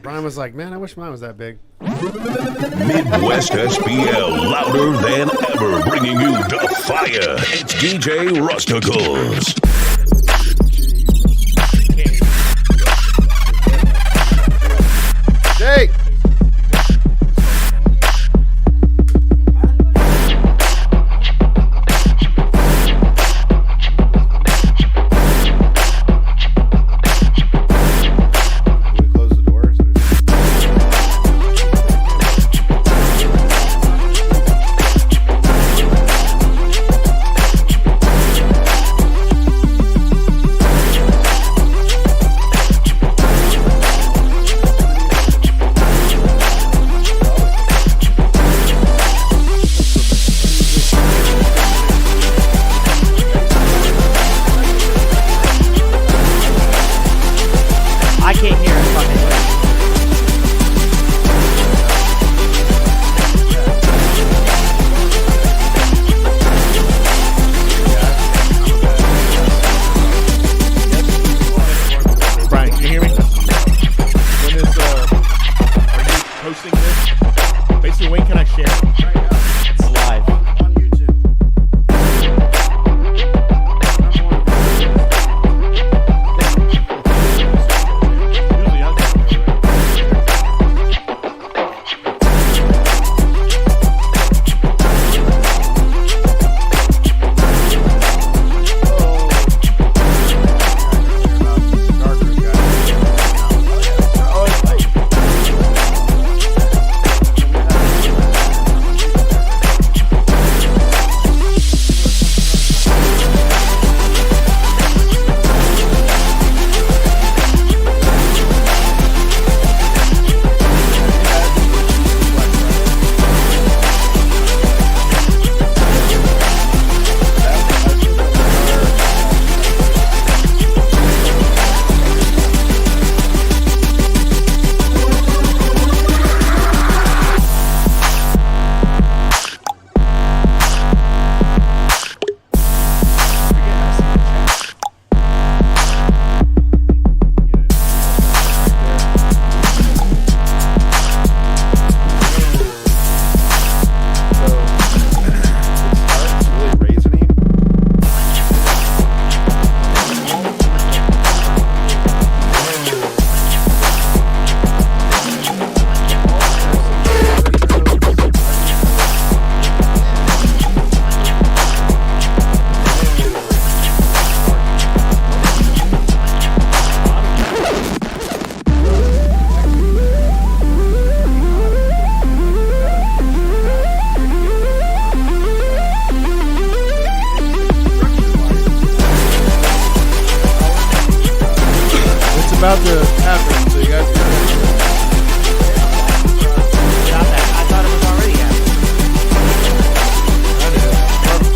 Brian was like, man, I wish mine was that big. Midwest SPL, louder than ever, bringing you the fire. It's DJ Rusticles. Jake! About to happen, so you guys can... I thought it was already happening.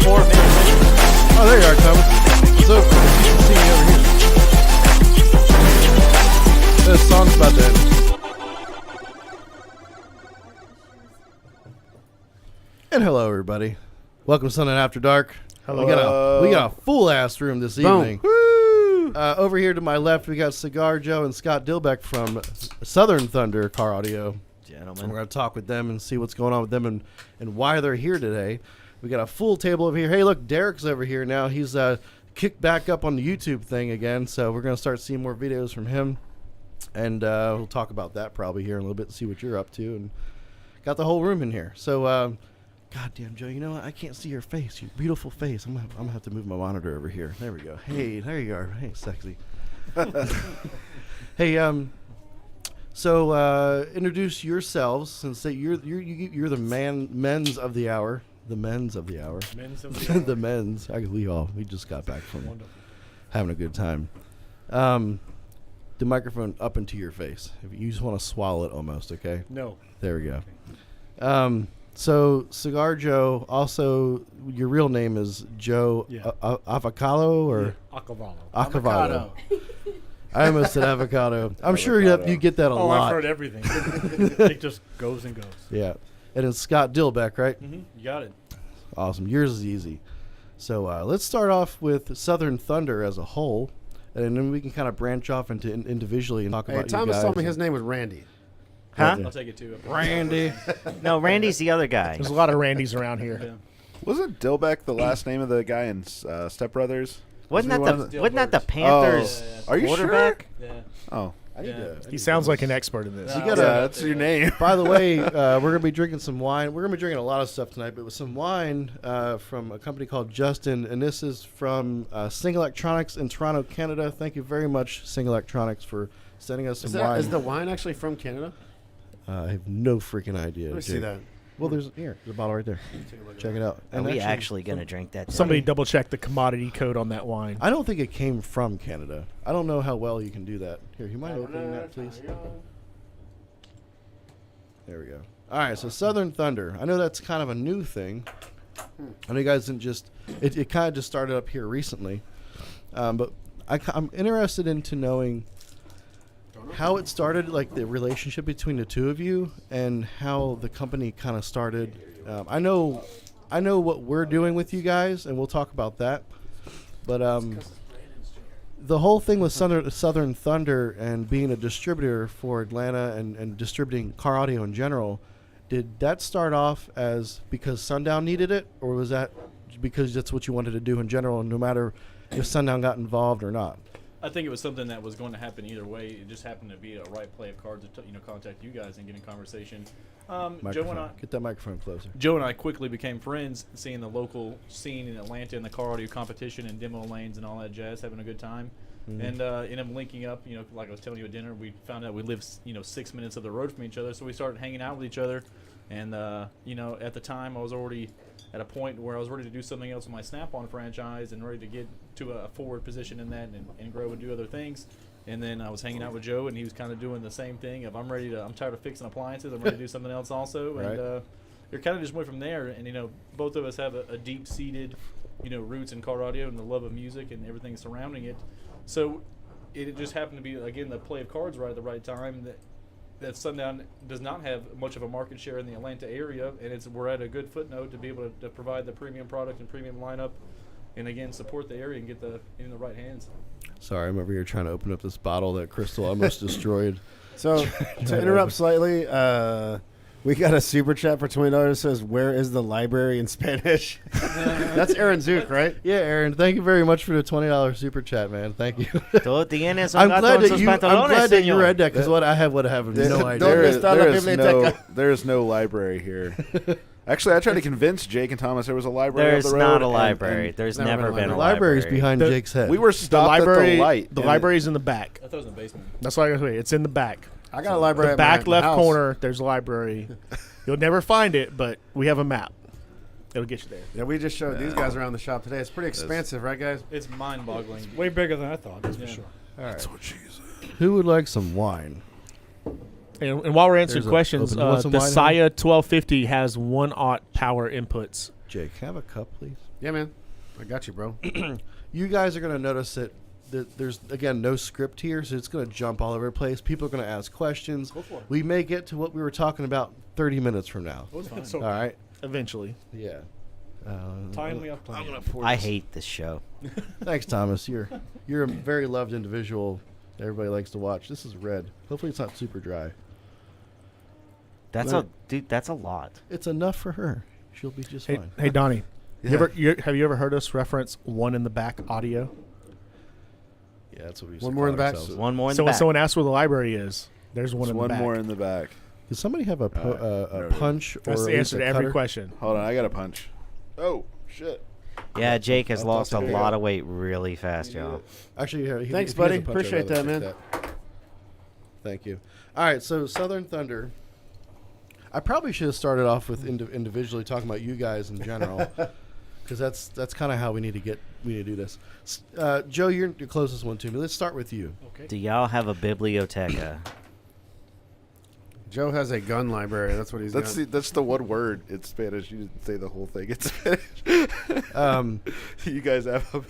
4 minutes. Oh, there you are, Thomas. So, you can see me over here. This song's about to end. And hello, everybody. Welcome to Sundown After Dark. Hello. We got a full-ass room this evening. Woo! Over here to my left, we got Cigar Joe and Scott Dilbeck from Southern Thunder Car Audio. Gentlemen. And we're going to talk with them and see what's going on with them and why they're here today. We got a full table over here. Hey, look, Derek's over here now. He's kicked back up on the YouTube thing again, so we're going to start seeing more videos from him. And we'll talk about that probably here in a little bit to see what you're up to. And got the whole room in here. So, goddamn, Joe, you know what? I can't see your face, your beautiful face. I'm gonna have to move my monitor over here. There we go. Hey, there you are. Hey, sexy. Hey, so introduce yourselves since you're the men's of the hour. The men's of the hour. Men's of the hour. The men's. We just got back from having a good time. The microphone up into your face. If you just want to swallow it almost, okay? No. There we go. Okay. So, Cigar Joe, also, your real name is Joe Avocado or? Yeah, Acavalo. Acavalo. I almost said avocado. I'm sure you get that a lot. I've heard everything. It just goes and goes. Yeah. And it's Scott Dilbeck, right? Mm-hmm. You got it. Awesome. Yours is easy. So let's start off with Southern Thunder as a whole. and then we can kind of branch off into individually and talk Hey, about you Thomas guys. told me his name was Randy. Huh? I'll take it too. Randy. No, Randy's the other guy. There's a lot of Randys around here. Yeah. Wasn't Dilbeck the last name of the guy in Step Brothers? Wasn't he that one the of the- wasn't that the Panthers Are you quarterback? Yeah. Oh, He sounds like an expert in this. You No, gotta- yeah, that's your name. By the way, we're gonna be drinking some wine. We're gonna be drinking a lot of stuff tonight, but with some wine from a company called Justin, and this is from Sing Electronics in Toronto, Canada. Thank you very much, Sing Electronics, for sending us some wine. Is the wine actually from Canada? I have no freaking idea. Let me see Jake. that. Well, there's a bottle right there. Check it out. Are And we actually gonna drink that? Somebody tonight? double check the commodity code on that wine. I don't think it came from Canada. I don't know how well you can do that. Here, you mind opening that, please? There we go. All right, so Southern Thunder. I know that's kind of a new thing. I know you guys didn't just. It kind of just started up here recently, but I'm interested into knowing how it started, like the relationship between the two of you, and how the company kind of started. I know what we're doing with you guys, and we'll talk about that. But the whole thing with Southern Thunder and being a distributor for Atlanta and distributing car audio in general, did that start off as because Sundown needed it, or was that because that's what you wanted to do in general, no matter if Sundown got involved or not? I think it was something that was going to happen either way. It just happened to be a right play of cards to contact you guys and get in conversation. Joe and Microphone. Get that microphone closer. Joe and I quickly became friends, seeing the local scene in Atlanta and the car audio competition and demo lanes and all that jazz, having a good time. And ended up linking up, like I was telling you at dinner, we found out we lived, 6 minutes up the road from each other, so we started hanging out with each other. And, at the time I was already at a point where I was ready to do something else with my Snap-on franchise and ready to get to a forward position in that and grow and do other things. And then I was hanging out with Joe, and he was kind of doing the same thing of I'm tired of fixing appliances. I'm ready to do something else also. Right. And it kind of just went from there. And, both of us have a deep-seated, roots in car audio and the love of music and everything surrounding it. So it just happened to be, again, the play of cards right at the right time that Sundown does not have much of a market share in the Atlanta area, and we're at a good footnote to be able to provide the premium product and premium lineup, and again support the area and get in the right hands. Sorry, I'm over here trying to open up this bottle that Crystal almost destroyed. So, to interrupt slightly, we got a super chat for $20 that says, "Where is the library in Spanish?" That's Aaron Zook, right? Yeah, Aaron, thank you very much for the $20 super chat, man. Thank you. Todo tienes un I'm gato glad en that sus you pantalones, read that because señor. what I have no idea. There is- está la biblioteca? there is no library here. Actually, I tried to convince Jake and Thomas there was a library There's up the road. not a and- library. and There's never never been a been a The library's library. behind The- Jake's head. we were The stopped library, at the light. the and library's in the back. I thought it was in the basement. That's why I say it's in the back. I got a library The at back my left house. corner, there's a library. You'll never find it, but we have a map. It'll get you there. Yeah, we just showed these guys around the shop today. It's pretty expansive, right, guys? It's mind-boggling. Way bigger than I thought, that's for sure. All right. Who would like some wine? And while we're answering There's a- questions, open- you want some the wine, Saya 1250 has 1-aught power inputs. Jake, have a cup, please. Yeah, man. I got you, bro. You guys are going to notice that there's, again, no script here, so it's going to jump all over the place. People are going to ask questions. Go for it. We may get to what we were talking about 30 minutes from now. It was fine. All right? Eventually. Yeah. Timely up I'm plenty. going to pour I this. hate this show. Thanks, Thomas. You're a very loved individual that everybody likes to watch. This is red. Hopefully it's not super dry. That's that's a lot. It's enough for her. She'll be just Hey, fine. hey Donnie, Yeah. have you ever heard us reference one in the back audio? Yeah, that's what we used One to more call in the back? ourselves. One more in So the when back. someone asks where the library is, there's one There's in the one back. more in the back. Does somebody have a no. punch or That's at the least answer a to every cutter? question. Hold on, I got a punch. Oh, shit. Yeah, Jake has I'll lost a toss it. lot of weight really fast, y'all. Actually, here, Thanks, if he has buddy. a punch, I'd Appreciate rather that, take man. Thank you. All right, so Southern Thunder. I probably should have started off with individually talking about you guys in general, because that's kind of how we need to do this. Joe, you're the closest one to me. Let's start with you. Okay. Do y'all have a biblioteca? Joe has a gun library. That's what he's got. That's the one word in Spanish. You didn't say the whole thing in Spanish. You guys have a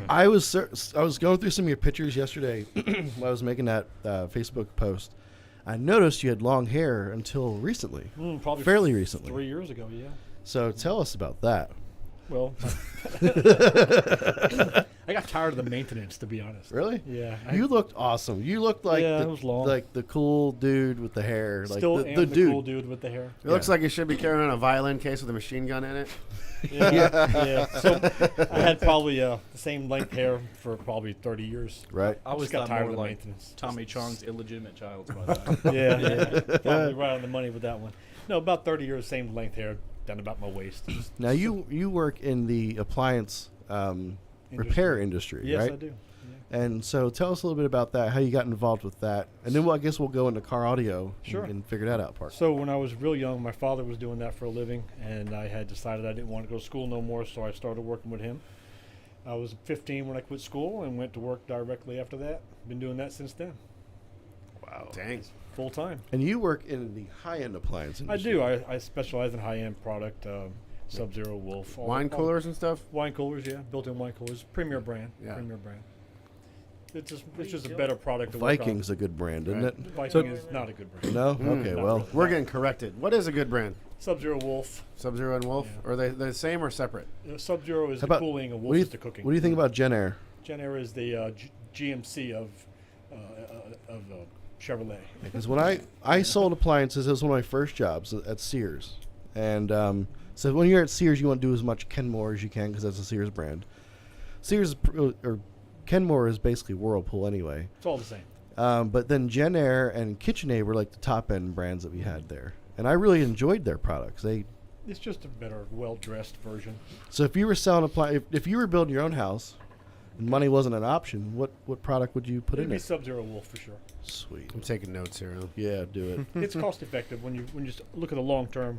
I was going through some of your pictures yesterday while I was making that Facebook post. I noticed you had long hair until recently, Probably fairly recently. 3 years ago, yeah. So tell us about that. Well, I got tired of the maintenance, to be honest. Really? Yeah. You looked awesome. You looked like Yeah, it was long. like the cool dude with the hair. Like Still the am the dude. cool dude with the hair. It looks like you should be carrying a violin case with a machine gun in it. Yeah. So I had probably the same length hair for probably 30 years. Right. I always Just got got tired more of the like maintenance. Tommy Chong's illegitimate child by that. Yeah. Probably right on the money with that one. No, about 30 years, same length hair, down about my waist. Now you work in the appliance repair industry, Yes, right? I do. And so tell us a little bit about that, how you got involved with that, and then I guess we'll go into car audio Sure. and figure that out part. So when I was real young, my father was doing that for a living, and I had decided I didn't want to go to school no more, so I started working with him. I was 15 when I quit school and went to work directly after that. Been doing that since then, Wow. Dang. full time. And you work in the high-end appliance I industry. do. I specialize in high-end product, Sub-Zero, Wolf. Wine coolers and stuff? Wine coolers, yeah. Built-in wine coolers. Premier brand. Yeah. Premier brand. It's just a better product to work on. Viking's a good brand, isn't Right. it? Viking is not a good brand. No? Okay, not well, really. We're getting corrected. What is a good brand? Sub-Zero Wolf. Sub-Zero and Wolf? Yeah. Are they the same or separate? Sub-Zero is how the about, cooling and what Wolf do you, is the cooking. what do you think about Gen Air? Gen Air is the GMC of Chevrolet. Because when I sold appliances, it was one of my first jobs at Sears. And so when you're at Sears, you want to do as much Kenmore as you can because that's a Sears brand. Sears or Kenmore is basically Whirlpool anyway. It's all the same. But then Gen Air and KitchenAid were like the top end brands that we had there. And I really enjoyed their products. It's just a better, well-dressed version. So if you were selling if you were building your own house and money wasn't an option, what product would you put It'd in be it? Sub-Zero Wolf for sure. Sweet. I'm taking notes here. Huh? Yeah, do it. It's cost-effective when you just look at the long-term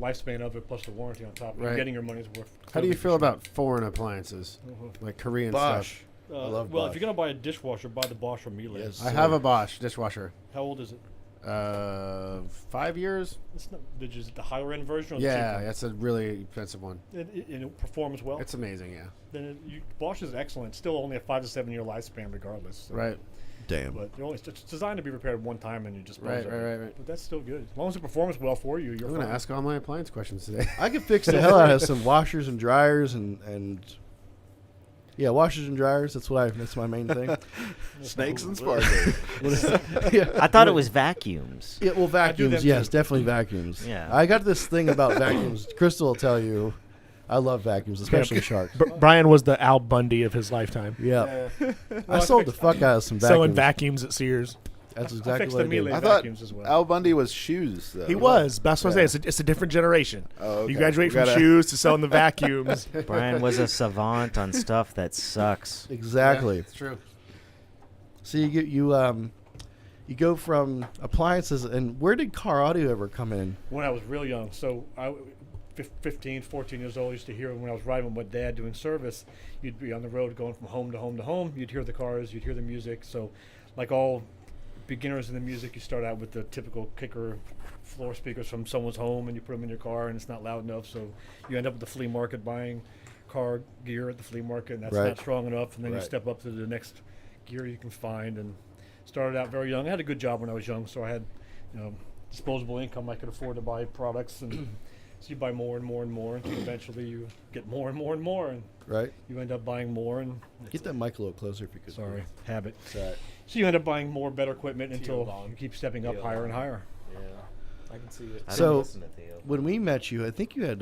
lifespan of it plus the warranty on top. Right. You're getting your money's worth. How do you totally feel for sure. about foreign appliances? Like Korean Bosch. stuff? I love well, Bosch. if you're gonna buy a dishwasher, buy the Bosch or Miele. Yes. I have a Bosch dishwasher. How old is it? 5 years? It's not. Is it the higher end version? Or the Yeah, cheaper? that's a really expensive one. And it performs well. It's amazing, yeah. Then Bosch is excellent. Still only a 5 to 7 year lifespan, regardless. So. Right. Damn. But it's designed to be repaired one time and you just Right. But that's still good. As long as it performs well for you, you're I'm going fine. to ask all my appliance questions today. I could fix the hell out of some washers and dryers and yeah, washers and dryers. That's my main thing. Snakes and sparklers. Yeah. I thought it was vacuums. Yeah, well, vacuums, them yes, too. definitely vacuums. Yeah. I got this thing about vacuums. Crystal will tell you, I love vacuums, especially sharks. Brian was the Al Bundy of his lifetime. Yeah, I I sold the fixed- fuck out of some Selling vacuums. vacuums at Sears. That's I exactly fixed what I the did. Miele I thought vacuums as well. Al Bundy was shoes, though. He was. That's what I'm saying. It's a different generation. Oh, okay. You graduate We from gotta- shoes to selling the vacuums. Brian was a savant on stuff that sucks. Exactly. It's true. So you go from appliances, and where did car audio ever come in? When I was real young, so 15, 14 years old, I used to hear when I was riding with Dad doing service, you'd be on the road going from home to home to home. You'd hear the cars, you'd hear the music. So like all beginners in the music, you start out with the typical kicker floor speakers from someone's home and you put them in your car and it's not loud enough. So you end up at the flea market buying car gear at the flea market and that's Right. not strong enough. And then you Right. step up to the next gear you can find and started out very young. I had a good job when I was young, so I had disposable income. I could afford to buy products and so you buy more and more and more until eventually you get more and more and more and Right. you end up buying more and Get that mic a little closer if you could. sorry, habit. Sorry. So you end up buying more better equipment until long. you keep stepping up higher and higher. Yeah, I can see it. I So- didn't listen to Theo. When we met you, I think you had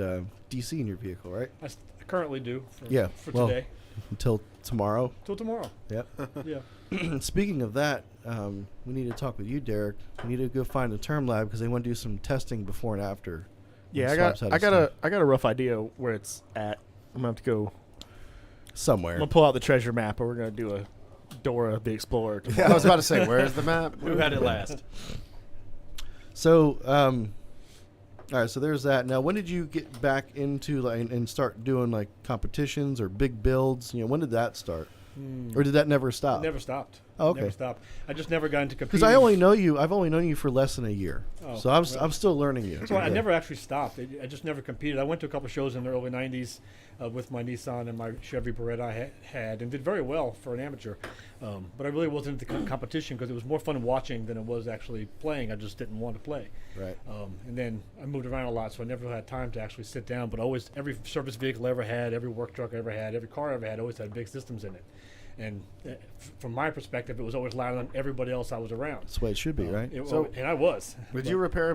DC in your vehicle, right? I currently do for, Yeah, for well- today. Until tomorrow. Till tomorrow. Yep. Yeah. Speaking of that, we need to talk with you, Derek. We need to go find a term lab because they want to do some testing before and after. Yeah, on Swaps out I of got stuff. a rough idea where it's at. I'm gonna have to go. somewhere. I'm gonna pull out the treasure map, and we're gonna do a Dora the Explorer. Yeah, I was about to say, where's the map? Who had it last? So, all right. So there's that. Now, when did you get back into like and start doing like competitions or big builds? When did that start, or did that never stop? It never stopped. Oh, okay. Never stopped. I just never got into competing. Because I've only known you for less than a year, Oh, so I'm well. I'm still learning you. So I Yeah. never actually stopped. I just never competed. I went to a couple shows in the early '90s with my Nissan and my Chevy Beretta I had, and did very well for an amateur. But I really wasn't into competition because it was more fun watching than it was actually playing. I just didn't want to play. Right. And then I moved around a lot, so I never had time to actually sit down. But always, every service vehicle I ever had, every work truck I ever had, every car I ever had, always had big systems in it. And from my perspective, it was always louder than everybody else I was around. That's the way it should be, right? And I was. Did you repair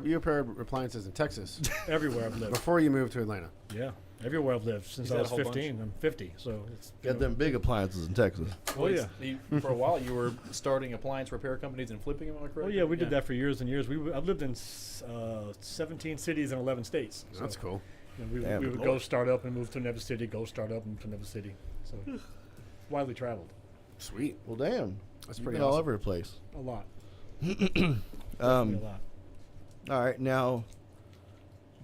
appliances in Texas Everywhere I've lived. before you moved to Atlanta? Yeah, everywhere I've lived since He's I had was a whole 15. I'm 50, so it's Got them big appliances in Texas. Oh yeah. For a while, you were starting appliance repair companies and flipping them. Am I correct? Oh yeah, we did that for years and years. I've lived in 17 cities and 11 states. So, That's cool. you know, Damn. we would go start up and move to another city, go start up and move to another city. So widely traveled. Sweet. Well, damn, That's you've pretty been all awesome. over the place. A lot. Um, a lot. all right, now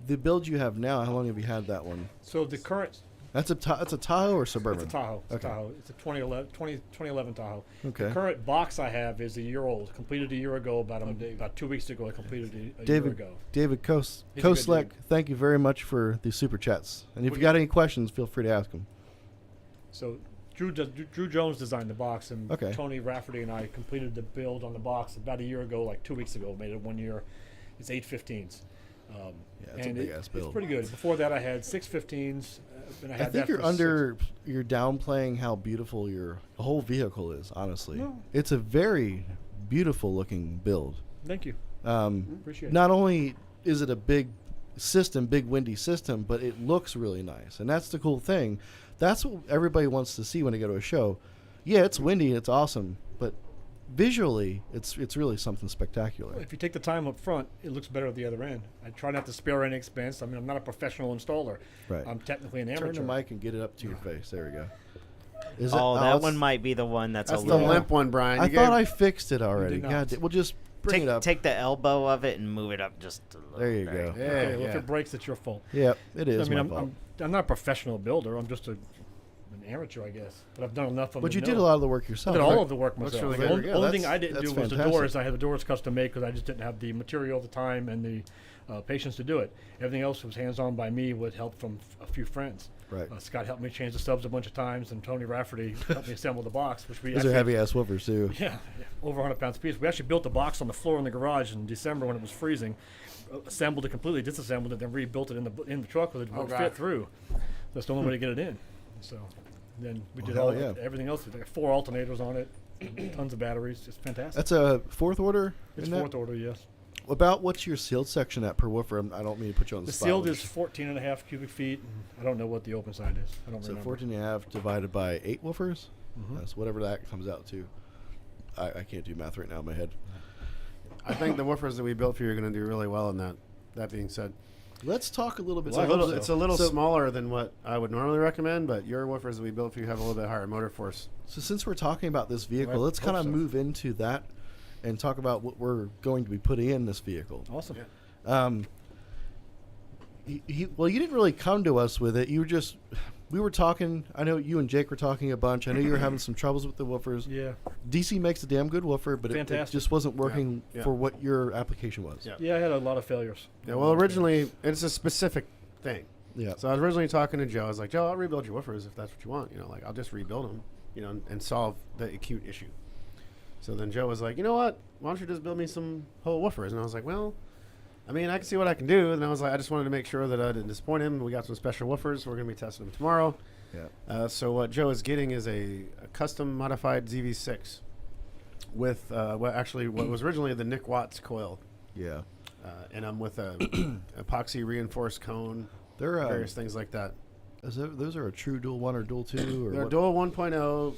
the build you have now. How long have you had that one? So the current That's a Tahoe or Suburban? It's a Tahoe. It's Okay. a Tahoe. It's a 2011 Tahoe. Okay. The current box I have is a year old. Completed a year ago. About 2 weeks ago, I completed it a year ago. David He's a good Koslek, dude. thank you very much for the super chats. And if you got any questions, feel free to ask them. So Drew Jones designed the box, and Okay. Tony Rafferty and I completed the build on the box about a year ago, like 2 weeks ago. Made it 1 year. It's 815s. Yeah, it's a and big-ass build. It's pretty good. Before that, I had 615s. And I I had think that you're for you're downplaying how beautiful your whole vehicle is. Honestly, No. it's a very beautiful looking build. Thank you. Appreciate it. Not only is it a big system, big windy system, but it looks really nice, and that's the cool thing. That's what everybody wants to see when they go to a show. Yeah, it's windy, it's awesome, but visually, it's really something spectacular. If you take the time up front, it looks better at the other end. I try not to spare any expense. I mean, I'm not a professional installer. Right. I'm technically an amateur. Turn the mic and get it up to your face. There we go. Is Oh, that it's- one might be the one that's That's a the little. limp one, Brian. I You thought gave- I fixed it already. did not. God, we'll just bring it up. Take the elbow of it and move it up just a little. There you go. Yeah, Okay, well, if yeah. it breaks, it's your fault. Yeah, it is. I mean, my I'm, fault. I'm not a professional builder. I'm just an amateur, I guess. But I've done enough of them. But you to did a know. lot of the work I yourself. did all right? of the work Looks myself. really The good. only, Yeah, only thing that's- I didn't that's do was the fantastic. doors. I had the doors custom made because I just didn't have the material, the time, and the patience to do it. Everything else was hands-on by me with help from a few friends. Right. Scott helped me change the subs a bunch of times, and Tony Rafferty helped me assemble the box, which we Those are actually- heavy ass woofers too. Yeah, over 100 pounds a piece. We actually built the box on the floor in the garage in December when it was freezing. Assembled it completely, disassembled it, then rebuilt it in the truck because it won't God. fit through. That's the only way to get it in. So then we did hell all yeah. everything else. There 4 alternators on it, tons of batteries. It's fantastic. That's a fourth order. It's in that? fourth order, yes. About what's your sealed section at per woofer? I don't mean to put you on the The spot. sealed is 14.5 cubic feet. And I don't know what the open side is. I don't So remember. 14 and a half divided by 8 woofers. Mhm. That's whatever that comes out to. I can't do math right now in my head. I think the woofers that we built for you are going to do really well in that. That being said, Let's talk a little bit. it's a little so, smaller than what I would normally recommend, but your woofers that we built for you have a little bit higher motor force. So since we're talking about this vehicle, Well, I let's hope kind of so. move into that and talk about what we're going to be putting in this vehicle. Awesome. Well, you didn't really come to us with it. We were talking. I know you and Jake were talking a bunch. I know you were having some troubles with the woofers. Yeah. DC makes a damn good woofer, but it Fantastic. just wasn't working Yeah. for what your application was. Yeah. Yeah, I had a lot of failures. Yeah, well, originally it's a specific thing. Yeah. So I was originally talking to Joe. I was like, Joe, I'll rebuild your woofers if that's what you want. You know, like I'll just rebuild them, you know, and solve the acute issue. So then Joe was like, you know what? Why don't you just build me some whole woofers? And I was like, well, I mean, I can see what I can do. And I was like, I just wanted to make sure that I didn't disappoint him. We got some special woofers. We're going to be testing them tomorrow. Yeah. So what Joe is getting is a custom modified ZV6 with what was originally the Nick Watts coil. Yeah. And I'm with a epoxy reinforced cone, They're various things like that. those are a true dual 1 or dual 2 or They're what? dual 1.0,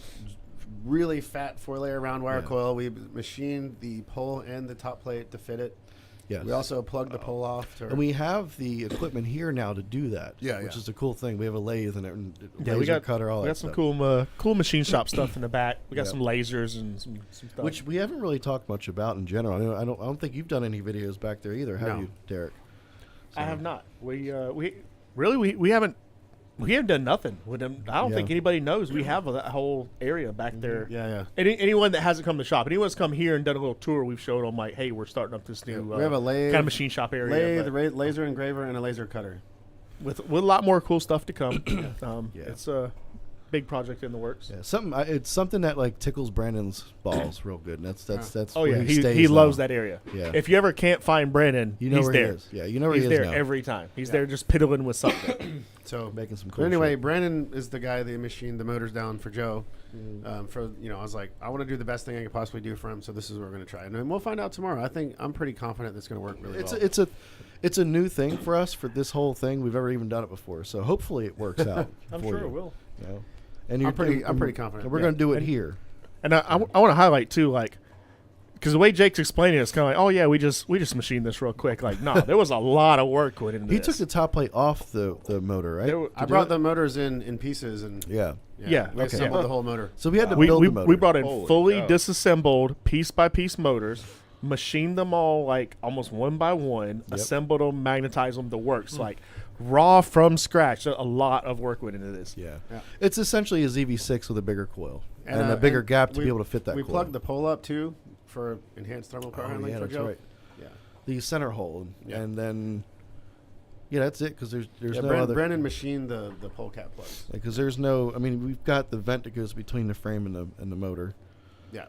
really fat 4-layer round wire Yeah. coil. We machined the pole and the top plate to fit it. Yes. We also plugged the pole off. And we have the equipment here now to do that. Yeah, which yeah. is a cool thing. We have a lathe and Yeah, laser we got cutter, all we that got some stuff. cool machine shop stuff in the back. We got Yeah. some lasers and some stuff. Which we haven't really talked much about in general. I don't think you've done any videos back there either, have No. you, Derek? I have not. We haven't We haven't done nothing with them. I don't Yeah. think anybody knows we have that whole area back there. Yeah. Anyone that hasn't come to the shop, anyone that's come here and done a little tour, we've showed them like, hey, we're starting up this new We have a lathe, kind of machine shop area laser engraver, and a laser cutter. with a lot more cool stuff to come. Yeah. It's a big project in the works. Yeah, it's something that like tickles Brandon's balls real good, and that's. Oh where yeah, he stays he loves now. that area. Yeah. If you ever can't find Brandon, You know he's where there. he is. Yeah, you know where He's he is there now. every time. He's there just piddling with something. So Making some But cool anyway, shit. Brandon is the guy that machined the motors down for Joe. For I was like, I want to do the best thing I could possibly do for him. So this is what we're going to try, and then we'll find out tomorrow. I'm pretty confident that's going to work really well. It's a new thing for us for this whole thing. We've never even done it before, so hopefully it works out. I'm for sure you, it will. You know? And I'm pretty confident. And we're Yeah. going to do it here. And I want to highlight too, like, because the way Jake's explaining it, it's kind of like, oh yeah, we just machined this real quick. Like, no, there was a lot of work went into He this. took the top plate off the motor, right? I brought the motors in pieces and Yeah. Yeah, we okay. assembled the whole motor. So we had to we, build we, the motor. we brought in Holy fully cow. disassembled piece by piece motors, machined them all like almost one by one, assembled them, magnetized them, the works like raw from scratch. A lot of work went into this. Yeah. Yeah. It's essentially a ZV6 with a bigger coil and a bigger gap to be able to fit that We coil. plugged the pole up too for enhanced thermal power handling for that's Joe. right. Yeah. The center hole, Yeah. and then that's it because there's Yeah, no other. Brandon machined the pole cap plugs. Because there's no. I mean, we've got the vent that goes between the frame and the motor. Yeah.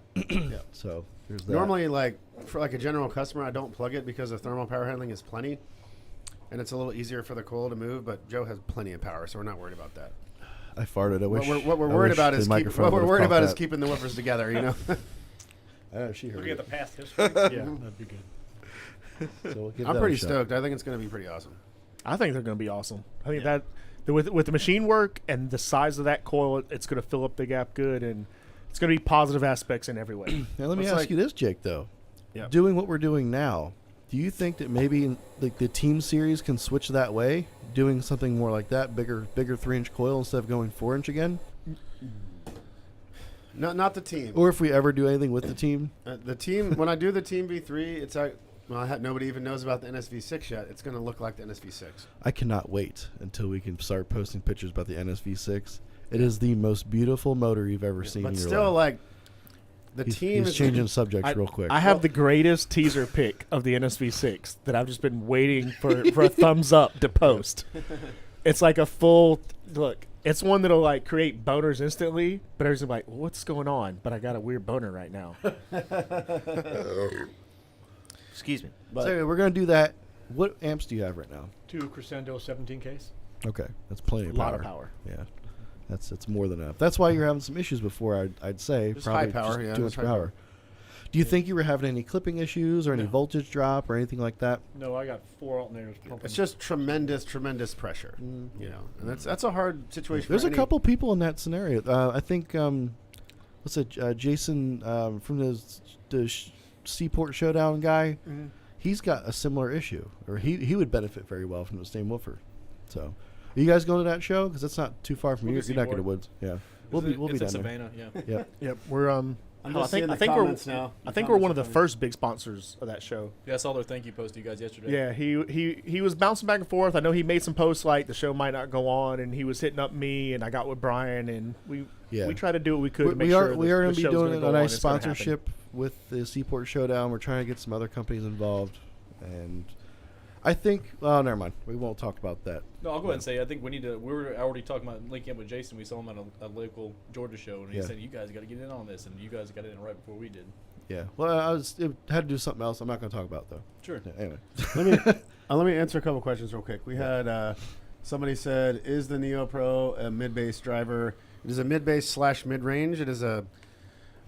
So there's that. Normally, like for like a general customer, I don't plug it because the thermal power handling is plenty, and it's a little easier for the coil to move. But Joe has plenty of power, so we're not worried about that. I farted. I wish. What we're I worried wish about the is microphone would've caught that. keeping the woofers together. You know. She heard Looking at it. the past history. Yeah, that'd be good. So we'll give I'm that a pretty shot. stoked. I think it's going to be pretty awesome. I think they're going to be awesome. I think that with the machine work and the size of that coil, it's going to fill up the gap good, and it's going to be positive aspects in every way. Now let me Looks ask like- you this, Jake. Though, Yeah. doing what we're doing now, do you think that maybe like the team series can switch that way, doing something more like that, bigger 3-inch coil instead of going 4-inch again? Not the team. Or if we ever do anything with the team, The team. When I do the Team V3, it's like nobody even knows about the NSV6 yet. It's going to look like the NSV6. I cannot wait until we can start posting pictures about the NSV6. It is the most beautiful motor you've ever seen But in your still, life. like the team He's is changing subjects real quick. I have the greatest teaser pic of the NSV6 that I've just been waiting for a thumbs up to post. It's like a full look. It's one that'll like create boners instantly, but everyone's like, "What's going on?" But I got a weird boner right now. Excuse me. So anyway, we're going to do that. What amps do you have right now? 2 Crescendo 17 case. Okay, that's plenty of A power. lot of power. Yeah, that's more than enough. That's why you're having some issues before. I'd say Just probably high power, just yeah, too just much high power. power. Do you think you were having any clipping issues or any voltage drop or anything like that? No, I got 4 alternators pumping. It's just tremendous pressure. You know, and that's a hard situation. There's for a any- couple people in that scenario. I think what's it? Jason from the Seaport Showdown guy. He's got a similar issue, or he would benefit very well from the same woofer. So, are you guys going to that show? Because it's not too far from We'll you. be You're not going to Seaport. woods. Yeah, we'll be It's down in there. Savannah, yeah. Yep. Yep, we're I'm I just think seeing I the think we're comments now. I The think we're one of the comments are first big sponsors of that show. Yeah, I saw their thank you post to you guys yesterday. Yeah, he was bouncing back and forth. I know he made some posts like the show might not go on, and he was hitting up me, and I got with Brian, and we tried to do what we could to make we sure are going to be doing a go nice sponsorship with the Seaport Showdown. We're trying to get some other companies involved, and I think. Well, never mind. We won't talk about that. No, I'll go ahead and say I think we need to. We were already talking about linking up with Jason. We saw him at a local Georgia show, and he Yeah. said, "You guys got to get in on this," and you guys got in right before we did. Yeah. Well, it had to do something else. I'm not going to talk about though. Sure. Yeah, anyway. let me answer a couple questions real quick. We had somebody said, "Is the Neo Pro a mid bass driver?" It is a mid bass / mid range. It is a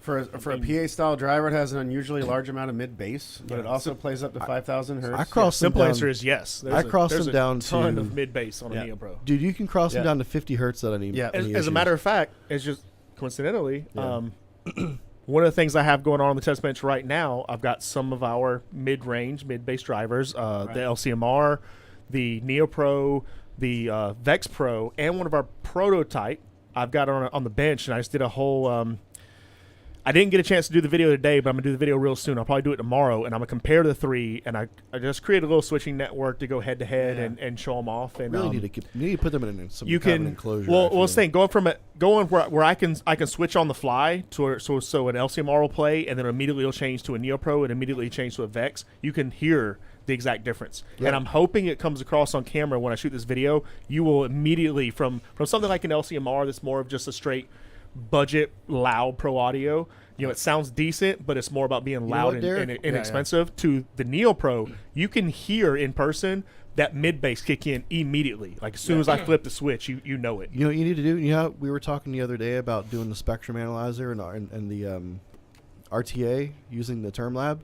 for a PA style driver. It has an unusually large amount of mid bass, but it also plays up to 5,000 hertz. I crossed them Simple down. answer is yes. I crossed there's them down a ton to- of mid bass on Yeah. a Neo Pro. Dude, you can cross them Yeah. down to 50 hertz that I need. Yeah. As a matter of fact, it's just coincidentally, Yeah. one of the things I have going on the test bench right now, I've got some of our mid-range, mid-bass drivers, the LCMR, the Neo Pro, the Vex Pro, and one of our prototype I've got on the bench, and I just did a whole I didn't get a chance to do the video today, but I'm gonna do the video real soon. I'll probably do it tomorrow, and I'm gonna compare the three. And I just create a little switching network to go head to head and show them off. And Really need to put them in some you kind of can an enclosure. well, I feel. let's think going where I can switch on the fly so an LCMR will play, and then immediately it'll change to a NeoPro and immediately change to a Vex. You can hear the exact difference, and I'm hoping it comes across on camera when I shoot this video. You will immediately from something like an LCMR that's more of just a straight budget loud pro audio. You know, it sounds decent, but it's more about being loud and inexpensive. To the NeoPro, you can hear in person that mid bass kick in immediately. Like as soon as I flip the switch, you know it. You know what you need to do? You know, we were talking the other day about doing the spectrum analyzer and the RTA using the Term Lab.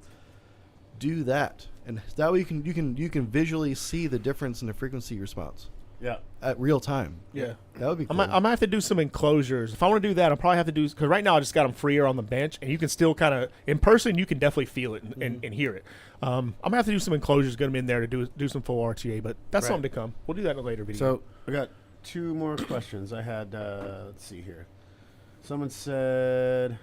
Do that, and that way you can visually see the difference in the frequency response. Yeah. At real time. Yeah. That would be cool. I might have to do some enclosures. If I want to do that, I'll probably have to do, because right now I just got them freer on the bench, and you can still kind of, in person, you can definitely feel it and hear it. I'm going to have to do some enclosures, get them in there to do some full RTA, but that's something to come. We'll do that in a later video. So I got 2 more questions. I had, let's see here. Someone said,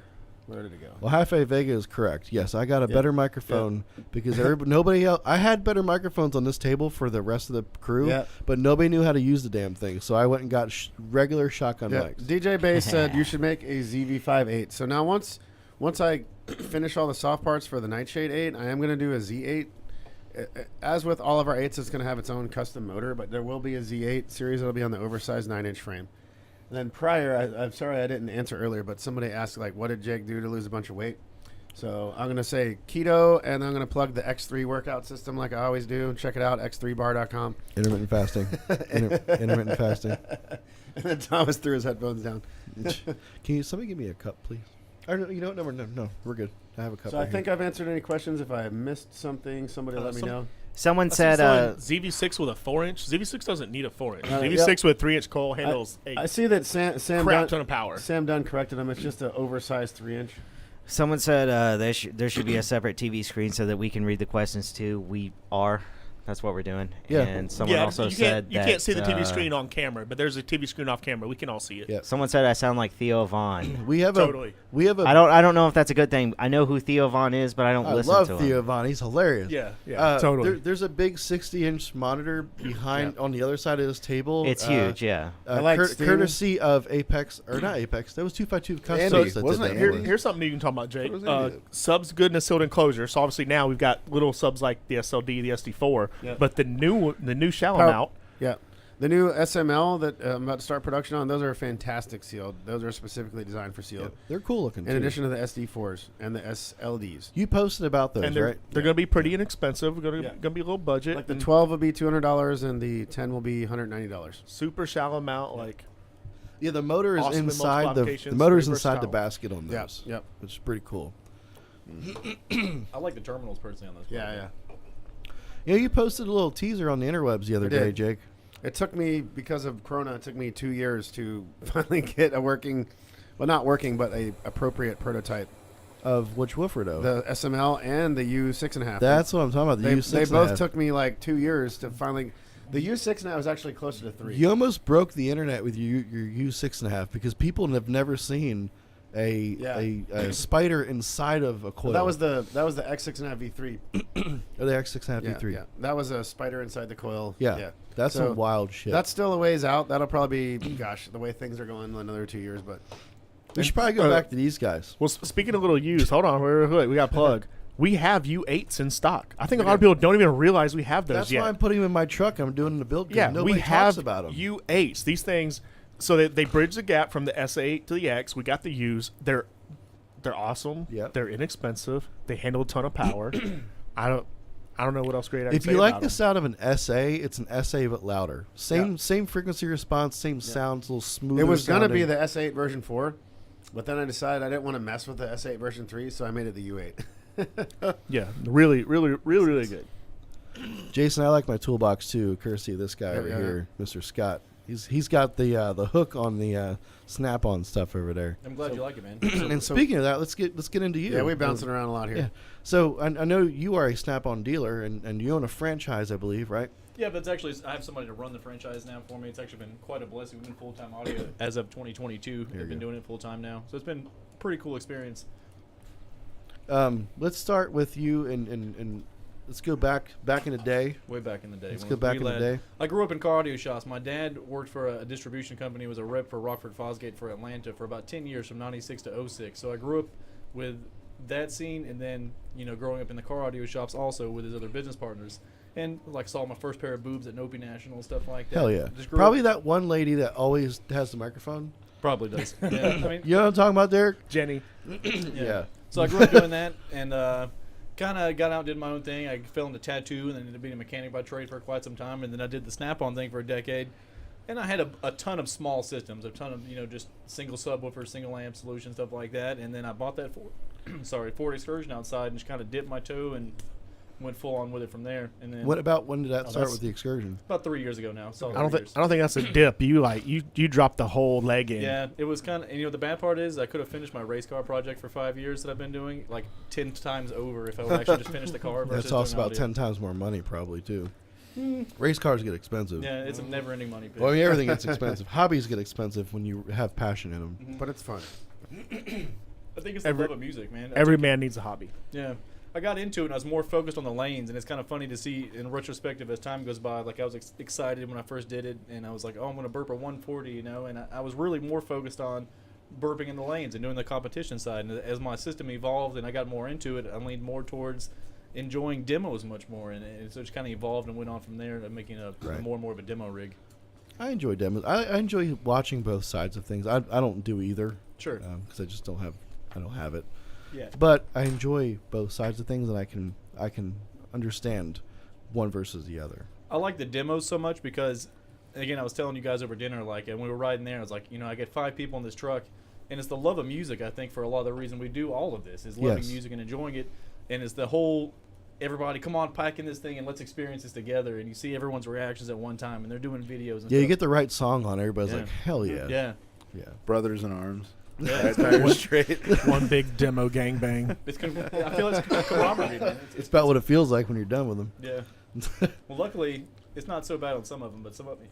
where did it go? Well, Hi-Fi Vega is correct. Yes, I got a better microphone because nobody else. I had better microphones on this table for the rest of the crew, but nobody knew how to use the damn thing. So I went and got regular shotgun mics. DJ Bass said you should make a ZV58. So now once I finish all the soft parts for the Nightshade 8, I am going to do a Z8. As with all of our 8s, it's going to have its own custom motor, but there will be a Z8 series that'll be on the oversized 9-inch frame. And then prior, I'm sorry I didn't answer earlier, but somebody asked, like, what did Jake do to lose a bunch of weight? So I'm going to say keto, and I'm going to plug the X3 workout system like I always do. Check it out, x3bar.com. Intermittent fasting. Intermittent fasting. And then Thomas threw his headphones down. Can somebody give me a cup, please? Or no, you know what? No, we're good. I have a cup. So right I think here. I've answered any questions. If I missed something, somebody let me know. Someone said ZV6 with a 4-inch. ZV6 doesn't need a 4-inch. ZV6 with 3-inch coil handles 8. I see that Sam Crap Dunn, ton of power. Sam Dunn corrected him. It's just an oversized 3-inch. someone said there should be a separate TV screen so that we can read the questions too. We are. That's what we're doing. Yeah. And someone also said you that, can't see the TV screen on camera, but there's a TV screen off camera. We can all see it. Yeah. Someone said I sound like Theo Vaughn. We have Totally. a. I don't know if that's a good thing. I know who Theo Vaughn is, but I don't listen love to Theo him. Von. He's hilarious. Yeah, totally. There's a big 60-inch monitor behind on the other side of this table. It's huge, yeah. I like Steven. courtesy of Apex or not Apex. That was 252 Andy, Customs that wasn't did it that. Andy? Here's something you can talk about, Jake. What was it? Subs good in a sealed enclosure. So obviously now we've got little subs like the SLD, the SD4, but the new shallow mount. Yeah. The new SML that I'm about to start production on, those are fantastic sealed. Those are specifically designed for sealed. They're cool looking. In too. addition to the SD4s and the SLDs. You posted about those, And they're right? going to be pretty inexpensive. Going to be a little budget. Like the and 12 will be $200 and the 10 will be $190. super shallow mount, like Yeah, the motor is Awesome in most inside the applications, motor's very inside the versatile. basket on Yeah, those. yep. Which is pretty cool. I like the terminals personally on those. Yeah. You know, you posted a little teaser on the interwebs the other I day, did. Jake. It took me, because of Corona, it took me 2 years to finally get a working, well, not working, but a appropriate prototype. Of which woofer though? The SML and the U6.5. That's what I'm talking about. The They U6. both took me like 2 years to finally. The U6.5 was actually closer to 3. You almost broke the internet with your U6.5 because people have never seen a spider inside of a coil. That was the X6.5 V3. Or the X6.5 Yeah, V3. yeah, that was a spider inside the coil. Yeah. That's So some wild shit. That's still a ways out. That'll probably be, gosh, the way things are going, another 2 years. But we should probably go back to these guys. Well, speaking of little U's, hold on, wait, we got a plug. We have U8s in stock. I think a lot of people don't even realize we have those That's yet. why I'm putting them in my truck. I'm doing the build. Yeah, nobody we have talks about them. U8s. These things, so they bridge the gap from the S8 to the X. We got the U's. They're awesome. Yep. They're inexpensive. They handle a ton of power. I don't know what else great I can If say you like about the 'em. sound of an SA, it's an SA but louder. Same frequency response, same sounds, a little smoother. it was going to be sounding. the S8 version 4, but then I decided I didn't want to mess with the S8 version 3, so I made it the U8. Yeah, really good. Jason, I like my toolbox too, courtesy of this guy over here, Mr. Scott. He's got the hook on the snap-on stuff over there. I'm glad you like it, man. And speaking of that, let's get into you. Yeah, we're bouncing around a lot here. Yeah. So I know you are a snap-on dealer, and you own a franchise, I believe, right? Yeah, but it's actually, I have somebody to run the franchise now for me. It's actually been quite a blessing. We've been full-time audio as of 2022. I've been doing it full-time now. So it's been a pretty cool experience. Let's start with you and let's go back in the day. Way back in the day. Let's when go back we in the led- day. I grew up in car audio shops. My dad worked for a distribution company. Was a rep for Rockford Fosgate for Atlanta for about 10 years, from 96 to 06. So I grew up with that scene, and then, growing up in the car audio shops also with his other business partners. And, saw my first pair of boobs at Nopi National and stuff like that. Hell yeah. Just grew Probably up- that one lady that always has the microphone. Probably does. Yeah, I mean, You know what I'm talking about, Derek? Jenny. Yeah. So I grew up doing that, and kind of got out, did my own thing. I fell into tattoo, and then ended up being a mechanic by trade for quite some time. And then I did the Snap-on thing for a decade. And I had a ton of small systems, a ton of just single subwoofer, single amp solution, stuff like that. And then I bought that Ford Excursion outside, and just kind of dipped my toe and went full on with it from there. And then When did that start that's- with the Excursion? about 3 years ago now. So I don't think that's a dip. You dropped the whole leg in. Yeah, it was kind of, and the bad part is I could have finished my race car project for 5 years that I've been doing 10 times over if I would actually just finish the car. Versus That's also doing about audio. 10 times more money, probably too. Race cars get expensive. Yeah, it's a never-ending money pit. Well, I mean, everything gets expensive. Hobbies get expensive when you have passion in them. But it's fun. I think it's the every- love of music, man. Every man needs a hobby. Yeah. I got into it and I was more focused on the lanes, and it's kind of funny to see in retrospective as time goes by. I was excited when I first did it, and I was like, oh, I'm going to burp a 140, and I was really more focused on burping in the lanes and doing the competition side. And as my system evolved and I got more into it, I leaned more towards enjoying demos much more, and so it just kind of evolved and went on from there to making Right. more and more of a demo rig. I enjoy demos. I enjoy watching both sides of things. I don't do either. Sure. Because I just don't have it. Yeah. But I enjoy both sides of things, and I can understand one versus the other. I like the demos so much because, again, I was telling you guys over dinner, and we were riding there, I was like, I get 5 people in this truck, and it's the love of music, I think, for a lot of the reason we do all of this, is loving Yes. music and enjoying it, and it's the whole, everybody, come on, pack in this thing, and let's experience this together, and you see everyone's reactions at one time, and they're doing videos and Yeah, you stuff. get the right song on, everybody's Yeah. like, hell yeah. Yeah. Yeah. Brothers in arms. Yeah. Tires straight. One big demo gangbang. I feel it's camaraderie, man. It's about what it feels like when you're done with them. Yeah. Well, luckily, it's not so bad on some of them, but some of them,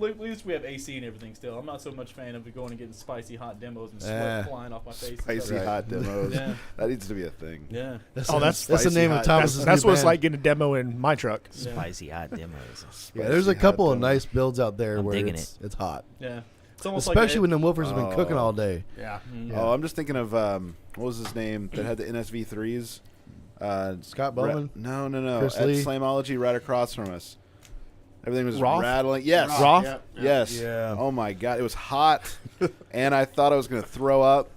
at least we have AC and everything still. I'm not so much fan of going and getting spicy hot demos and sweat flying off my face. and Spicy stuff. hot demos. Yeah. That needs to be a thing. Yeah. That's that's the spicy name hot. of Thomas's That's new what it's band. like getting a demo in my truck. Yeah. Spicy hot demos. Yeah, there's a Spicy couple hot of demos. nice builds out there I'm where digging it's hot. Yeah. It's almost Especially when like the woofers have been cooking all day. Yeah. Oh, I'm just thinking of what was his name that had the NSV3s? Scott Bowman? No. Chris At Lee? Slamology right across from us. Everything was Roth? rattling. Yes. Roth? Yep. Yes. Yeah. Oh my god, it was hot, and I thought I was gonna throw up.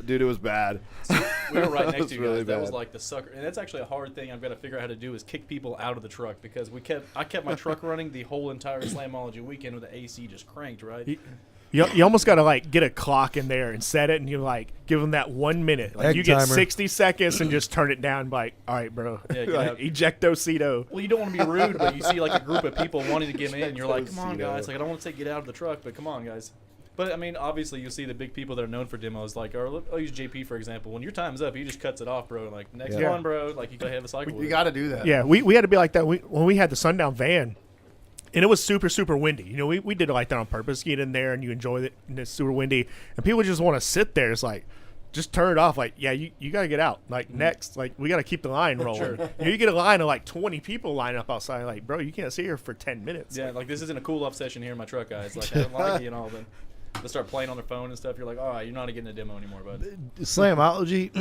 Dude, it was bad. we were right It next was to you really guys. That was bad. like the sucker, and that's actually a hard thing I've got to figure out how to do is kick people out of the truck because I kept my truck running the whole entire Slamology weekend with the AC just cranked, right? You almost got to get a clock in there and set it, and you give them that 1 minute. Egg You get timer. 60 seconds and just turn it down. All right, bro. Yeah, get out. Ejecto-cedo. Well, you don't want to be rude, but you see a group of people wanting to get in, and you're like, come on, Ejecto-cedo. guys. I don't want to say get out of the truck, but come on, guys. But, I mean, obviously, you'll see the big people that are known for demos, I'll use JP, for example. When your time's up, he just cuts it off, bro. Next Yeah. one, bro. You got to have a cycle with You it. got to do that. Yeah, we had to be like that when we had the Sundown van, and it was super, super windy. We did it like that on purpose. Get in there and you enjoy it, and it's super windy. And people just want to sit there. It's like, just turn it off. You got to get out. Next, we got to keep the line rolling. Sure. You get a line of 20 people lining up outside. Bro, you can't sit here for 10 minutes. Yeah, this isn't a cool-off session here in my truck, guys. I don't like it and all, but they start playing on their phone and stuff. You're like, all right, you're not getting a demo anymore, bud. Slamology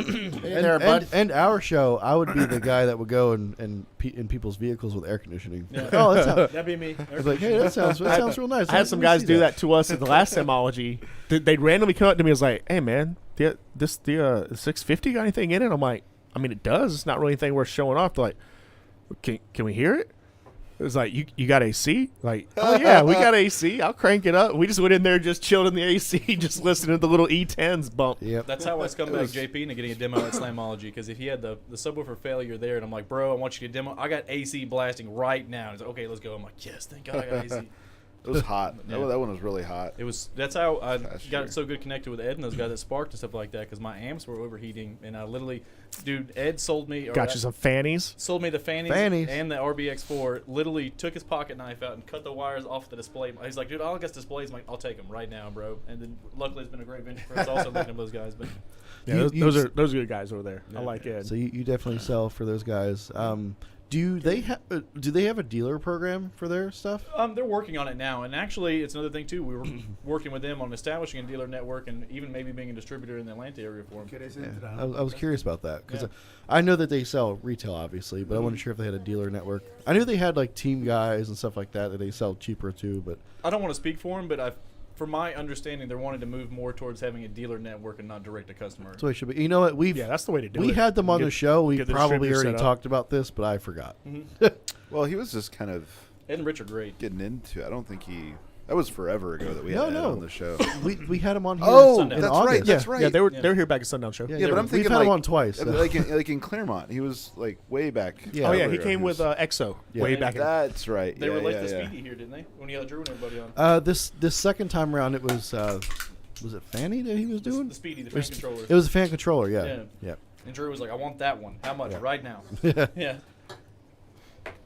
there, bud. and our show, I would be the guy that would go in people's vehicles with air conditioning. Yeah. Oh, that's how, That'd be me. I was like, hey, that sounds real nice. I had some guys do that to us at the last Semology. They'd randomly come up to me and was like, hey, man, the 650 got anything in it? I'm like, I mean, it does. It's not really anything worth showing off. They're like, can we hear it? It was like, you got AC? Oh, yeah, we got AC. I'll crank it up. We just went in there, just chilled in the AC, just listening to the little E10s bump. Yep. That's how I scumbag JP into getting a demo at Slamology, because if he had the subwoofer failure there, and I'm like, bro, I want you to demo. I got AC blasting right now. He's like, okay, let's go. I'm like, yes, thank God I got AC. It was hot. Yeah. That one was really hot. It was. That's how I Last got year. so good connected with Ed and those guys that sparked and stuff like that because my amps were overheating and I literally, dude, Ed sold me. Got you some fannies. Sold me the fannies, and the RBX4. Literally took his pocket knife out and cut the wires off the display. He's like, dude, all I got displays. I'm like, I'll take them right now, bro. And then luckily it's been a great venture for us also making those guys. But Yeah, You- those are good guys over there. I like Ed. So you definitely sell for those guys. Do they have a dealer program for their stuff? they're working on it now, and actually, it's another thing too. We were working with them on establishing a dealer network, and even maybe being a distributor in the Atlanta area for them. I was curious about that because Yeah. I know that they sell retail, obviously, but I wasn't sure if they had a dealer network. I knew they had like team guys and stuff like that they sell cheaper too. But I don't want to speak for them, but from my understanding, they're wanting to move more towards having a dealer network and not direct to customer. that's the way it should be. You know what? Yeah, that's the way to do it. We had them on Get- the show. We get the probably distributor already set up. talked about this, but I forgot. Well, he was just kind of Ed and Rich are great. getting into it. I don't think he. That was forever ago that we No, had Ed no. on the show. we had them on here. Oh, in that's that's August. right. Yeah, That's right. yeah, they were here back at Sundown Show. Yeah, Yeah, but I'm thinking we've had like, him on twice. so- like in Claremont, he was like way back. Yeah. Oh yeah, he earlier. came with was- EXO Yeah. way Yeah. back in. That's right. They yeah, were late yeah, to yeah. Speedy here, didn't they? When you had Drew and everybody on. This second time around, it was it Fanny that he was doing? The Speedy, the It fan was- controller. It was a fan controller. Yeah. Yeah. Yeah. And Drew was like, I want that one. How much? Yeah. Right now. Yeah. Yeah.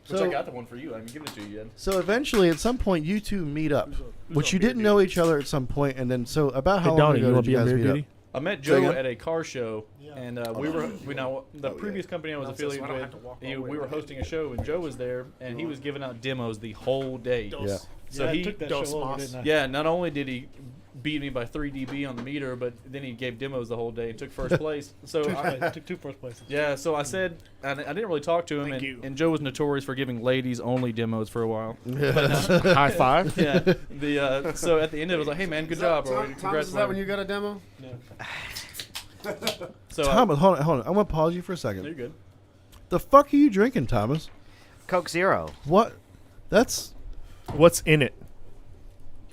Which So- I got the one for you. I mean, give it to you, Ed. So eventually, at some point, you two meet up, which on you beer didn't know each other at some point, and then so about how Hey, long Donnie, ago you want did to be you on guys beer meet duty? up? I met Say Joe again? at a car show, and the previous company I was No, so affiliated I don't have to with, walk all the way we were back. hosting a show, and Joe was there, and he was giving out demos the whole day. Yeah. So I he, took that Dos show over, Mas. didn't I? yeah, not only did he beat me by 3 dB on the meter, but then he gave demos the whole day and took first place. So I took two first places. yeah, so I said, I didn't really talk to him, Thank you. and Joe was notorious for giving ladies only demos for a while. High five. Yeah, so at the end of it, I was like, hey man, good job, or Thomas, congrats. is that when you got a demo? So Thomas, hold on. I'm gonna pause you for a you're second. good. The fuck are you drinking, Thomas? Coke Zero. What? That's. What's in it?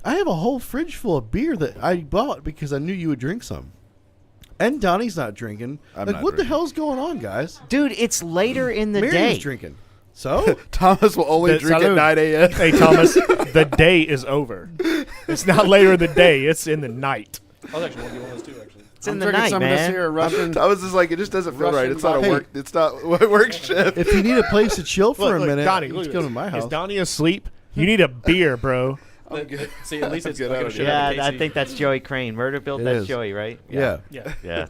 I have a whole fridge full of beer that I bought because I knew you would drink some. And Donnie's not drinking. I'm like, not what the drinking. hell's going on, guys? Dude, it's later in the Miriam's day. drinking. So? Thomas will only The- drink salud. at 9 a.m. Hey Thomas, the day is over. It's not later in the day. It's in the night. I was actually going to get one of those too, actually. It's in I'm the drinking night, some of this man. here Russian. Thomas is like, it just doesn't feel right. Russian It's not a vodka. work. It's not a work shift. If you need a place to chill for a minute, Donnie, you look just at go this. to my house. Is Donnie asleep? You need a beer, bro. I'm good. See, at least it's Get like out a of shit here. out Yeah, of I Casey. think that's Joey Crane. Murder built It that's is. Joey, right? Yeah. Yeah. Yeah.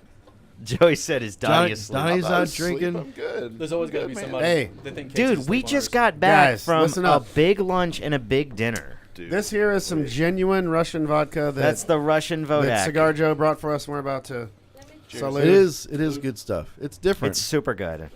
Joey said his Donnie is asleep. Donnie's I'm not asleep. drinking. I'm good. There's always got to Good, be man. somebody. Hey. that think Casey's Dude, we asleep on just ours. got back Guys, from listen a up. big lunch and a big dinner. Dude. This here is some genuine Russian vodka That's the Russian that Vodak. Cigar Joe brought for us. And we're about to salute. It is good stuff. It's different. It's super good.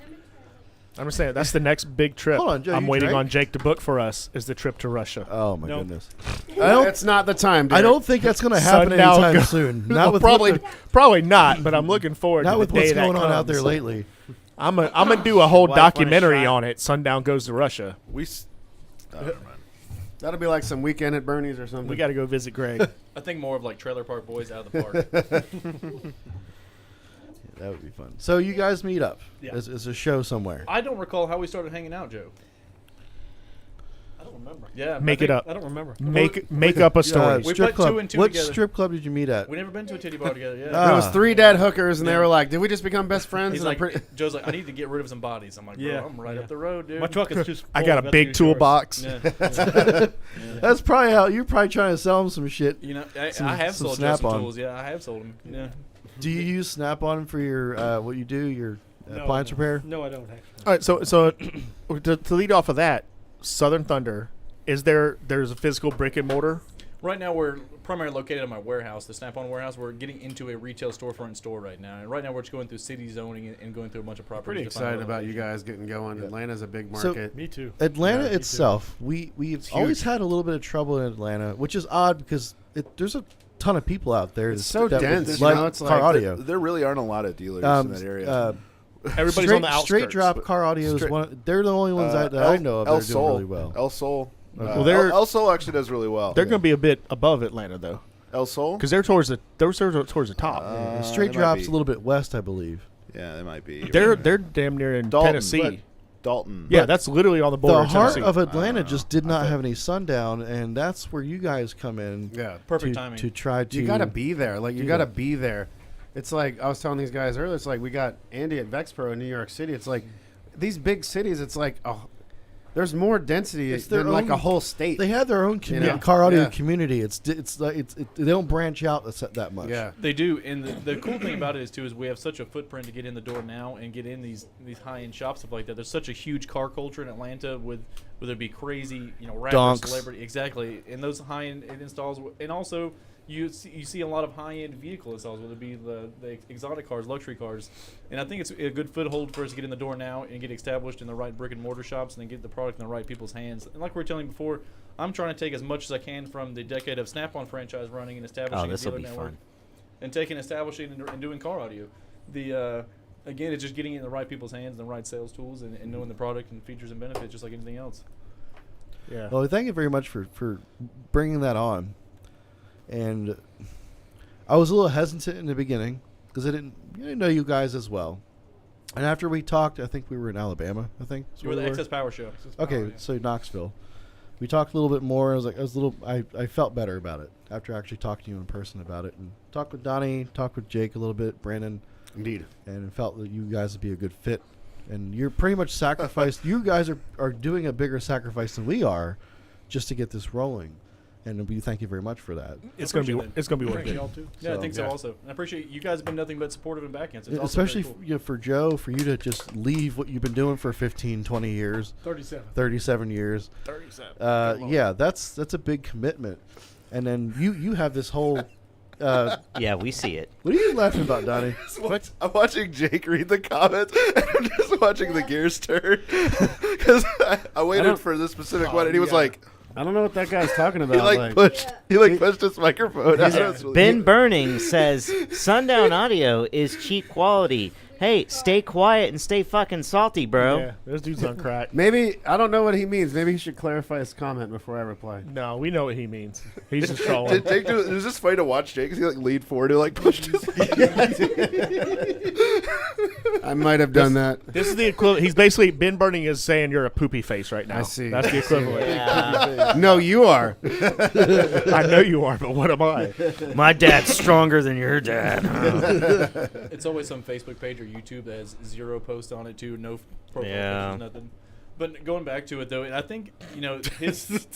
I'm just saying that's the next big trip. Hold on, Joe, I'm you waiting drank? on Jake to book for us. Is the trip to Russia? oh my No. goodness. I don't. It's not the time. I Derek. don't think that's going to happen Sundown anytime go- soon. Not Well, with probably what probably not. But I'm looking forward not to with the day what's that going on out there comes. lately. I'm gonna do a whole Wife want a documentary shot? on it. Sundown goes to Russia. We. Oh, never mind. That'll be like some weekend at Bernie's or something. We got to go visit Greg. I think more of like Trailer Park Boys out of the park. That would be fun. So you guys meet up. Yeah. It's a show somewhere. I don't recall how we started hanging out, Joe. I don't remember. Yeah, Make it up. I don't remember. Make up a story. We strip put club. two and two What together. strip club did you meet at? We never been to a titty bar together. Yeah. There was Ah. 3 dead hookers, and they Yeah. were like, "Did we just become best friends?" He's And I'm like, Joe's like, I need to get rid of some bodies. I'm like, bro, Yeah, I'm right yeah. up the road, dude. My truck is just. I full. got a That's big yours. toolbox. Yeah. That's probably how you're probably trying to sell them some shit. You know, I Some- have some sold Joe some Snap-on. tools. Yeah, I have sold them. Yeah. Do you use Snap-on for your what you do your No, appliance no. repair? No, I don't actually. All right, so to lead off of that, Southern Thunder, there's a physical brick and mortar? Right now, we're primarily located at my warehouse, the Snap-on warehouse. We're getting into a retail storefront store right now, and right now we're just going through city zoning and going through a bunch of properties. pretty to find excited a about you location. guys getting going. Yeah. Atlanta's a big So- market. Me too. Atlanta Yeah, me too. itself, we've always had a little bit of trouble in Atlanta, which is odd because there's a ton of people out there. It's so that would dense, you like know, it's car like- audio. There really aren't a lot of dealers in that area. Everybody's straight, on the outskirts. straight drop car audio is Straight- one. They're the only ones that I know of that El are doing Sol. really well. El Sol. Well, they're- El Sol actually does really well. They're going to be a bit above Atlanta though, El Sol. because they're towards the top. Straight they might drops be. a little bit west, I believe. Yeah, they might be. they're damn near in Dalton, Tennessee. Dalton. Yeah, that's literally on the border. The of heart Tennessee. of Atlanta just did not have any Sundown, and that's where you guys come in. Yeah. Perfect to, timing. to try to. You got to be there. Like, you do got to that. be there. It's like, I was telling these guys earlier, it's like we got Andy at Vexpro in New York City. It's like, these big cities, it's like, oh, there's more density It's their than like a own- whole state. They have their own know? car audio Yeah. community. They don't branch out that much. Yeah. They do, and the cool thing about it is we have such a footprint to get in the door now and get in these high end shops, stuff like that. There's such a huge car culture in Atlanta with whether it be crazy, rapper, Donks. celebrity, exactly, and those high end installs, and also you see a lot of high end vehicle installs, whether it be the exotic cars, luxury cars, and I think it's a good foothold for us to get in the door now and get established in the right brick and mortar shops and then get the product in the right people's hands. And like we were telling you before, I'm trying to take as much as I can from the decade of Snap-on franchise running and establishing a this'll dealer be network. fun. And establishing and doing car audio. Again, it's just getting it in the right people's hands and the right sales tools and knowing the product and features and benefits just like anything else. Yeah. Well, thank you very much for bringing that on. And I was a little hesitant in the beginning because I didn't know you guys as well. And after we talked, I think we were in Alabama. I think is You were where the we Access Power Show. Okay, so Knoxville. We talked a little bit more. I felt better about it after actually talking to you in person about it, and talked with Donnie, talked with Jake a little bit, Brandon, Indeed. and felt that you guys would be a good fit. And you're pretty much sacrificed. You guys are doing a bigger sacrifice than we are, just to get this rolling. And we thank you very much for that. It's gonna be Appreciate it's gonna be worth Thanks, it. y'all, too. Yeah, I So, think so yeah. also. And I appreciate you guys have been nothing but supportive and backhand. So it's also Especially very cool. for Joe, for you to just leave what you've been doing for 15, 20 years, 37. 37 years. 37. Yeah, that's a big commitment. And then you have this whole. Yeah, we see it. What are you laughing about, Donnie? I'm watching Jake read the comments, and I'm just watching the gears turn. Because I waited don't- for this specific one, and he was yeah. like, I don't know what that guy's talking he about. pushed his microphone. out. That's really- Ben Burning says Sundown Audio is cheap quality. Hey, stay quiet and stay fucking salty, bro. Yeah, those dudes on crack. Maybe, I don't know what he means. Maybe he should clarify his comment before I reply. No, we know what he means. He's just trolling. Did Jake do it was just funny to watch Jake because he leaned forward and pushed his. I might have done that. This is the equivalent. He's basically Ben Burning is saying you're a poopy face right now. I see. That's the equivalent. No, you are. I know you are, but what am I? My dad's stronger than your dad. It's always some Facebook page or YouTube that has 0 posts on it too, no profile Yeah. pictures, nothing. But going back to it though, I think his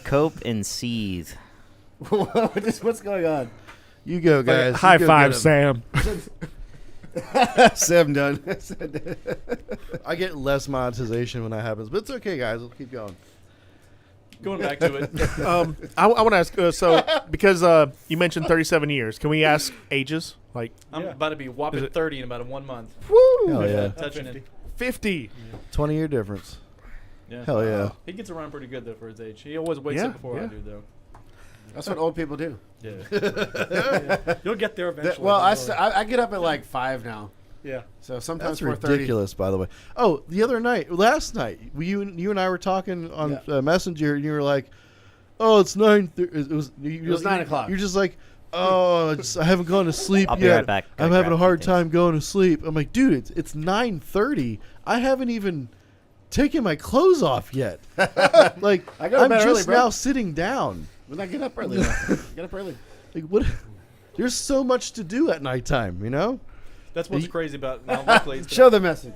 Cope and seethe. What's going on? You go, guys. High You go five, get 'em. Sam. Sam done. I get less monetization when that happens, but it's okay, guys. We'll keep going. going back to it. I want to ask. So because you mentioned 37 years, can we ask ages? Like I'm about to be whopping Is it- 30 in about 1 month. Hell yeah. Touching it. 50. 20-year difference. Yeah. Hell yeah. He gets around pretty good though for his age. He always wakes Yeah, up before I yeah. do though. That's what old people do. Yeah. You'll get there eventually. Well, don't worry. I get up at like 5 now. Yeah. So sometimes That's 4:30. ridiculous, by the way. Oh, the other night, last night, you and I were talking on Messenger, and you were like, "Oh, it's 9. It was 9 o'clock. You're just like, "Oh, I haven't gone to sleep I'll be yet. right back. I'm Gotta having a grab hard some things." time going to sleep." I'm like, "Dude, it's 9:30. I haven't even taken my clothes off yet. Like, I go to I'm bed just early, bro. now sitting down. When I get up early, though. Get up early. Like, what? There's so much to do at nighttime, you know." That's what's crazy about now. Luckily, it's Show the message.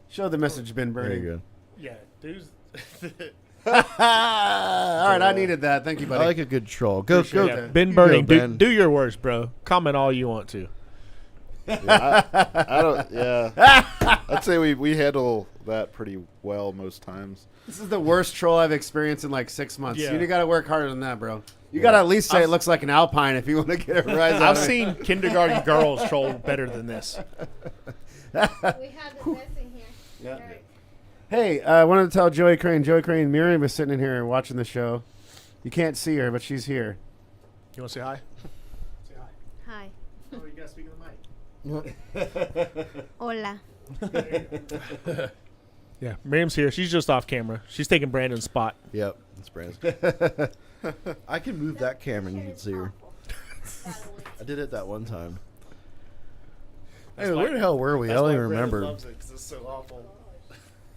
Show the message, Ben There Burning. you go. Yeah, dudes. All right, I needed that. Thank you, buddy. I like a good troll. Go, Appreciate go. that. Ben You go, Burning, Ben. do your worst, bro. Comment all you want to. I don't. Yeah, I'd say we handle that pretty well most times. This is the worst troll I've experienced in like 6 months. Yeah. You got to work harder than that, bro. You got to at least say it looks like an Alpine if you want to get a rise out I've of it. seen kindergarten girls troll better than this. We have the best in here. Yeah. Right. Hey, I wanted to tell Joey Crane. Joey Crane, Miriam is sitting in here watching the show. You can't see her, but she's here. You want to say hi? Hi. Oh, you got to speak in the mic. Hola. Yeah, Miriam's here. She's just off camera. She's taking Brandon's spot. Yep, that's Brandon. I can move that camera and you can see her. I did it that one time. Hey, where the hell were we? I don't even remember. Loves it 'cause it's so awful.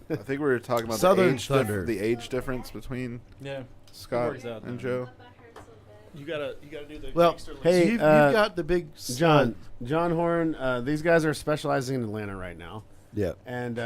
I think we were talking about Southern Thunder. the age difference between Yeah. Scott works out, and though. Joe. You gotta do the Well, gangster hey, so you've got the big John Horn. These guys are specializing in Atlanta right now. Yeah. And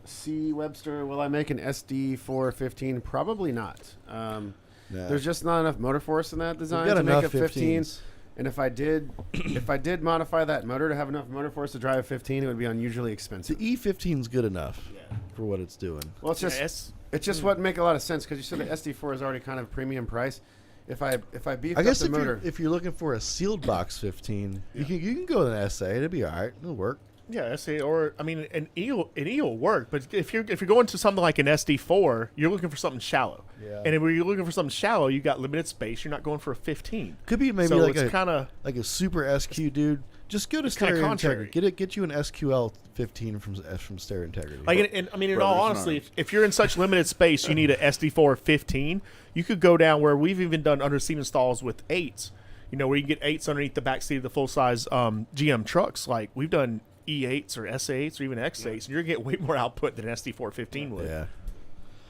C. Webster, will I make an SD 415? Probably not. Nah. There's just not enough motor force in that design got to make enough a 15. 15s. And if I did modify that motor to have enough motor force to drive a 15, it would be unusually The expensive. E15 is good enough for what it's doing. Well, it's just it's just wouldn't make a lot of sense because you said the SD4 is already kind of premium price. If I beef I up guess the if motor, you're looking for a sealed box 15, you can go with an SA. It'll be all right. It'll work. Yeah, SA or I mean an E will work, but if you're going to something like an SD4, you're looking for something shallow. Yeah. And if you're looking for something shallow, you got limited space. You're not going for a 15. Could be maybe So like it's kinda like a super SQ dude. Just go to it's kinda Stereo contrary. Integrity. Get you an SQL 15 from Stereo Integrity. Like, in all Brothers in honesty, arms. if you're in such limited space, you need a SD4 15. You could go down where we've even done under seat installs with 8s. You know, where you can get 8s underneath the back seat of the full size GM trucks. Like we've done E8s or SA8s or even X8s, and you're gonna get way more output than an SD4 15 would. yeah.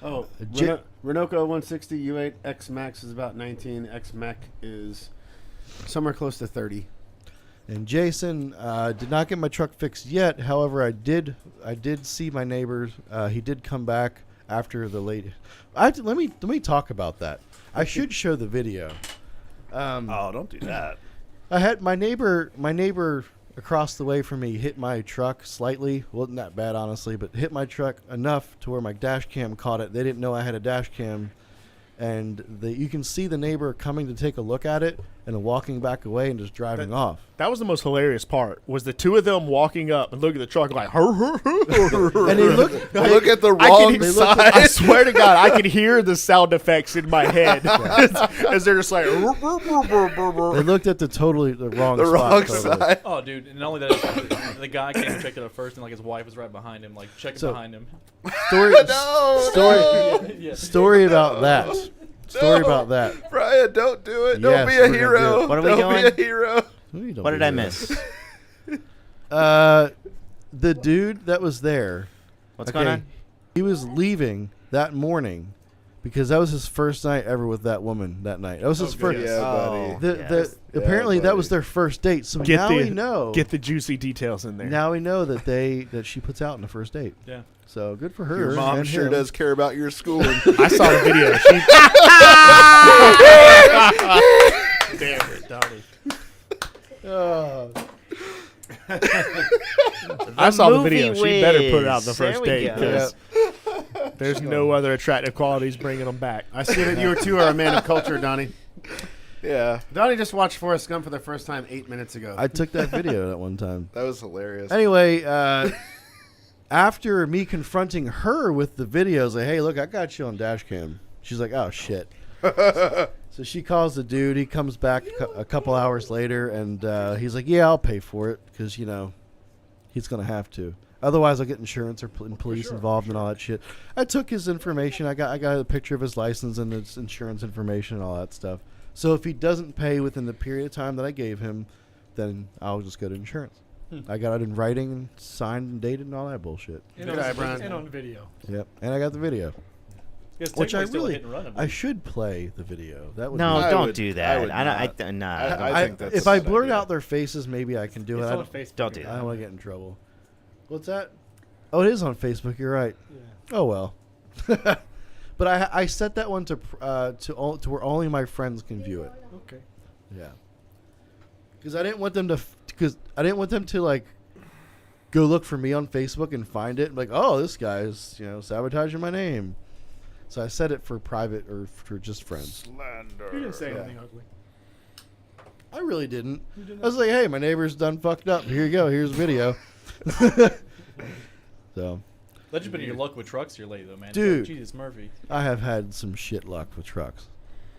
oh, J- Renault 160 U8 X Max is about 19. X Mac is somewhere close to 30. And Jason did not get my truck fixed yet. However, I did see my neighbor. He did come back after the late. Let me talk about that. I should show the video. Oh, don't do that. I had my neighbor across the way from me hit my truck slightly. Wasn't that bad, honestly, but hit my truck enough to where my dash cam caught it. They didn't know I had a dash cam, and you can see the neighbor coming to take a look at it and walking back away and just driving off. That was the most hilarious part. Was the two of them walking up and looking at the truck like, And they looked. Look at the I wrong can, side. I swear to God, I can hear the sound effects in my head as they're just like. They looked at the wrong the spot. wrong totally. side. Oh, dude, and not only that, the guy came and checked it out first, and like his wife was right behind him, like checking So- behind him. Story Yeah. story about that. Story No. about that. Brian, don't do it. Don't Yes, be we're a gonna hero. do it. What are we don't doing? be a hero. What did I miss? The dude that was there. What's going on? He was leaving that morning because that was his first night ever with that woman that night. That was his first. Yeah, buddy. Apparently that was buddy. their first date. So Get now the we know. get the juicy details in there. Now we know that she puts out in the first date. Yeah. So good for her. Your mom and sure him. does care about your schooling. I saw the video. Damn it, Donnie. I saw the movie video. She better put it out the whiz. There first we date go. because there's no other attractive qualities bringing them back. I see that you two are a man of culture, Donnie. Yeah, Donnie just watched Forrest Gump for the first time 8 minutes ago. I took that video at one time. that was hilarious. Anyway, after me confronting her with the videos, like, hey, look, I got you on dash cam. She's like, oh shit. So she calls the dude. He comes back a couple hours later, and he's like, yeah, I'll pay for it because he's gonna have to. Otherwise, I'll get insurance or police involved and all that shit. I took his information. I got a picture of his license and his insurance information and all that stuff. So if he doesn't pay within the period of time that I gave him, then I'll just go to insurance. I got it in writing and signed and dated and all that bullshit. And Good on, eye, Brian. and on video. Yep, and I got the video, It's which I technically still a really hit and run, I should play the video. That would No, be, I don't would- do I that. would not. Nah. I think that's if a I good blurt idea. out their faces, maybe I can do It's it. on Facebook. Don't do I that. don't want to get in trouble. What's that? Oh, it is on Facebook. You're right. Yeah. Oh well. But I set that one to where only my friends can view it. Okay. Yeah. Because I didn't want them to like go look for me on Facebook and find it and be like, oh, this guy's sabotaging my name. So I set it for private or for just friends. Slander. You didn't say anything ugly. I really didn't. I was like, hey, my neighbor's done fucked up. Here you go. Here's a video. So That's just been your luck with trucks here lately, though, man. Dude. Jesus Murphy. I have had some shit luck with trucks.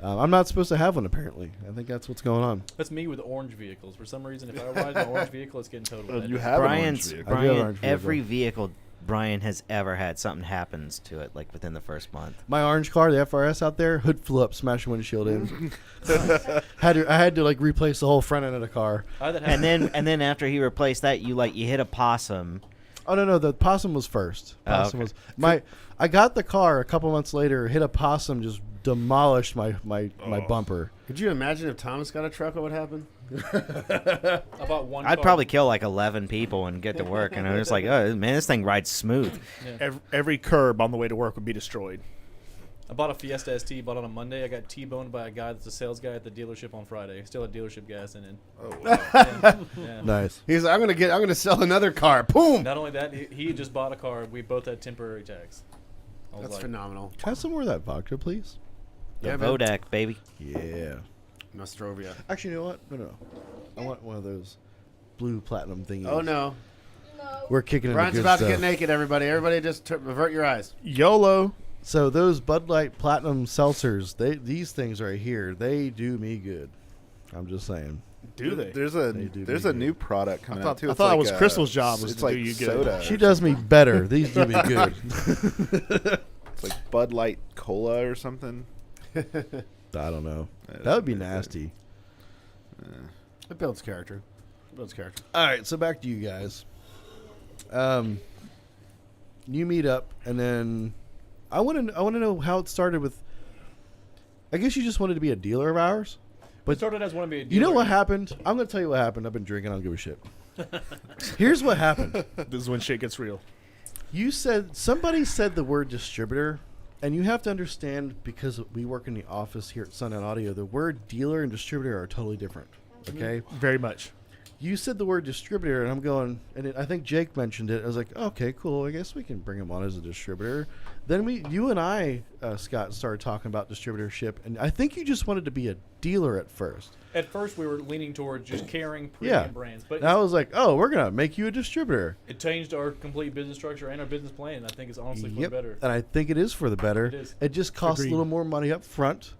I'm not supposed to have one, apparently. I think that's what's going on. That's me with orange vehicles. For some reason, if I ride an orange vehicle, it's getting totaled. You have an orange Brian's vehicle. I do have an Brian. orange vehicle. Every vehicle Brian has ever had something happens to it like within the first month. My orange car, the FRS out there, hood flew up, smashed windshield in. I had to like replace the whole front end of the car. And then after he replaced that, you hit a possum. Oh no, the possum was first. Possum okay. was I got the car a couple months later, hit a possum, just demolished my bumper. Could you imagine if Thomas got a truck, what would happen? About one. I'd car. probably kill like 11 people and get to work, and I'm just like, oh man, this thing rides smooth. Yeah. Every curb on the way to work would be destroyed. I bought a Fiesta ST, bought on a Monday. I got T-boned by a guy that's a sales guy at the dealership on Friday. Still had dealership gas in it. Oh, wow. Yeah. Nice. He's like, I'm gonna sell another car. Boom. Not only that, he just bought a car. We both had temporary tax. I was That's like, phenomenal. Can I have some more of that vodka, please? The Yeah, man. Vodak, baby. Yeah. Nostrovia. Actually, you know what? No. I want one of those blue platinum thingies. Oh no. We're kicking into Brian's good about stuff. to get naked, everybody. Everybody just avert your eyes. YOLO. So those Bud Light Platinum seltzers, these things right here, they do me good. I'm just saying. Do they? There's They do a me new product coming out too. I It's thought it like, was Crystal's job was it's to like do you good. soda. She does me better. These do me good. It's like Bud Light Cola or something. I don't know. Yeah, That would be it's nasty. It builds character. All right, so back to you guys. You meet up, and then I want to know how it started with. I guess you just wanted to be a dealer of ours, But but started as one to be a dealer. you know what happened? I'm going to tell you what happened. I've been drinking. I don't give a shit. Here's what happened. This is when shit gets real. Somebody said the word distributor, and you have to understand, because we work in the office here at Sundown Audio, the word dealer and distributor are totally different. Okay. Very much. You said the word distributor, and I'm going, and I think Jake mentioned it. I was like, okay, cool. I guess we can bring him on as a distributor. Then you and I, Scott, started talking about distributorship, and I think you just wanted to be a dealer at first. At first, we were leaning towards just carrying premium Yeah. brands, but And I was like, oh, we're gonna make you a distributor. it changed our complete business structure and our business plan. And I think it's honestly for the better. And I think it is for the better. It is. It just costs Agreed. a little more money up front,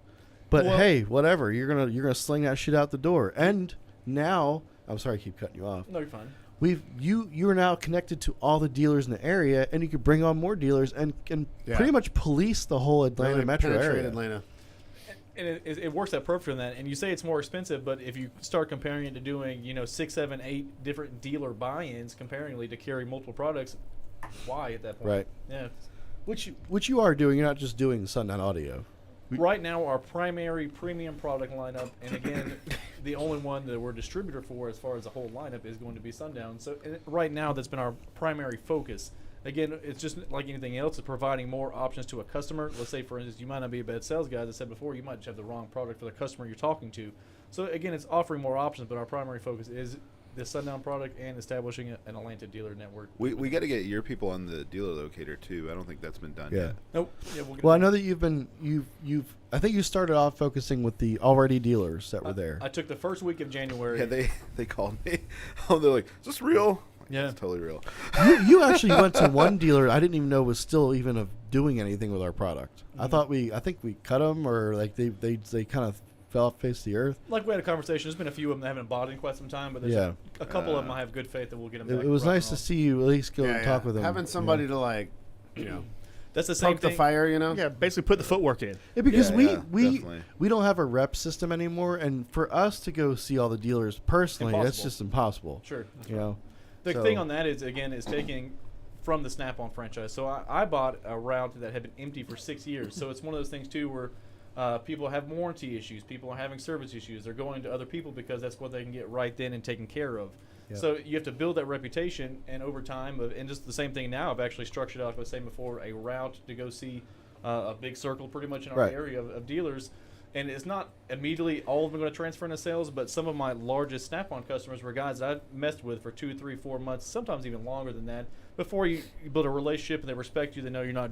but Well- hey, whatever. You're gonna sling that shit out the door. And now, I'm sorry, I keep cutting you off. No, you're fine. You are now connected to all the dealers in the area, and you can bring on more dealers and Yeah. pretty much police the whole Atlanta Really metro penetrate area. Atlanta. And it works out perfect in that. And you say it's more expensive, but if you start comparing it to doing 6, 7, 8 different dealer buy-ins comparingly to carry multiple products, why at that point? Right. Yeah. Which you are doing. You're not just doing Sundown Audio. Right now, our primary premium product lineup, and again, the only one that we're distributor for as far as the whole lineup is going to be Sundown. So right now, that's been our primary focus. Again, it's just like anything else, it's providing more options to a customer. Let's say, for instance, you might not be a bad sales guy. As I said before, you might just have the wrong product for the customer you're talking to. So again, it's offering more options, but our primary focus is the Sundown product and establishing an Atlanta dealer network. We got to get your people on the dealer locator too. I don't think that's been done Yeah. yet. Nope. Yeah, we'll get Well, I know that you've. I think you started off focusing with the already dealers that were there. I took the first week of January. Yeah, they called me. They're like, "Is this real?" Yeah. It's totally real. you actually went to one dealer I didn't even know was still even doing anything with our product. I think we cut them, or like they kind of fell off face the earth. Like we had a conversation. There's been a few of them that haven't bought in quite some time, but there's Yeah. a couple of them I have good faith that we'll get them It, back. it was rocking nice to on. see you at least go and talk with them. Having somebody to That's the same poke the thing. fire, Yeah, basically put the footwork in. Yeah, because Yeah, we definitely. we don't have a rep system anymore, and for us to go see all the dealers personally, that's Impossible. just impossible. Sure. You know. The So- thing on that is taking from the Snap-on franchise. So I bought a route that had been empty for 6 years. So it's one of those things too where people have warranty issues, people are having service issues. They're going to other people because that's what they can get right then and taken care of. Yep. So you have to build that reputation, and over time, and just the same thing now. I've actually structured out, like I was saying before, a route to go see a big circle pretty much in our Right. area of dealers. And it's not immediately all of them going to transfer into sales, but some of my largest Snap-on customers were guys that I've messed with for 2, 3, 4 months, sometimes even longer than that. Before you build a relationship and they respect you, they know you're not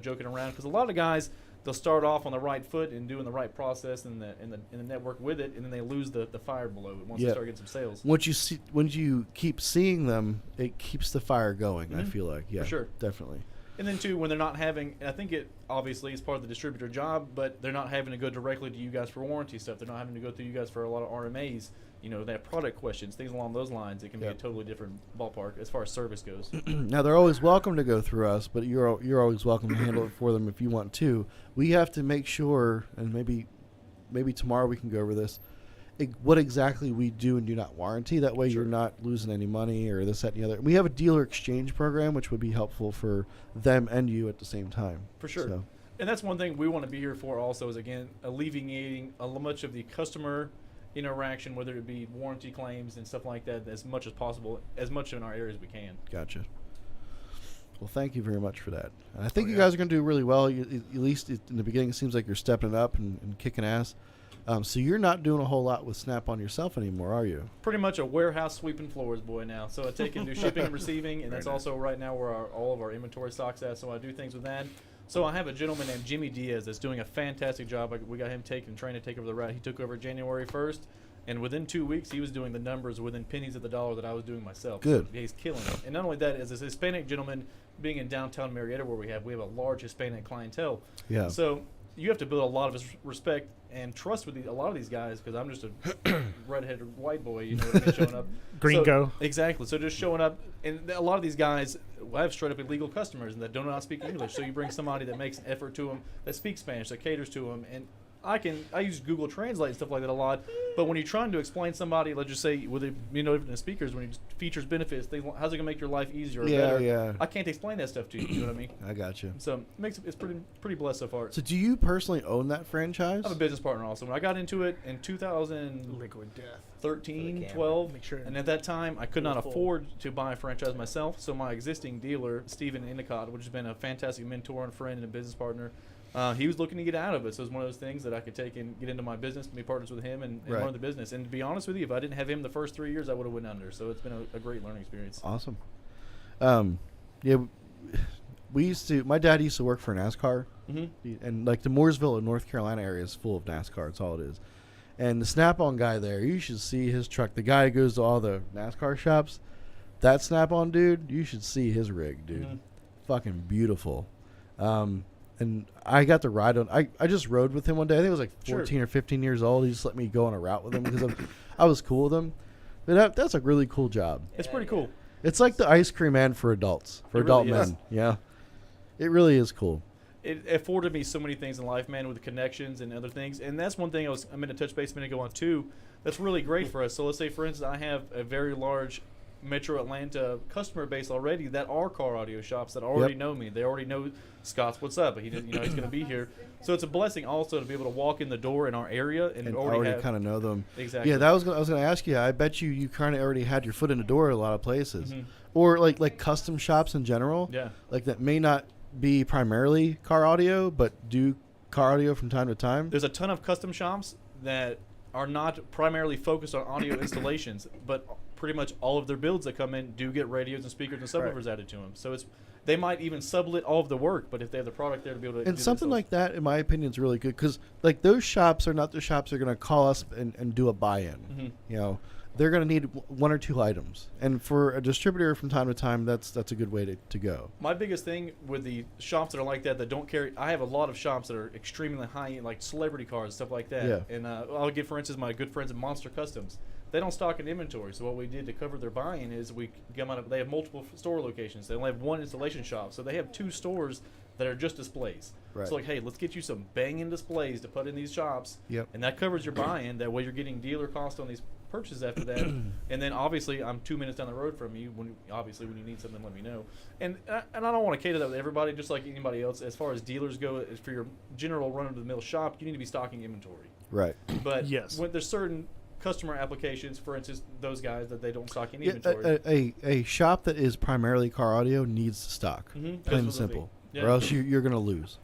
joking around. Because a lot of guys, they'll start off on the right foot and doing the right process and the network with it, and then they lose the fire below it once they Yep. start getting some sales. Once you keep seeing them, it keeps the fire going. I Mhm. feel like, yeah, For sure. definitely. And then too, when they're not having, and I think it obviously is part of the distributor job, but they're not having to go directly to you guys for warranty stuff. They're not having to go through you guys for a lot of RMAs. You know, they have product questions, things along those lines. It can be a totally different ballpark as far as service goes. Now they're always welcome to go through us, but you're always welcome to handle it for them if you want to. We have to make sure, and maybe tomorrow we can go over this. What exactly we do and do not warranty. That way you're not losing any money or this, that, and the other. We have a dealer exchange program, which would be helpful for them and you at the same time. For sure. So. And that's one thing we want to be here for also is, again, alleviating much of the customer interaction, whether it be warranty claims and stuff like that, as much as possible, as much in our area as we can. Gotcha. Well, thank you very much for that. I think you guys are going to do really well. At least in the beginning, it seems like you're stepping up and kicking ass. So you're not doing a whole lot with Snap-on yourself anymore, are you? Pretty much a warehouse sweeping floors boy now. So I take and do shipping and receiving, and that's also right now where all of our inventory stock's at. So I do things with that. So I have a gentleman named Jimmy Diaz that's doing a fantastic job. We got him trained to take over the route. He took over January 1st, and within 2 weeks he was doing the numbers within pennies of the dollar that I was doing myself. Good. So he's killing it. And not only that, as a Hispanic gentleman being in downtown Marietta, where we have a large Hispanic clientele. Yeah. So you have to build a lot of respect and trust with a lot of these guys, because I'm just a redheaded white boy, you know what I mean, showing up. Gringo. So, exactly. So just showing up, and a lot of these guys have straight up illegal customers and that do not speak English. So you bring somebody that makes an effort to them, that speaks Spanish, that caters to them, and I use Google Translate and stuff like that a lot, but when you're trying to explain somebody, let's just say with different speakers, when you features, benefits, how's it gonna make your life easier or better? Yeah. I can't explain that stuff to you. You know what I mean? I got you. So it's pretty blessed so far. So do you personally own that franchise? I have a business partner also. When I got into it in 2013, Liquid death. 12, Make sure and at that time I could not afford to buy a franchise myself. So my existing dealer, Steven Endicott, which has been a fantastic mentor and friend and a business partner, he was looking to get out of it. So it was one of those things that I could take and get into my business and be partners with him and run the business. And to be honest with you, if I didn't have him the first 3 years, I would have went under. So it's been a great learning experience. Awesome. Yeah, my dad used to work for NASCAR, and like the Mooresville, North Carolina area is full of NASCAR. That's all it is. And the Snap-on guy there, you should see his truck. The guy who goes to all the NASCAR shops, that Snap-on dude, you should see his rig, dude. Fucking beautiful. And I got to ride on. I just rode with him one day. I think I was like 14 or 15 years old. He just let me go on a route with him because I was cool with him. But that's a really cool job. It's pretty cool. It's like the ice cream man for adults, for adult men. Yeah, it really is cool. It afforded me so many things in life, man, with the connections and other things. And that's one thing I'm going to touch base a minute ago on too. That's really great for us. So let's say, for instance, I have a very large Metro Atlanta customer base already that are car audio shops that already know me. They already know Scott's what's up. He didn't, he's going to be here. So it's a blessing also to be able to walk in the door in our area and already kind of know them. Exactly. Yeah, I was going to ask you. I bet you kind of already had your foot in the door at a lot of places, or like custom shops in general. Yeah. Like that may not be primarily car audio, but do car audio from time to time. There's a ton of custom shops that are not primarily focused on audio installations, but pretty much all of their builds that come in do get radios and speakers and subwoofers added to them. So they might even sublet all of the work, but if they have the product there to be able to and something like that, in my opinion, is really good because like those shops are not the shops that are going to call us and do a buy-in. You know, they're going to need one or two items, and for a distributor from time to time, that's a good way to go. My biggest thing with the shops that are like that don't carry, I have a lot of shops that are extremely high end, like celebrity cars and stuff like that. Yeah. And I'll give, for instance, my good friends at Monster Customs. They don't stock an inventory, so what we did to cover their buy-in is they have multiple store locations. They only have one installation shop, so they have two stores that are just displays. Right. So like, hey, let's get you some banging displays to put in these shops, and that covers your buy-in. That way you're getting dealer cost on these purchases after that. And then obviously I'm 2 minutes down the road from you. When you need something, let me know. And I don't want to cater that with everybody, just like anybody else. As far as dealers go, for your general run-of-the-mill shop, you need to be stocking inventory. Right. But when there's certain customer applications, for instance, those guys that they don't stock any inventory. A shop that is primarily car audio needs to stock, plain and simple, or else you're going to lose.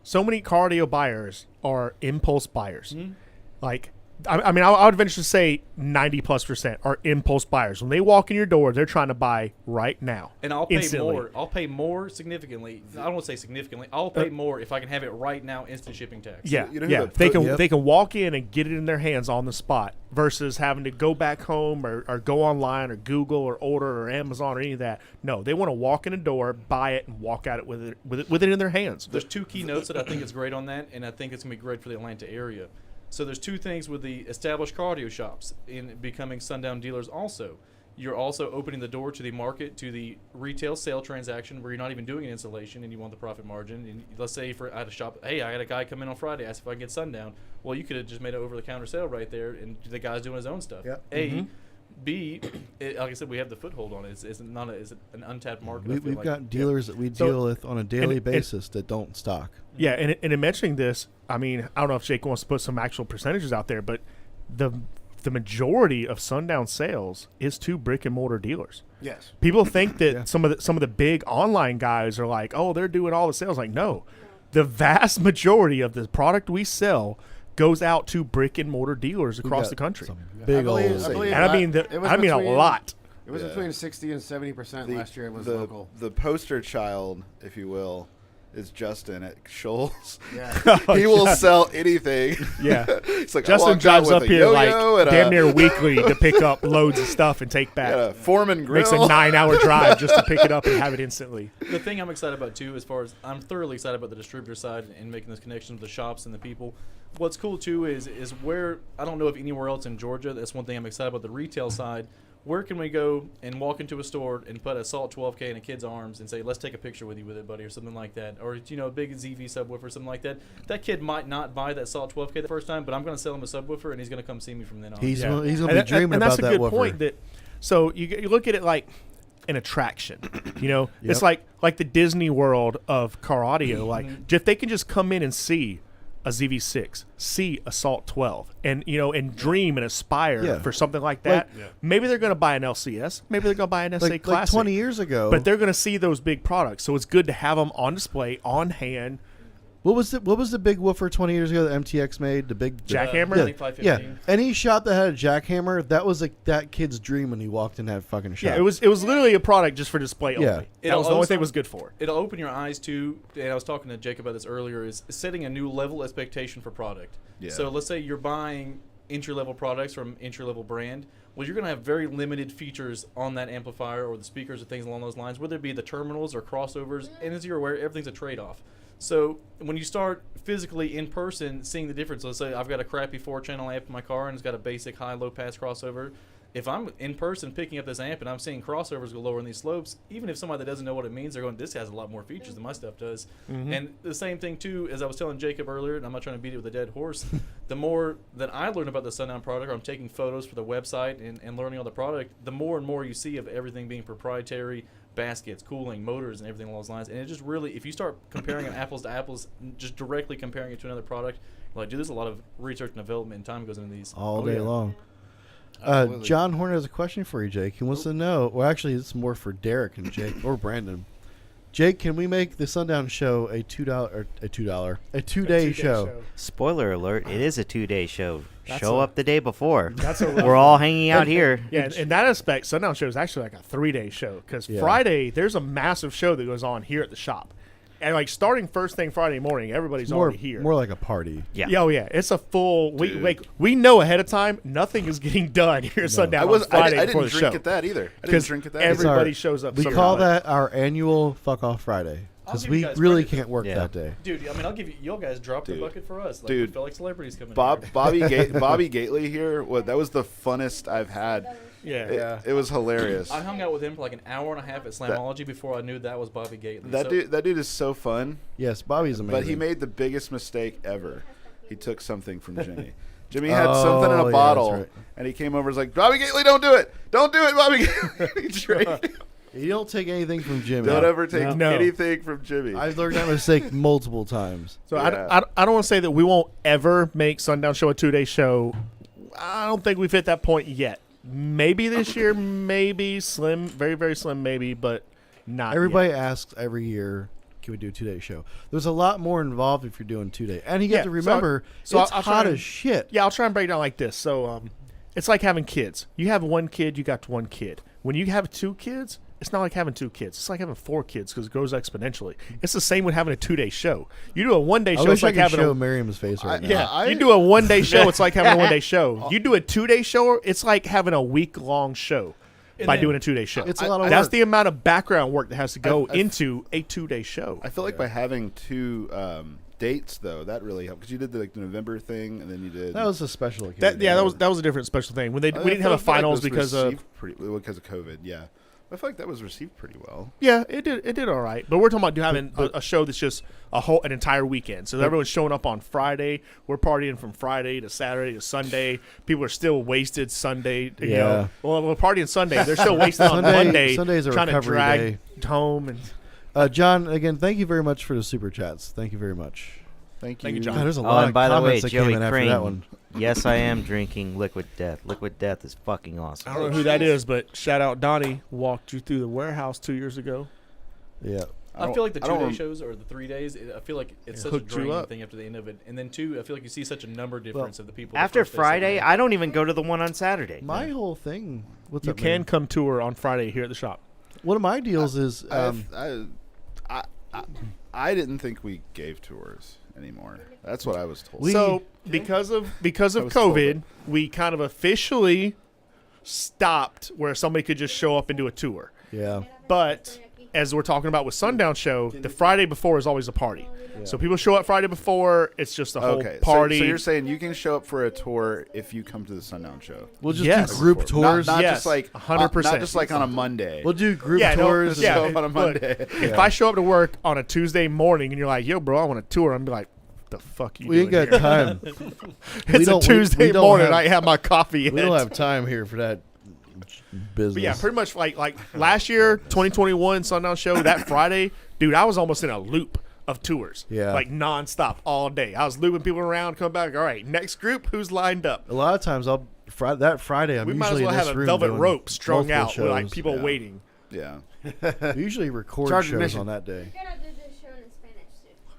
So many car audio buyers are impulse buyers. Like I mean, I would venture to say 90+% are impulse buyers. When they walk in your door, they're trying to buy right now. And I'll pay instantly. more. I'll pay more significantly. I don't want to say significantly. I'll pay more if I can have it right now, instant shipping tax. Yeah, You know who yeah. the- Yep. They can walk in and get it in their hands on the spot versus having to go back home or go online or Google or order or Amazon or any of that. No, they want to walk in the door, buy it, and walk out with it in their hands. There's two key notes that I think is great on that, and I think it's going to be great for the Atlanta area. So there's two things with the established car audio shops in becoming Sundown dealers also. You're also opening the door to the market, to the retail sale transaction where you're not even doing an installation and you want the profit margin. And let's say I had a shop, hey, I had a guy come in on Friday, asked if I could get Sundown. Well, you could have just made an over-the-counter sale right there, and the guy's doing his own stuff. Yep. A, B, like I said, we have the foothold on it. It's not it's an untapped market. I feel We've like. got dealers that we So- deal with on a daily and- basis that don't stock. Yeah, and in mentioning this, I mean, I don't know if Jake wants to put some actual percentages out there, but the majority of Sundown sales is to brick and mortar dealers. Yes. People think that some of the big online guys are like, oh, they're doing all the sales. Like, no, the vast majority of the product we sell goes out to brick and mortar dealers We across got the country. some big old. And I mean, a lot. It was Yeah. between 60 and 70% last year. It was the, local. The poster child, if you will, is Justin at Shoals. Yeah. He will sell anything. Yeah. It's like, I Justin walked out drives with up a here like yo-yo and damn a- near weekly to pick up loads of stuff and take back. got a Foreman grill. Makes a 9-hour drive just to pick it up and have it instantly. The thing I'm excited about too, as far as I'm thoroughly excited about the distributor side and making this connection with the shops and the people. What's cool too is where I don't know if anywhere else in Georgia. That's one thing I'm excited about the retail side. Where can we go and walk into a store and put a Salt 12K in a kid's arms and say, let's take a picture with you with it, buddy, or something like that, or a big ZV subwoofer or something like that. That kid might not buy that Salt 12K the first time, but I'm going to sell him a subwoofer and he's going to come see me from then on. He's Yeah. gonna be And dreaming that's about a that good woofer. point. So you look at it like an attraction. You know, it's Yep. like the Disney World of car audio. Like if they can just come in and see a ZV6, see a Salt 12, and dream and aspire Yeah. for something like that. Maybe they're going to buy an LCS. Maybe they're going to buy an SA like Classic. 20 years ago. But they're going to see those big products, so it's good to have them on display, on hand. What was the big woofer 20 years ago that MTX made? The big Jackhammer? Yeah, 2515. yeah. Any shop that had a jackhammer, that was like that kid's dream when he walked in that fucking shop. Yeah, it was literally a product just for display Yeah. only. That It'll was the only also- thing it was good for. It'll open your eyes to, and I was talking to Jake about this earlier, is setting a new level expectation for product. Yeah. So let's say you're buying entry-level products from entry-level brand. Well, you're going to have very limited features on that amplifier or the speakers or things along those lines, whether it be the terminals or crossovers. And as you're aware, everything's a trade-off. So when you start physically in person seeing the difference, let's say I've got a crappy 4-channel amp in my car and it's got a basic high-low pass crossover. If I'm in person picking up this amp and I'm seeing crossovers go lower in these slopes, even if somebody that doesn't know what it means, they're going, this has a lot more features than my stuff does. And the same thing, too, as I was telling Jacob earlier, and I'm not trying to beat it with a dead horse, the more that I learn about the Sundown product, or I'm taking photos for the website and learning on the product, the more and more you see of everything being proprietary, baskets, cooling, motors, and everything along those lines. And it just really, if you start comparing it apples to apples, just directly comparing it to another product, like, dude, there's a lot of research and development and time goes into these. all day long. Absolutely. John Horner has a question for you, Jake. He wants to know. Well, actually, it's more for Derek and Jake or Brandon. Jake, can we make the Sundown show a two-day show? Spoiler alert, it is a 2-day show. That's Show a- up the day before. That's a We're all hanging out here. Yeah, in that aspect, Sundown Show is actually like a 3-day show because Yeah. Friday there's a massive show that goes on here at the shop, and like starting first thing Friday morning, everybody's More, already here. more like a party. Yeah. Yeah, oh yeah, it's a full. We know ahead of time nothing is getting done here at Sundown on Friday I before didn't the drink show at that either. I didn't because drink at that. either. everybody Our- shows up. We somehow. call that our annual fuck off Friday I'll because give you we guys really credit. can't work Yeah. that day. Dude, I mean, I'll give you, you guys drop the Dude. bucket for us. Like, Dude. we feel like celebrities coming Bobby here. Gately here. That was the funnest I've had. Yeah. It was hilarious. I hung out with him for like an hour and a half at Slamology before I knew that was Bobby Gately. That dude is so fun. Yes, Bobby's amazing. But he made the biggest mistake ever. He took something from Jimmy. Jimmy had Oh, something in yeah, a that's bottle, right. and he came over and was like, Bobby Gately, don't do it. Don't do it, Bobby Gately. He drank it. You don't take anything from Jimmy. Don't ever take No. anything from Jimmy. I've learned that mistake multiple times. So Yeah. I don't want to say that we won't ever make Sundown Show a 2-day show. I don't think we've hit that point yet. Maybe this year, maybe slim, very very slim, maybe, but not. Everybody yet. asks every year, can we do a 2-day show? There's a lot more involved if you're doing 2-day. And you Yeah, have to remember, so it's I'll try hot and- as shit. Yeah, I'll try and break it down like this. So, it's like having kids. You have one kid, you got one kid. When you have 2 kids, it's not like having 2 kids. It's like having 4 kids because it grows exponentially. It's the same with having a 2-day show. You do a 1-day I show, wish it's like I could having show a Miriam's face right now. yeah. You do a 1-day show, it's like having a 1-day show. You do a 2-day show, it's like having a week-long show by doing a 2-day show. It's a lot of That's work. the amount of background work that has to go into a 2-day show. I feel like by having 2 dates though, that really helped because you did the November thing and then you did That was a special occasion. That was a different special thing. When we didn't have a finals because of COVID. Yeah, I feel like that was received pretty well. Yeah, it did all right. But we're talking about having a show that's just an entire weekend. So everyone's showing up on Friday. We're partying from Friday to Saturday to Sunday. People are still wasted Sunday. You know. Well, we're partying Sunday. They're still wasted on Monday. Sunday's a trying to recovery drag day. home. And John, again, thank you very much for the super chats. Thank you very much. Thank you, you, John. God, there's a Oh, lot and of by the way, comments that came Joey in after Crane. that one. Yes, I am drinking Liquid Death. Liquid Death is fucking I awesome. don't know who that is, but shout out Donnie. Walked you through the warehouse 2 years ago. Yeah. I feel like the I don't 2-day rem- shows or the 3 days. I feel like it's such a Hooked you draining up. thing after the end of it. And then 2, I feel like you see such a number difference of the people. the After first day, second Friday, day. I don't even go to the one on Saturday. My whole thing. What's You up, can man? come tour on Friday here at the shop. One of my deals is I didn't think we gave tours anymore. That's what I was told. So because of I was told COVID, it. we kind of officially stopped where somebody could just show up and do a tour. yeah. But as we're talking about with Sundown Show, the Friday before is always a party. So people show up Friday before. It's just a whole okay, party. So you're saying you can show up for a tour if you come to the Sundown Show? We'll just Yes. do group tours. Not Yes, just like 100%. Not just like on a Monday. We'll do group Yeah, no, tours. yeah. Show up on a Look, Monday. if I show up to work on a Tuesday morning and you're like, "Yo, bro, I want a tour," I'm be like, "The fuck you?" We ain't doing got here?" time. It's a don't- we- Tuesday we don't morning. have- I have my coffee. We don't have time here for that business. But yeah, pretty much like last year, 2021 Sundown Show, that Friday, dude, I was almost in a loop of tours. Yeah. Like nonstop all day. I was looping people around, come back. All right, next group, who's lined up? A lot of times, that Friday, I'm We might as usually well in this have a room velvet doing rope strung multiple out with like shows. people Yeah. waiting. Yeah. We usually record Charge shows admission. on that day. We're gonna do this show in Spanish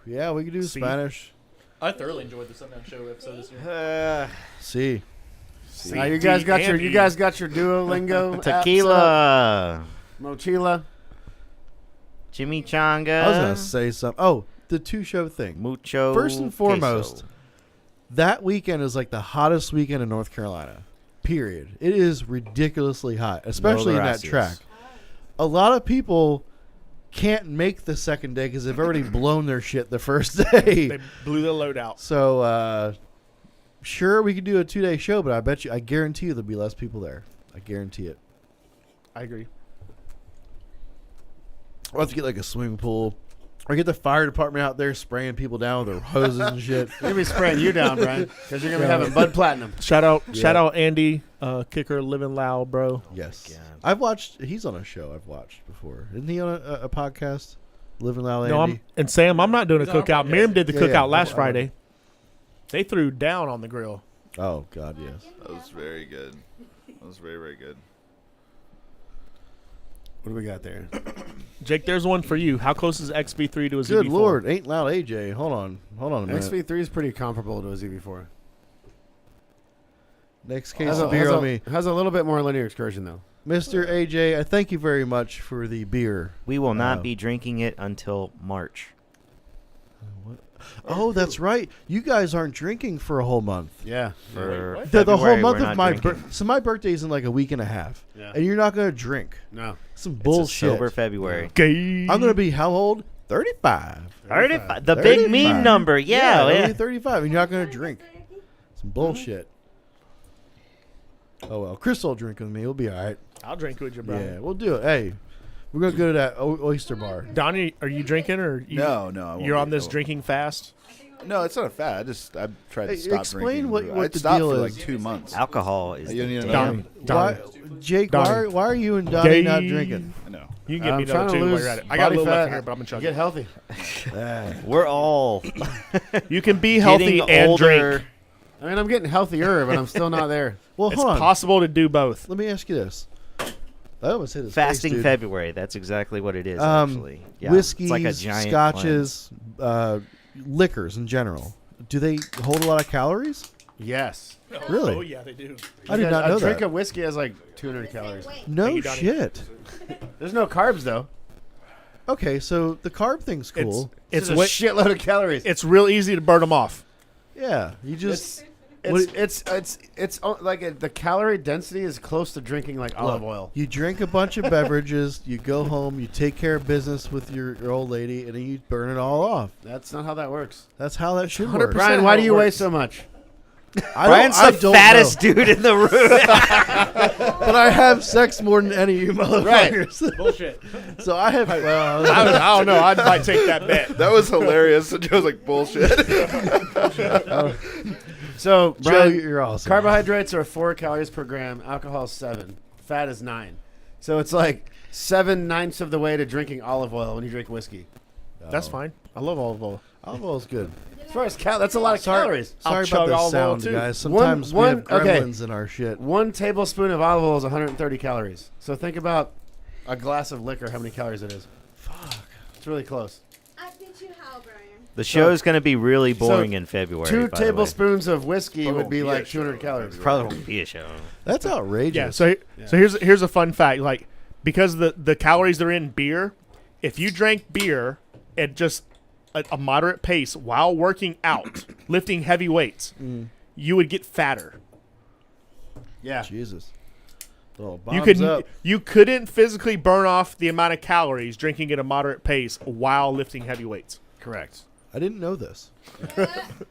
too. Yeah, we could do See? Spanish. I thoroughly enjoyed the Sundown Show episode this year. See. Now you guys got your Andy. Duolingo apps up? Tequila, Mochila. chimichanga, I was gonna say something. Oh, the 2-show thing. mucho. First and foremost, queso. that weekend is like the hottest weekend in North Carolina. Period. It is ridiculously hot, especially in that gracias. track. A lot of people can't make the second day because they've already blown their shit the first day. They blew the load out. So, sure, we could do a 2-day show, but I guarantee you there'll be less people there. I guarantee it. I agree. We'll have to get like a swimming pool. Or get the fire department out there spraying people down with their hoses and shit. They're gonna be spraying you down, Brian, because you're gonna be having Bud Platinum. Shout out Andy, kicker, living loud, bro. Yes. God. I've watched, he's on a show I've watched before. Isn't he on a podcast? Living Loud No, Andy? and Sam, I'm not doing a He's on our cookout. podcast. Miriam did the Yeah, cookout yeah. last I- Friday. They threw down on the grill. Oh, God, yes. That was very good. That was very, very good. What do we got there? Jake, there's one for you. How close is XV3 to a Good ZV4? Lord. Ain't Loud AJ. Hold on a minute. XV3 is pretty comparable to a ZV4. Next case Has of beer on me. has a little bit more linear excursion though. Mr. AJ, I thank you very much for the beer. We will not Wow. be drinking it until March. Oh, that's right. You guys aren't drinking for a whole month. Yeah. For The whole February, month we're of not my drinking. so my birthday's in like a week and a half. Yeah. And you're not going to drink. No. Some It's a bullshit. sober February. Gay. I'm going to be how old? 35. 35. The big 35. meme number. Yeah. I'll yeah. be 35 and you're not going to drink. Some bullshit. Oh, well. Chris will drink with me. We'll be all right. I'll drink with you, bro. Yeah, we'll do it. Hey, we're going to go to that oyster bar. Donnie, are you drinking or you, No, I won't you're on be. this drinking fast? No, it's not a fad. I tried to Hey, stop explain drinking. what I'd the stopped deal for is. like 2 months. Alcohol is. You need the another damn- Why, Jake, Donnie. why are you and Donnie not Gay. drinking? I know. You can get I'm me trying another to two while lose you're at it. I got a body little left fat. here, but I'm gonna chug Get it. healthy. We're all You can be healthy getting and older. drink. I mean, I'm getting healthier, but I'm still not there. Well, It's hold on. possible to do both. Let me ask you this. I almost hit his Fasting face, dude. February. That's exactly what it is. Actually, yeah, Whiskeys, it's like a giant scotches, liquors in general. Do they hold a lot of calories? Yes. Really? Oh yeah, they do. I did not know A drink that. of whiskey has like 200 calories. No Thank you, Donnie. shit. There's no carbs though. Okay, so the carb thing's cool. It's a wa- shitload of calories. It's real easy to burn them off. Yeah, you just It's like the calorie density is close to drinking like olive oil. You drink a bunch of beverages, you go home, you take care of business with your old lady, and then you burn it all off. That's not how that works. That's how that should work. Brian, why do you weigh so much? Brian's the fattest dude in the room. But I have sex more than any of you motherfuckers. Bullshit. So I have. Well, I don't know. I might take that bet. That was hilarious. And Joe's like, bullshit. So, Joe, Brian, you're awesome. carbohydrates are 4 calories per gram. Alcohol is 7. Fat is 9. So it's like 7/9 of the way to drinking olive oil when you drink whiskey. That's fine. I love olive oil. Olive oil's good. As far as that's a lot of calories. Sorry chug about the olive oil, sound, too. guys. Sometimes we have gremlins in our shit. 1 tablespoon of olive oil is 130 calories. So think about a glass of liquor, how many calories it is. Fuck. It's really close. I teach you how, Brian. The show is going to be really boring so in February. 2 by the way. tablespoons of whiskey would be be a like show 200 in calories. Probably won't be a show. That's outrageous. Yeah. So here's a fun fact. Like because the calories that are in beer, if you drank beer at just a moderate pace while working out, lifting heavy weights, you would get fatter. Yeah. Jesus. Little You couldn't physically burn off the amount of calories drinking at a moderate pace while lifting heavy weights. Correct. I didn't know this.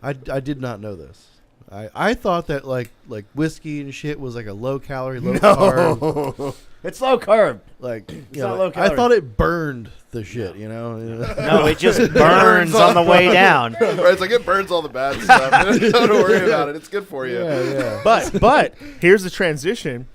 I did not know this. I thought that like whiskey and shit was like a low calorie, low carb. It's low carb. Like not low I calorie. thought it burned the shit. You know. No, it just burns on the way down. Right, it's like it burns all the bad stuff. Don't worry about it. It's good for you. Yeah. But here's the transition.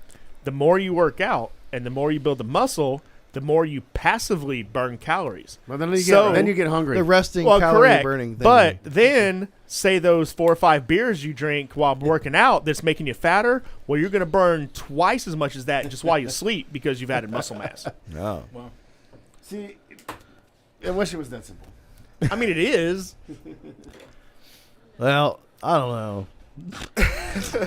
The more you work out and the more you build the muscle, the more you passively burn calories. Well, then you get hungry. The resting Well, calorie correct. burning thing. But then say those 4 or 5 beers you drink while working out that's making you fatter, well, you're going to burn twice as much as that just while you sleep because you've added muscle mass. no. See, I wish it was that simple. I mean, it is. Well, I don't know.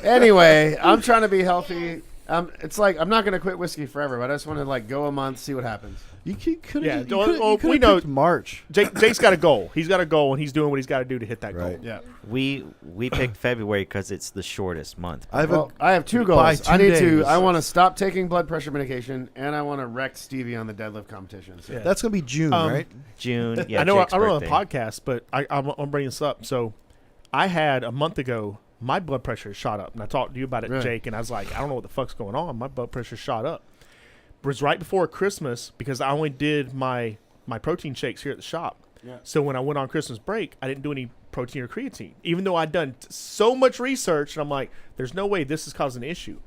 Anyway, I'm trying to be healthy. It's like I'm not going to quit whiskey forever, but I just want to like go a month, see what happens. You could Yeah, have. well, we know- March. Jake's got a goal. He's got a goal, and he's doing what he's got to do to hit that goal. Right. Yeah. We picked February because it's the shortest month. I have Well, I have 2 by goals. 2 I need days. to. I want to stop taking blood pressure medication, and I want to wreck Stevie on the deadlift competition. So. that's gonna be June, right? June. Yeah, I know Jake's I wrote on the birthday. podcast, but I'm bringing this up. So I had a month ago, my blood pressure shot up, and I talked to you about it, Right. Jake, and I was like, I don't know what the fuck's going on. My blood pressure shot up. It was right before Christmas because I only did my protein shakes here at the shop. Yeah. So when I went on Christmas break, I didn't do any protein or creatine, even though I'd done so much research, and I'm like, there's no way this is causing an issue.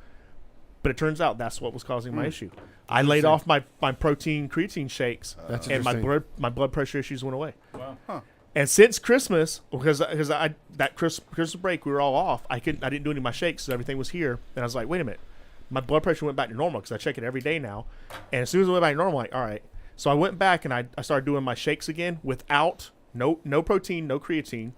But it turns out that's what was causing my issue. I laid off my protein creatine shakes, That's and interesting. my blood pressure issues went away. Wow. And since Christmas, because that Christmas break we were all off, I didn't do any of my shakes, so everything was here. And I was like, wait a minute, my blood pressure went back to normal because I check it every day now. And as soon as it went back to normal, I'm like, all right. So I went back and I started doing my shakes again without no protein, no creatine.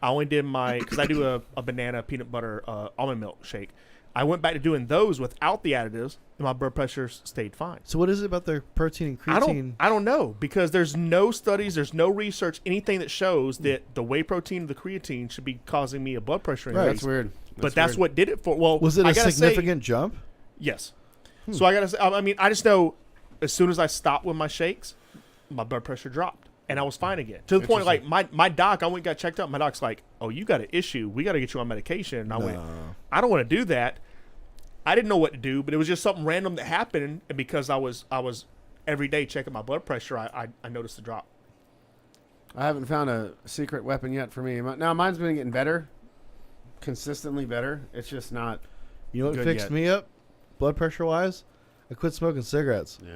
I only did because I do a banana peanut butter almond milk shake. I went back to doing those without the additives, and my blood pressure stayed fine. So what is it about the protein and creatine? I don't know because there's no studies, there's no research, anything that shows that the whey protein of the creatine should be causing me a blood pressure increase. That's weird. But that's what did it for. Well, Was it I a gotta significant jump? Yes. So I gotta say, I mean, I just know as soon as I stopped with my shakes, my blood pressure dropped, and I was fine again. To the point, like my doc, I went and got checked out. My doc's like, "Oh, you got an issue. We got to get you on medication." And I went, "I don't want to do that." I didn't know what to do, but it was just something random that happened, and because I was every day checking my blood pressure, I noticed the drop. I haven't found a secret weapon yet for me. Now mine's been getting better, consistently better. It's just not. You know what Good fixed yet. me up, blood pressure wise? I quit smoking cigarettes. Yeah.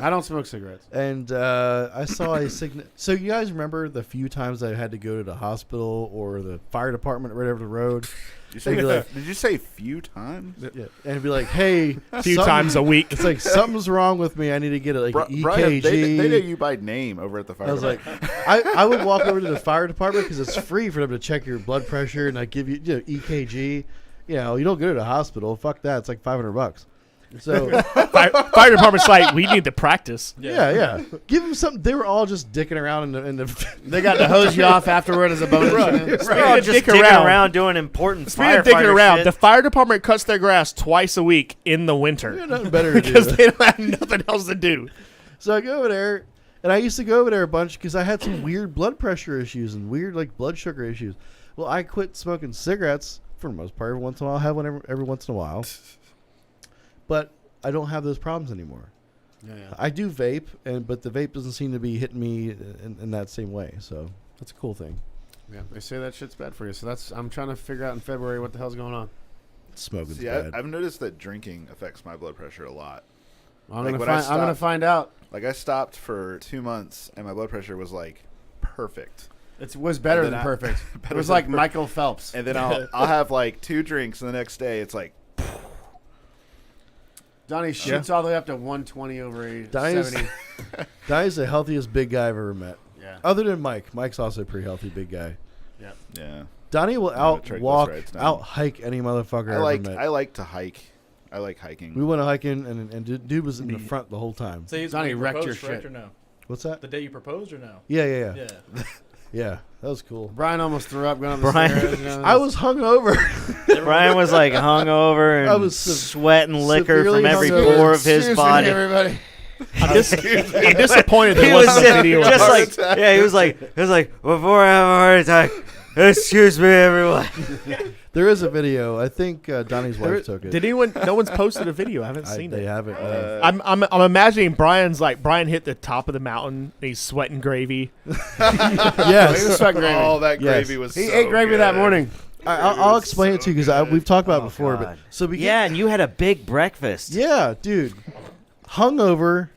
I don't smoke cigarettes. And I saw a So you guys remember the few times I had to go to the hospital or the fire department right over the road? Did you say few times? Yeah, and be like, hey, A few times a week. It's like something's wrong with me. I need to get an EKG. Brian, they know you by name over at the fire. I was like, department. I would walk over to the fire department because it's free for them to check your blood pressure and I give you, EKG. You know, you don't go to the hospital. Fuck that. It's like $500. So Fire department's like, we need to practice. yeah. Give them something. They were all just dicking around in the They got to hose you off afterward as a bonus. We're all just dicking around doing important Speaking of dicking around, shit. the fire department cuts their grass twice a week in the winter. They got nothing better to do. Because they don't have nothing else to do. So I go over there, and I used to go over there a bunch because I had some weird blood pressure issues and weird blood sugar issues. Well, I quit smoking cigarettes for the most part. Every once in a while, I have one every once in a while. But I don't have those problems anymore. Yeah. I do vape, but the vape doesn't seem to be hitting me in that same way. So that's a cool thing. Yeah, they say that shit's bad for you. So I'm trying to figure out in February what the hell's going on. Smoking's See, bad. I've noticed that drinking affects my blood pressure a lot. I'm Like, gonna find out. Like I stopped for 2 months and my blood pressure was like perfect. It was better And than then perfect. It better was than like perfect. Michael Phelps. And then I'll have like 2 drinks and the next day it's like Donnie shoots all the way up to 120 over Donnie's 70. Donnie's the healthiest big guy I've ever met. Yeah. Other than Mike. Mike's also a pretty healthy big guy. Yeah. yeah. Donnie will Yeah, triglycerides outwalk, down. out hike any motherfucker I ever met. like to hike. I like hiking. We went hiking, and dude was in the front the whole time. So he's Donnie you wrecked your proposed, correct, shit. or no? What's that? The day you proposed or no? Yeah. Yeah. Yeah, that was cool. Brian almost threw up going up the Brian- stairs. You know, I was hungover. Brian was like hungover and I was sweating liquor severely from every hungover. pore of his Excuse me, body. everybody. I'm disappointed He there was wasn't a sitting video. just of it. like, yeah, he was like, before I have a heart attack, excuse me, everyone. There is a video. I think Donnie's wife took it. Did anyone? No one's posted a video. I haven't seen They it. haven't. I'm imagining Brian's like Brian hit the top of the mountain. And he's sweating gravy. He was Yes. sweating gravy. Oh, that Yes. gravy was He so ate gravy good. that morning. I'll explain it to you because we've talked about it before. But God. so we Yeah, and you had a big breakfast. yeah, dude, hungover,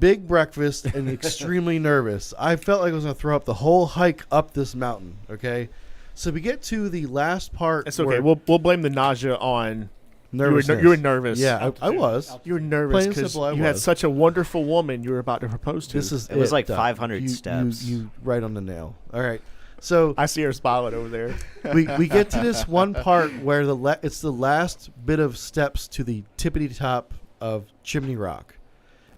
big breakfast, and extremely nervous. I felt like I was gonna throw up the whole hike up this mountain. Okay, so we get to the last part. It's okay. where We'll blame the nausea on nervousness. you were nervous. Yeah, I was. You were nervous Plain and because simple, I you had was. such a wonderful woman you were about to propose to. This is It was like Doug. 500 steps. You right on the nail. All right. So I see her smiling over there. we get to this one part where it's the last bit of steps to the tippity top of Chimney Rock,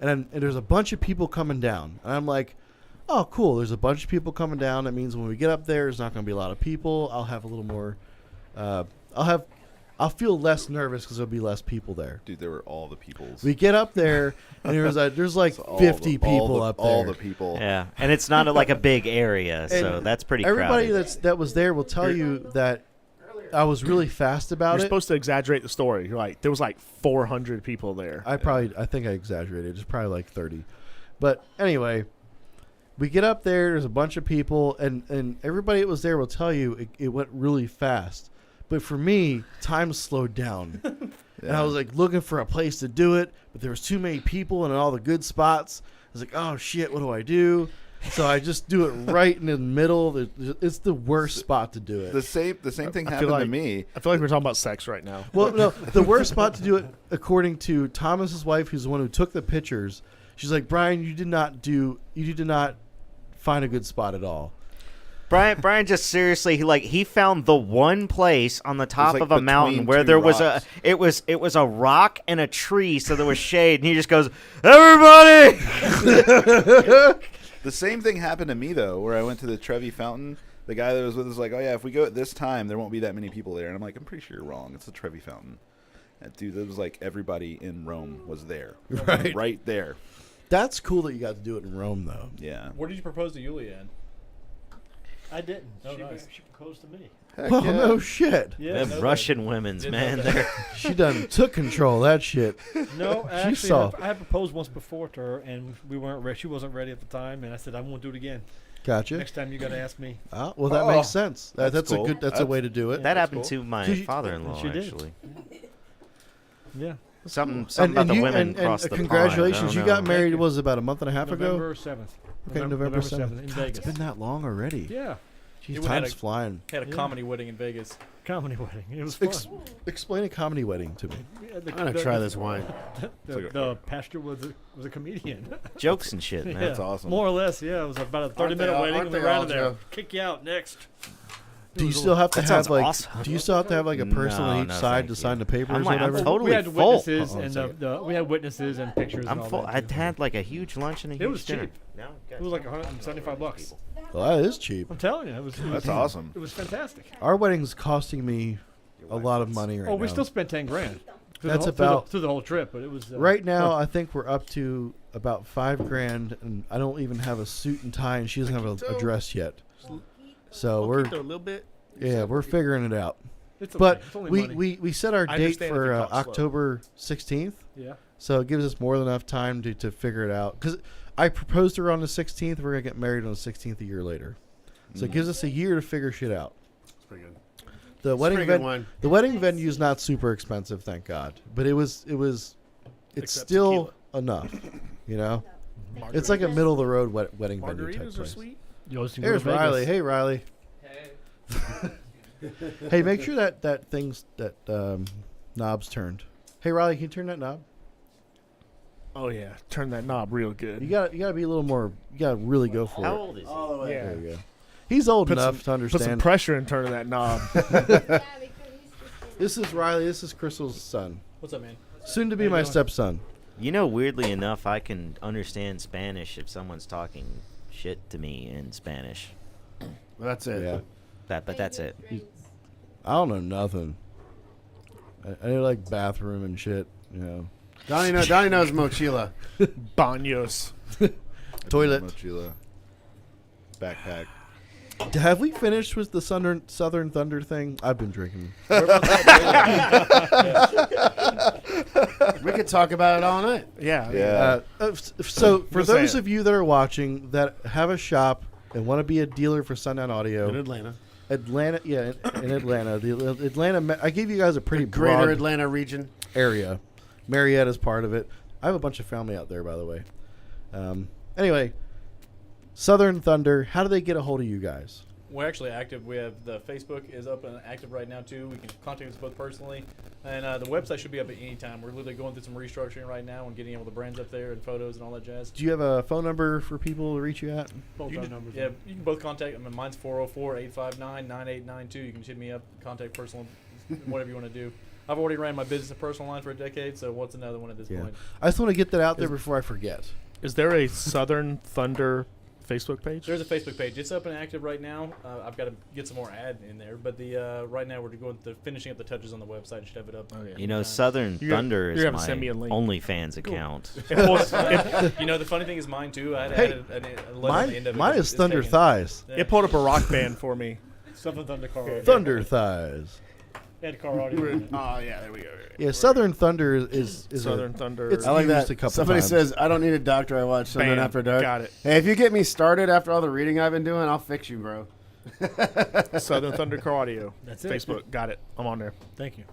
and there's a bunch of people coming down, and I'm like, oh cool, there's a bunch of people coming down. That means when we get up there, there's not going to be a lot of people. I'll have a little more. I'll feel less nervous because there'll be less people there. Dude, there were all the peoples. We get up there, and there's like So all 50 the- people up there. All the people. Yeah, and it's not like a big area, so And that's pretty Everybody crowded. that was there will tell you that I was really fast about You're it. supposed to exaggerate the story. You're like, there was like 400 people there. I think I exaggerated. It's probably like 30. But anyway, we get up there. There's a bunch of people, and everybody that was there will tell you it went really fast. But for me, time slowed down. And I was like looking for a place to do it, but there was too many people and in all the good spots. I was like, oh shit, what do I do? So I just do it right in the middle. It's the worst spot to do it. The same thing I happened feel to me. I feel like we're talking about sex right now. Well, no, the worst spot to do it, according to Thomas's wife, who's the one who took the pictures. She's like, Brian, you did not find a good spot at all. Brian just seriously he found the one place on the top like of a mountain between where two there was rocks. it was a rock and a tree, so there was shade, and he just goes, everybody. The same thing happened to me though, where I went to the Trevi Fountain. The guy that was with us was like, "Oh yeah, if we go at this time, there won't be that many people there." And I'm like, "I'm pretty sure you're wrong. It's the Trevi Fountain." And dude, it was like everybody in Rome was there, right there. That's cool that you got to do it in Rome, though. Yeah. Where did you propose to Yulia in? I didn't. Oh, she, nice. she proposed to me. Heck Oh yeah. no shit! Yeah. Them Russian women's, Didn't man. know that. They're She done took control of that shit. No, actually, saw. I had proposed once before to her, and we weren't ready. She wasn't ready at the time, and I said, "I won't do it again. Gotcha. Next time, you got to ask me." Ah, well, that Oh, makes sense. That's cool. a way to do it. that That's happened cool. to my Did you- father-in-law, She did. actually. Yeah, Something about the women across the pond. congratulations, you got married. you. Was it about a month and a half November ago? 7th. Okay, November 7th. in God, Vegas. it's been that long already. Yeah. Jeez, It time's had a- flying. Had a comedy wedding in Vegas. Comedy wedding. It was fun. Explain a comedy wedding to me. Yeah, I'm gonna try this wine. The pastor was a comedian. Jokes and shit, man. Yeah, That's awesome. More or less, yeah. It was about a 30-minute all- wedding. aren't And we they ran all, out of there. Joe? Kick you out next. Do you still have to That have sounds like? awesome. Do you still have to have like a person No, on each no, side thank to you. sign the papers I'm or like, I'm whatever? totally we had full. witnesses Oh, and second. we had witnesses and pictures. I'm and full. all I that too. had like a huge lunch and a huge It was dinner. cheap. Now It was like $175. Well, that is cheap. I'm telling you, it was. That's awesome. It was fantastic. Our wedding's costing me a lot of money right now. Oh, we still spent 10 grand. Through That's the whole, about- through the whole trip, but it was Right now, I think we're up to about $5,000, and I don't even have a suit and tie, and she doesn't have a dress yet. So we're a little bit. we're figuring it out. It's okay. But It's only we, money. we set our I date understand if for it comes slow. October 16th, Yeah. so it gives us more than enough time to figure it out. Because I proposed to her on the 16th. We're gonna get married on the 16th a year later, so it gives us a year to figure shit out. It's pretty good. The wedding pretty good venue, wine. the wedding venue is not super expensive, thank God. But it's Except still enough, you know. It's like a middle of the road wedding venue type Margaritas are place. sweet. You always can go Here's to Vegas. Riley. Hey, Riley. Hey, make sure that knob's turned. Hey, Riley, can you turn that knob? Oh yeah, turn that knob real good. You gotta be a little more. You gotta really go for How it. old is he? Yeah. There you go. He's old Put enough some- to understand. Put some pressure in turning that knob. Yeah, because he's just This is Riley. This is Crystal's son. What's up, man? Soon to be How you my doing? stepson. You know, weirdly enough, I can understand Spanish if someone's talking shit to me in Spanish. Well, that's it. Yeah. But that's it. I don't know nothing. I know like bathroom and shit. You know, Donnie knows mochila. Baños. toilet. Mochila. Backpack. Have we finished with the Southern Thunder thing? I've been drinking. We could talk about it all night. Yeah. Yeah. So for Just those saying. of you that are watching that have a shop and want to be a dealer for Sundown Audio, In Atlanta. Atlanta, yeah, in Atlanta, the Atlanta. I gave you guys a pretty Greater broad Atlanta region. area. Marietta's part of it. I have a bunch of family out there, by the way. Anyway, Southern Thunder. How do they get a hold of you guys? We're actually active. We have the Facebook is up and active right now too. We can contact us both personally, and the website should be up at any time. We're literally going through some restructuring right now and getting all the brands up there and photos and all that jazz. Do you have a phone number for people to reach you at? Both You our can, numbers. yeah, you can both contact. I mean, mine's 404-859-9892. You can hit me up, contact personal, whatever you want to do. I've already ran my business and personal line for a decade, so what's another one at this Yeah. point? I just want to get that out there before I forget. Is there a Southern Thunder Facebook page? There's a Facebook page. It's up and active right now. I've got to get some more ad in there, but the right now we're going to finishing up the touches on the website. Should have it up. Oh, yeah. You know, anytime. Southern You're- Thunder you're is gonna my send me a link. OnlyFans account. You know, the funny thing is mine too. I had Hey, added a letter on the end of it. Mine because is it's Thunder taken. Thighs. Yeah. It pulled up a rock band for me. Something Thunder car. Thunder Thighs. Ed car audio. Oh yeah, there we go. Yeah, Southern Thunder is Southern Thunder. it's I like used that. a couple Somebody times. says, I don't need a doctor. I watch Sundown Bam. After Dark. Got it. Hey, if you get me started after all the reading I've been doing, I'll fix you, bro. Southern Thunder Car Audio. That's it. Facebook. Got it. I'm on there. Thank you.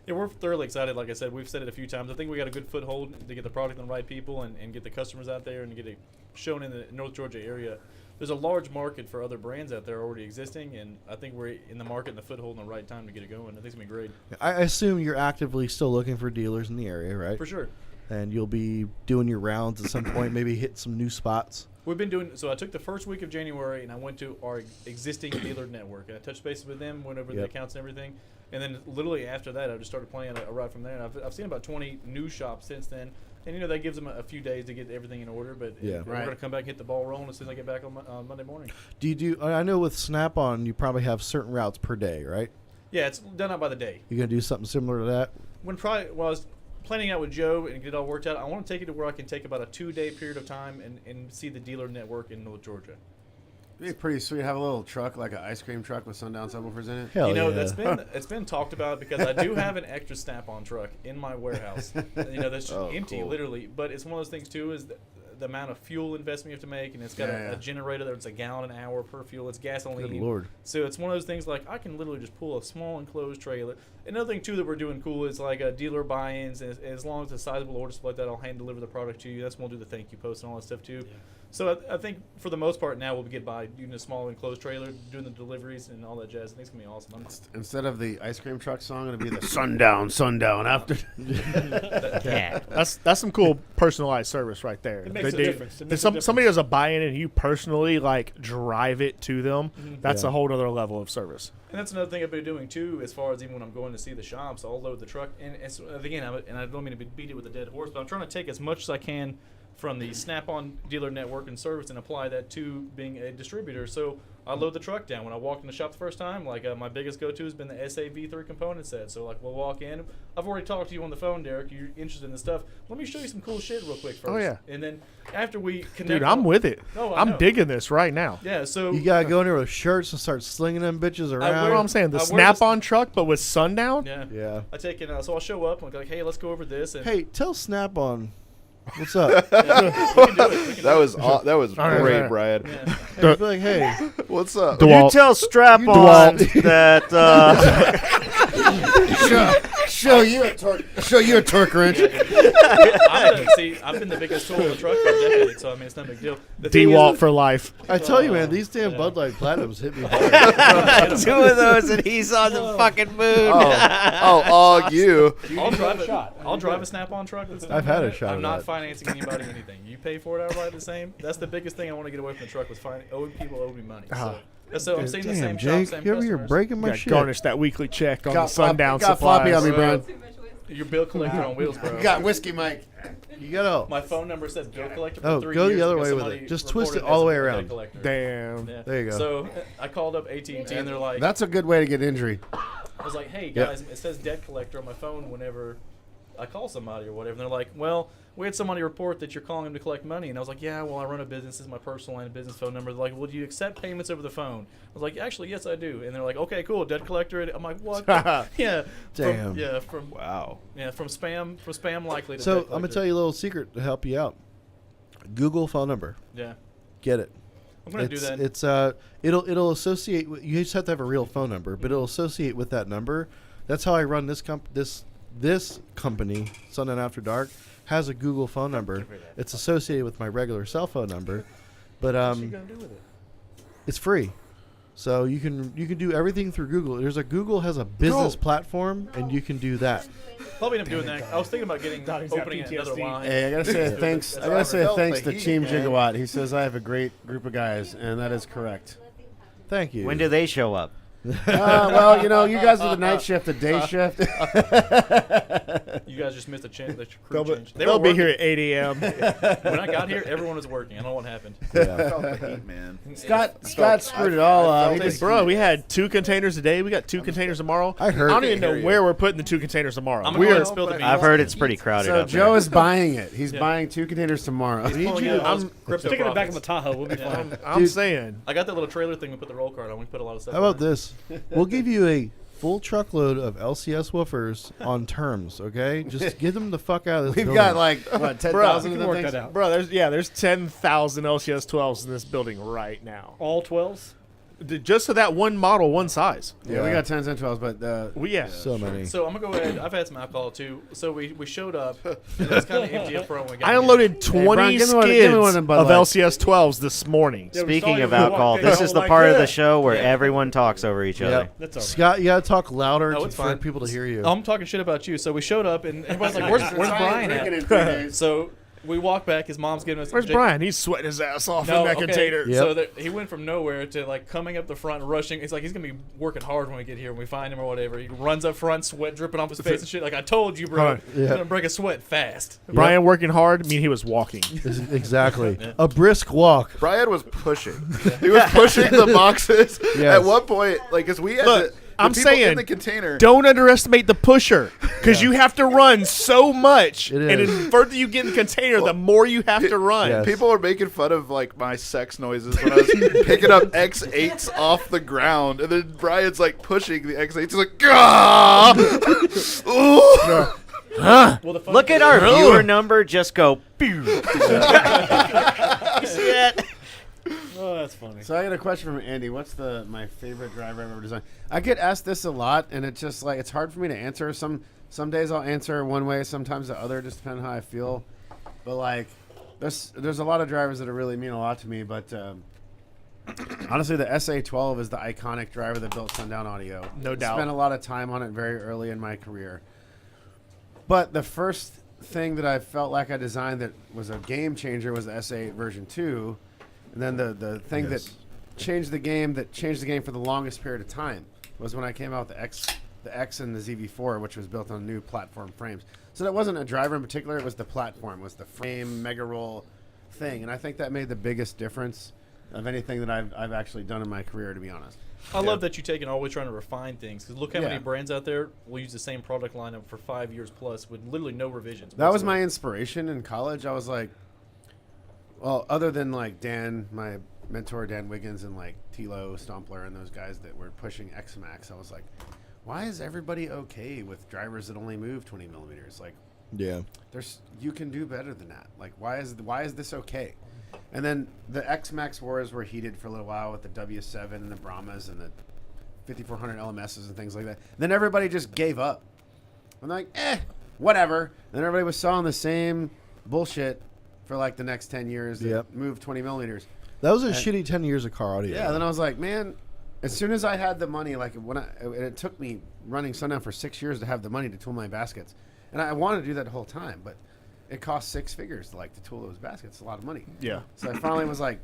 Yeah, we're thoroughly excited. Like I said, we've said it a few times. I think we got a good foothold to get the product in the right people and get the customers out there and get it shown in the North Georgia area. There's a large market for other brands out there already existing, and I think we're in the market and the foothold in the right time to get it going. I think it's going to be great. I assume you're actively still looking for dealers in the area, right? For sure. And you'll be doing your rounds at some point, maybe hit some new spots. We've been doing, so I took the first week of January and I went to our existing dealer network and I touched base with them, went over the Yep. accounts and everything. And then literally after that, I just started playing a ride from there. And I've seen about 20 new shops since then. And, you know, that gives them a few days to get everything in order. But Yeah. we're going to come back and hit the ball rolling as soon as I get back on Monday morning. Do you do? I know with Snap-on, you probably have certain routes per day, right? Yeah, it's done out by the day. You gonna do something similar to that? When I was planning out with Joe and get it all worked out, I want to take it to where I can take about a 2-day period of time and see the dealer network in North Georgia. It'd be pretty sweet. Have a little truck, like an ice cream truck with Sundown subwoofers in it. Hell You know, yeah. it's been talked about because I do have an extra Snap-on truck in my warehouse. You know, that's Oh, empty, cool. literally. But it's one of those things too is the amount of fuel investment you have to make, and it's got a generator that's a gallon an hour per fuel. It's gasoline. Good Lord. So it's one of those things like I can literally just pull a small enclosed trailer. Another thing too that we're doing cool is like dealer buy-ins. And as long as it's a sizable order stuff like that, I'll hand deliver the product to you. That's when we'll do the thank you post and all that stuff too. Yeah. So I think for the most part now we'll get by using a small enclosed trailer, doing the deliveries and all that jazz. I think it's gonna be awesome. Instead of the ice cream truck song, it'll be the Sundown after. Yeah. That's some cool personalized service right there. It makes a difference. It makes a Somebody difference. does a buy-in and you personally like drive it to them. That's a whole other level of service. And that's another thing I've been doing too, as far as even when I'm going to see the shops, I'll load the truck. And again, I don't mean to beat it with a dead horse, but I'm trying to take as much as I can from the Snap-on dealer network and service and apply that to being a distributor. So I load the truck down. When I walk in the shop the first time, like my biggest go-to has been the SAV3 component set. So like we'll walk in. I've already talked to you on the phone, Derek. You're interested in this stuff. Let me show you some cool shit real quick first. Oh, yeah. And then after we connect. Dude, I'm with it. No, I know. I'm digging this right now. Yeah, so You gotta go in there with shirts and start slinging them bitches around. You know what I'm saying? The I wear Snap-on truck, but with Sundown? Yeah. Yeah. I take it. So I'll show up and like, hey, let's go over this. And Hey, tell Snap-on, what's up? That was right, great, right. Brian. Yeah. Hey, be like, hey, What's up? DeWalt. You tell Strap-on that Show you a torque wrench. I've been the biggest tool in the truck for a decade, so I mean it's no big deal. The thing DeWalt is, for life. I tell you, man, these damn Bud Light Platinums hit me hard. 2 of those and he's on the fucking moon. Oh, you. I'll drive a Snap-on truck. That's I've had a shot I'm of not that. financing anybody anything. You pay for it outright the same. That's the biggest thing I want to get away from the truck was owing people owe me money. So I'm seeing the Damn, same Jake, shop, same you over here customers. breaking my Yeah, shit. garnish that weekly check on the Got Sundown floppy on supplies. me, Brian. Your bill collector on wheels, bro. You got whiskey, Mike. You gotta. My phone number says bill collector for Oh, 3 go the years other because way with somebody it. Just twist it reported all the as way a debt around. collector. Damn. Yeah. There you go. So I called up AT&T and they're like, That's a good way to get injury. I was like, hey Yep. guys, it says debt collector on my phone whenever I call somebody or whatever. And they're like, well, we had somebody report that you're calling them to collect money. And I was like, yeah, well, I run a business. This is my personal line of business phone number. They're like, well, do you accept payments over the phone? I was like, actually, yes, I do. And they're like, okay, cool, debt collector. I'm like, what? Yeah. Damn. Wow. From spam likely to So debt I'm gonna collector. tell you a little secret to help you out. Google phone number. Yeah. Get it. I'm going to do that. It's it'll associate. You just have to have a real phone number, but it'll associate with that number. That's how I run this this company. Sundown After Dark has a Google phone number. It's associated with my regular cell phone number, but What's she gonna do with it? it's free. So you can do everything through Google. Google has a business platform, and you can do that. Probably end up doing that. I was thinking about Donnie's got opening another PTSD. line. Hey, I gotta say thanks. I gotta say felt thanks the to heat, Team man. Gigawatt. He says I have a great group of guys, and that is correct. Thank you. when do they show up? Well, you guys are the night shift, the day shift. You guys just missed the crew They'll, change. They they'll were be working. here at 8 a.m. When I got here, everyone was working. I don't know what happened. I felt the heat, man. Scott screwed it all up. He felt just- Bro, we had 2 containers a day. We got 2 containers tomorrow. I heard. I don't even know hear you. where we're putting the 2 containers tomorrow. I'm gonna go ahead We're and spill the beans. I've heard it's pretty crowded So up Joe there. is buying it. He's Yeah. buying 2 containers tomorrow. Pulling out all those crypto Sticking it back in the profits. Tahoe, we'll be fine. I'm Dude. saying. I got that little trailer thing we put the roll card on. We put a lot of stuff How on about this? We'll give you a full truckload of LCS woofers on terms. Okay, just get them the fuck out of this. We've building. got like what 10,000 we of can them work things. that out. Bro, there's 10,000 LCS 12s in this building right now. All 12s? Just for that one model, one size. Yeah, we got 10s and 12s, but Yeah. so many. So I'm gonna go ahead. I've had some alcohol too. So we showed up. And it was kind of empty up front when we got I here. unloaded 20 Brian, give me one skids of them Bud of Light. LCS 12s this morning. Yeah, we saw Speaking you of when we alcohol, walked in, this I is was the like, part of yeah. the show where Yeah. everyone talks over each other. Yep. That's all right. Scott, you gotta talk louder No, it's for fine. people to hear you. I'm talking shit about you. So we showed up and everybody's like, "Where's Brian at?" So we walk back. His mom's giving us. Where's Brian? He's sweating his ass off in that container. Yep. So he went from nowhere to like coming up the front, rushing. It's like he's gonna be working hard when we get here, when we find him or whatever. He runs up front, sweat dripping off his face and shit. Like I told you, bro, Right. he's Yeah. gonna break a sweat fast. Brian working hard, I mean he was walking. Exactly. A brisk walk. Brian was pushing. He was pushing the boxes. Yes. At one point, like, as we had Look, the I'm people saying, in the container. Don't underestimate the pusher, because you have to run so much, It and is. the further you get in the container, the more you have to run. Yes. People were making fun of like my sex noises when I was picking up X8s off the ground, and then Brian's like pushing the X8s. He's like, "Gah!" Ooh. Huh? Well, the fun Look thing at our is- viewer number just go. Pew. Shit. Oh, that's funny. So I got a question from Andy. What's my favorite driver I've ever designed? I get asked this a lot, and it's just like it's hard for me to answer. Some days I'll answer one way, sometimes the other, just depending on how I feel. But like, there's a lot of drivers that really mean a lot to me. But honestly, the SA12 is the iconic driver that built Sundown Audio. No doubt. Spent a lot of time on it very early in my career. But the first thing that I felt like I designed that was a game changer was the S8 version 2. And then the thing that changed the game for the longest period of time was when I came out with the X and the ZV4, which was built on new platform frames. So that wasn't a driver in particular, it was the platform, was the frame, mega roll thing. And I think that made the biggest difference of anything that I've actually done in my career, to be honest. I love that you take and always trying to refine things. Because look how Yeah. many brands out there will use the same product lineup for 5 years plus with literally no revisions. That was my whatsoever. inspiration in college. I was like, well, other than like Dan, my mentor Dan Wiggins, and like Tilo Stompler and those guys that were pushing X Max, I was like, why is everybody okay with drivers that only move 20 millimeters? Like, Yeah. you can do better than that. Like, why is this okay? And then the X Max wars were heated for a little while with the W7 and the Brahmas and the 5400 LMSs and things like that. Then everybody just gave up. I'm like, whatever. Then everybody was selling the same bullshit for like the next 10 years that Yep. moved 20 millimeters. That was a shitty 10 years of car audio. Yeah, then I was like, man, as soon as I had the money, like it took me running Sundown for 6 years to have the money to tool my baskets. And I wanted to do that the whole time, but it cost 6 figures to tool those baskets. It's a lot of money. Yeah. So I finally was like,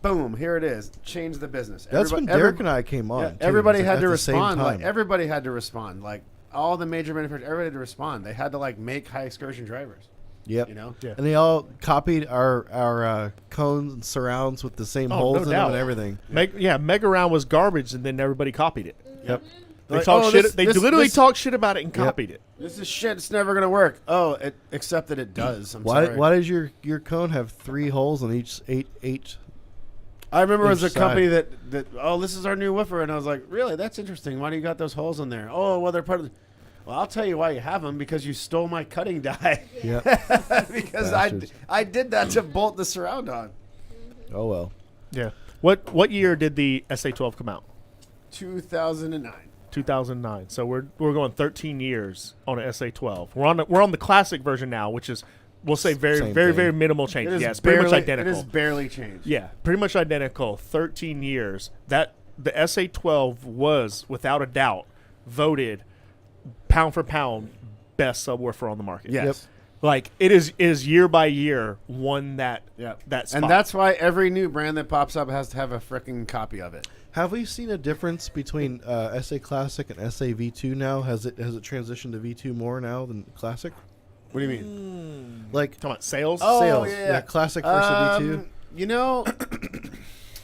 boom, here it is. Change the business. That's when Derek and I came on. Yeah, too. everybody It was had at to the same respond. Like time. everybody had to respond. Like all the major manufacturers, everybody had to respond. They had to make high excursion drivers. Yep. You know? Yeah. And they all copied our cones and surrounds with the same Oh, holes no in them doubt. and everything. Mega Round was garbage, and then everybody copied it. Yep. They Like, talked oh, shit. this- They this- literally this- talked shit about it and copied it. This is shit. It's never gonna work. Oh, except that it does. I'm Why sorry. why does your cone have 3 holes on each eight? I remember it was a each company side? that oh, this is our new woofer, and I was like, really? That's interesting. Why do you got those holes in there? Oh, well, they're part of. Well, I'll tell you why you have them, because you stole my cutting die. Yep. Because Bastards. I did that to bolt the surround on. Oh well. Yeah. What year did the SA12 come out? 2009. 2009. So we're going 13 years on an SA12. We're on the classic version now, which is we'll say very Same very thing. very minimal It changes. is Yeah, it's pretty much barely- identical. It is barely changed. Yeah, pretty much identical. 13 years. That the SA12 was without a doubt voted pound for pound best subwoofer on the market. Yes. Yep. Like it is year by year won that that spot. And that's why every new brand that pops up has to have a freaking copy of it. Have we seen a difference between SA Classic and SA V2 now? Has it transitioned to V2 more now than Classic? What do you mean? Like talking about sales. Oh, sales, yeah. Classic versus V2. You know,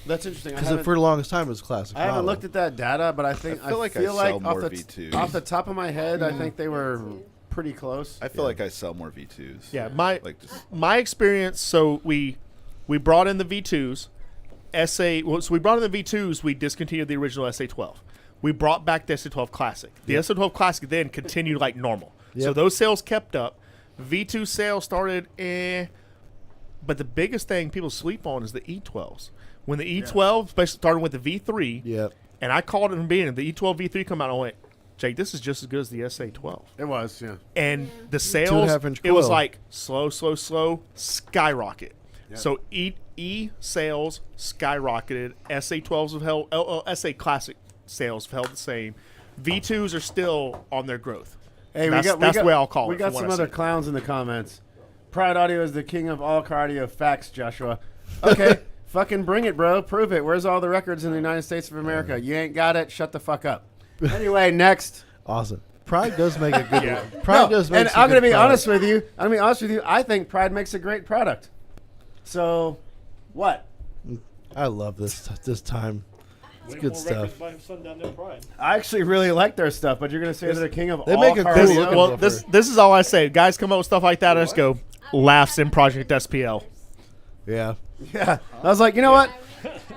that's interesting. Because for the longest time it was Classic. I haven't model. looked at that data, but I think I feel like I sell more V2s. off the top of my head, I think they were pretty close. I feel like I sell more V2s. Yeah, my experience. So we brought in the V2s. So we brought in the V2s. We discontinued the original SA12. We brought back the SA12 Classic. The SA12 Classic then continued like normal. So Yep. those sales kept up. V2 sales started, but the biggest thing people sleep on is the E12s. When the E12, especially starting with the V3, Yep. and I called it from beginning, the E12 V3 come out, I went, Jake, this is just as good as the SA12. It was, yeah. And the sales, 2.5-inch it was coil. like slow, skyrocket. So E sales skyrocketed. SA12s have held, SA Classic sales have held the same. V2s are still on their growth. Hey, that's the way I'll call we it. got from what some I other see. clowns in the comments. Pride Audio is the king of all car audio. Facts, Joshua. Okay, fucking bring it, bro. Prove it. Where's all the records in the United States of America? You ain't got it. Shut the fuck up. Anyway, next. Awesome. Pride does make a good one. Pride does make And some I'm going to good be honest product. with you. I think Pride makes a great product. So, what? I love this time. It's Way good more stuff. records by Sundown than Pride. I actually really like their stuff, but you're going to say they're the king of They all make a car good audio? looking Well, woofer. this is all I say. Guys come up with stuff like that. I just go laughs in Project SPL. Yeah. Yeah. I was like, you know what?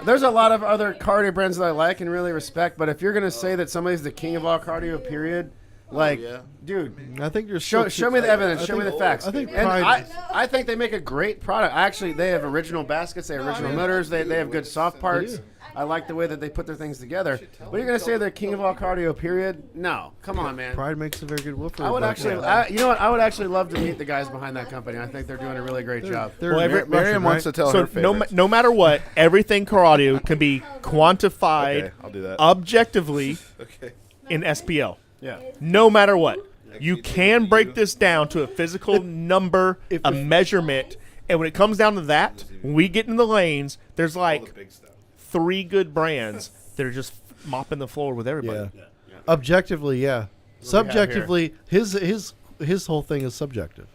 There's a lot of other cardio brands that I like and really respect, but if you're going to say that somebody's the king of all cardio, period, Like, yeah. dude, I think you're show me the evidence. Show me the facts. I think and Pride. I think they make a great product. Actually, they have original baskets. They have original motors. They have good soft parts. I like the way that they put their things together. But you're gonna say they're king of all cardio? Period? No, come on, man. Pride makes a very good woofer. I would but- actually, you know what? I would actually love to meet the guys behind that company. I think they're doing a really great job. They're Well, every- Russian, Miriam right? wants to tell So her favorites. no matter what, everything car audio can be quantified Okay, I'll do that. objectively Okay. in SPL. Yeah. No matter what. You week, can we'll break do- this down to a physical number, a measurement, and when it comes down to that, when we get in the lanes, there's All the like big stuff. 3 good brands that are just mopping the floor with everybody. Yeah. Objectively, yeah. do we have Subjectively, his whole thing is subjective.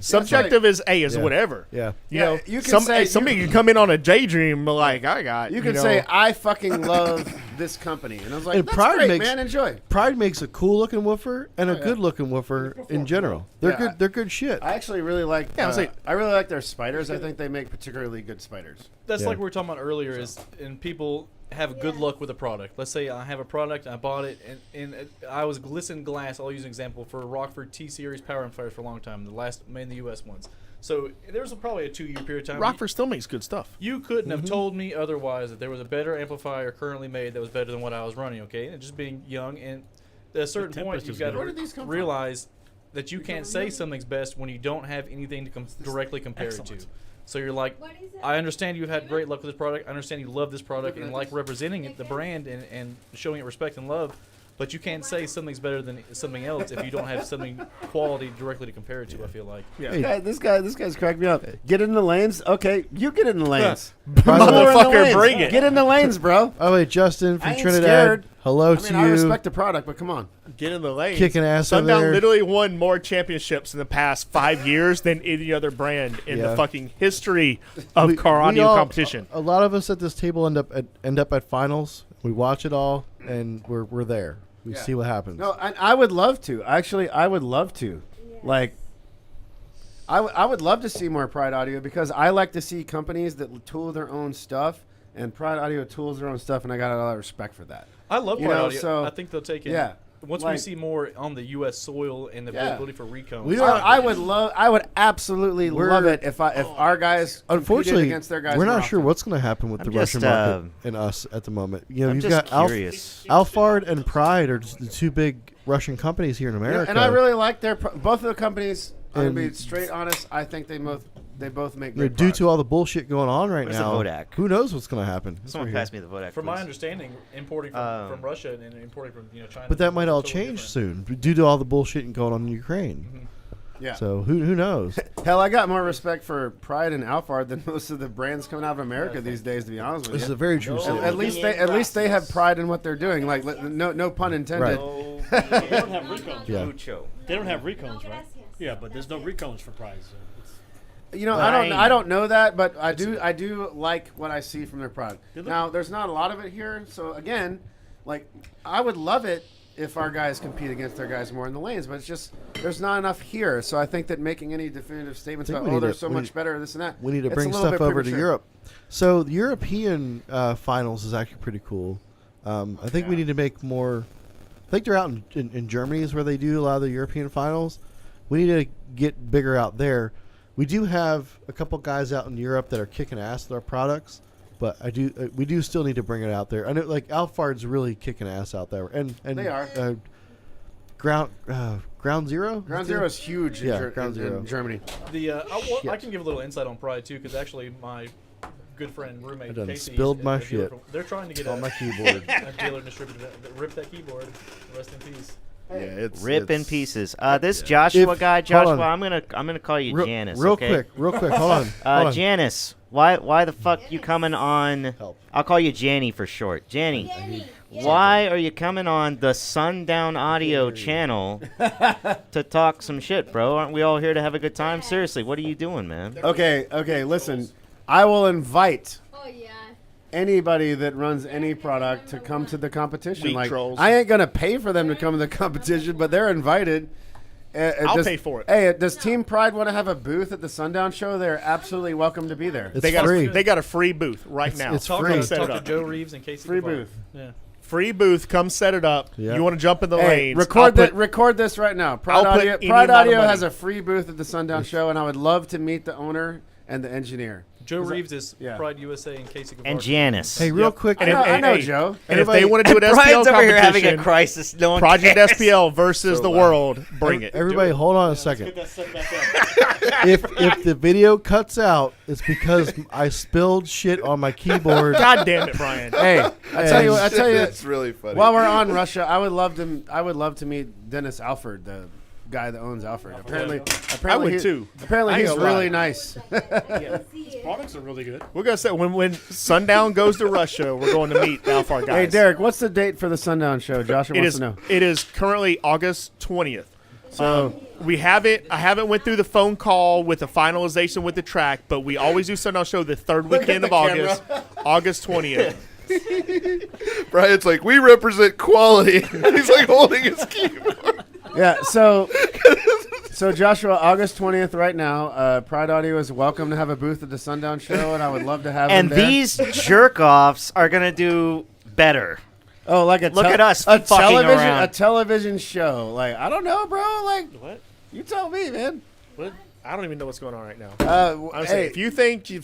Subjective is Yeah. whatever. Yeah. You Yeah, know, you can say- somebody can come in on a daydream like I got. You can know, say I fucking love this company, and I was like, And that's Pride great, makes- man. Enjoy. Pride makes a cool looking woofer and a yeah. good looking woofer in general. They're Yeah. good. They're good shit. I actually really like. Yeah, I was like- I really like their spiders. I think they make particularly good spiders. That's Yeah. like we were talking about earlier. Is and people have good luck with a product. Let's say I have a product, I bought it, and I was glisten glass. I'll use an example for Rockford T Series power amplifiers for a long time. The last made in the U.S. ones. So there was probably a 2-year period of time. Rockford still makes good stuff. You couldn't have told me otherwise that there was a better amplifier currently made that was better than what I was running. Okay, and just being young, and at a certain point, Tempest you've is got good. Where did these to come from? realize that you can't say something's best when you don't have anything to directly compare it to. Excellent. So you're like, What is it? I understand you've had great luck with this product. I understand you love this product and like representing it, the brand, and showing it respect and love. But you can't say something's better than something else if you don't have something quality directly to compare it to. I feel like. Hey, This guy's cracked me up. Get in the lanes. Okay, you get in the lanes. By the way- More in the Motherfucker, lanes. bring it. Get in the lanes, bro. Oh wait, Justin I from ain't Trinidad. scared. Hello I to mean, I you. respect the product, but come on. Get in the lane. Kicking ass over Sundown there. literally won more championships in the past 5 years than any other brand in Yeah. the fucking history of car We audio all- competition. A lot of us at this table end up at finals. We watch it all, and we're there. We see what happens. No, I would love to. Actually, I would love to. Like, I would love to see more Pride Audio because I like to see companies that tool their own stuff, and Pride Audio tools their own stuff, and I got a lot of respect for that. I love You Pride know, Audio. so- I think they'll take it. Yeah. Once Like- we see more on the U.S. soil and the Yeah. ability for recon. We don't- I would absolutely love it if our guys competed Unfortunately, against their guys. we're more not sure often. what's going to happen with I'm the just, Russian market and us at the moment. You know, I'm you've just got curious. Alphard and Pride are just the two big Russian companies here in You know, America. and I really like their both of the companies. I'm And- gonna be straight honest. I think they both make You know, great due products. to all the bullshit going on right Where's the now. Vodak? Who knows what's going to happen? Someone Right here. pass me the Vodak, From my please. understanding, importing from Russia and importing from China. But that might all totally change different. soon due to all the bullshit going on in Ukraine. Yeah. So who knows? Hell, I got more respect for Pride and Alphard than most of the brands coming out of America these days. To be honest with This you, is a very true At- statement. at least they have pride in what they're doing. Like no pun intended. Right. They don't have recones. Yeah. Mucho. They don't have recones, right? Gracias. Yeah, but there's no recones for Pride. So it's, You know, I don't know that, but I do like what I see from their product. Now, there's not a lot of it here, so again, like I would love it if our guys compete against their guys more in the lanes, but it's just there's not enough here. So I think that making any definitive statements I think about we need they're to- so we much need- better, this and that. We need to it's a bring little stuff bit over to premature. Europe. So the European finals is actually pretty cool. I think we need to make more. I think they're out in Germany is where they do a lot of the European finals. We need to get bigger out there. We do have a couple guys out in Europe that are kicking ass with our products, but we do still need to bring it out there. I know like Alphard's really kicking ass out there, and They are. Ground Zero. Ground Zero is huge in, Yeah, Ground in Zero. Germany. I can give a little insight on Pride too, because actually my good friend I roommate done Casey, spilled my a dealer shit from- they're trying to get on my keyboard. a dealer distributor that rip that keyboard. Rest in peace. Yeah, it's Rip in it's- pieces. This Joshua If- guy, hold Joshua, on. I'm gonna call you Janice. Real okay? quick. Hold on. Hold on. Janice, why the fuck you coming on? Help. I'll call you Janny for short. Janny, Jenny. why are you coming on the Sundown Audio channel to talk some shit, bro? Aren't we all here to have a good time? Seriously, what are you doing, man? Okay, listen. I will invite Oh yeah. anybody that runs any product to come to the competition. Weak Like trolls. I ain't gonna pay for them to come to the competition, but they're invited. I'll pay for it. Hey, does Team Pride want to have a booth at the Sundown show? They're absolutely welcome to be there. It's They got free. they got a free booth right now. it's Talk, free. to, Set talk it to up. Joe Reeves and Casey. Free Cavallo. booth. Yeah. Free booth. Come set it up. Yep. You want to jump in the Hey, lanes? record this right now. I'll put any Pride amount of Audio money. has a free booth at the Sundown Show, and I would love to meet the owner and the engineer. Joe Reeves is yeah. Pride USA in case you can. And Janice. Hey, real quick. I know, Joe. And if they want to do an SPL Brian's over here having a competition, crisis. No one Project cares. SPL versus the world, bring it. Everybody, hold on a second. Get that set back up. If the video cuts out, it's because I spilled shit on my keyboard. God damn it, Brian. Hey, I tell you, That's really funny. while we're on Russia, I would love to meet Dennis Alford, the guy that owns Alfred. Apparently, I would he- too. Apparently, I ain't he's gonna lie. really nice. Products are really good. We're gonna say when Sundown goes to Russia, we're going to meet the Alphar guys. Hey, Derek, what's the date for the Sundown Show? Joshua It wants is to know. it is currently August 20th. So We haven't. I haven't went through the phone call with the finalization with the track, but we always do Sundown Show the third weekend of August, August 20th. Brian's like, we represent quality. He's like holding his keyboard. yeah, so Joshua, August 20th, right now. Pride Audio is welcome to have a booth at the Sundown Show, and I would love to have And them there. these jerk offs are gonna do better. Oh, like Look at us a fucking television, around. a television show. Like I don't know, bro. Like What? you tell me, man. What? I don't even know what's going on right now. I'm Hey, saying, if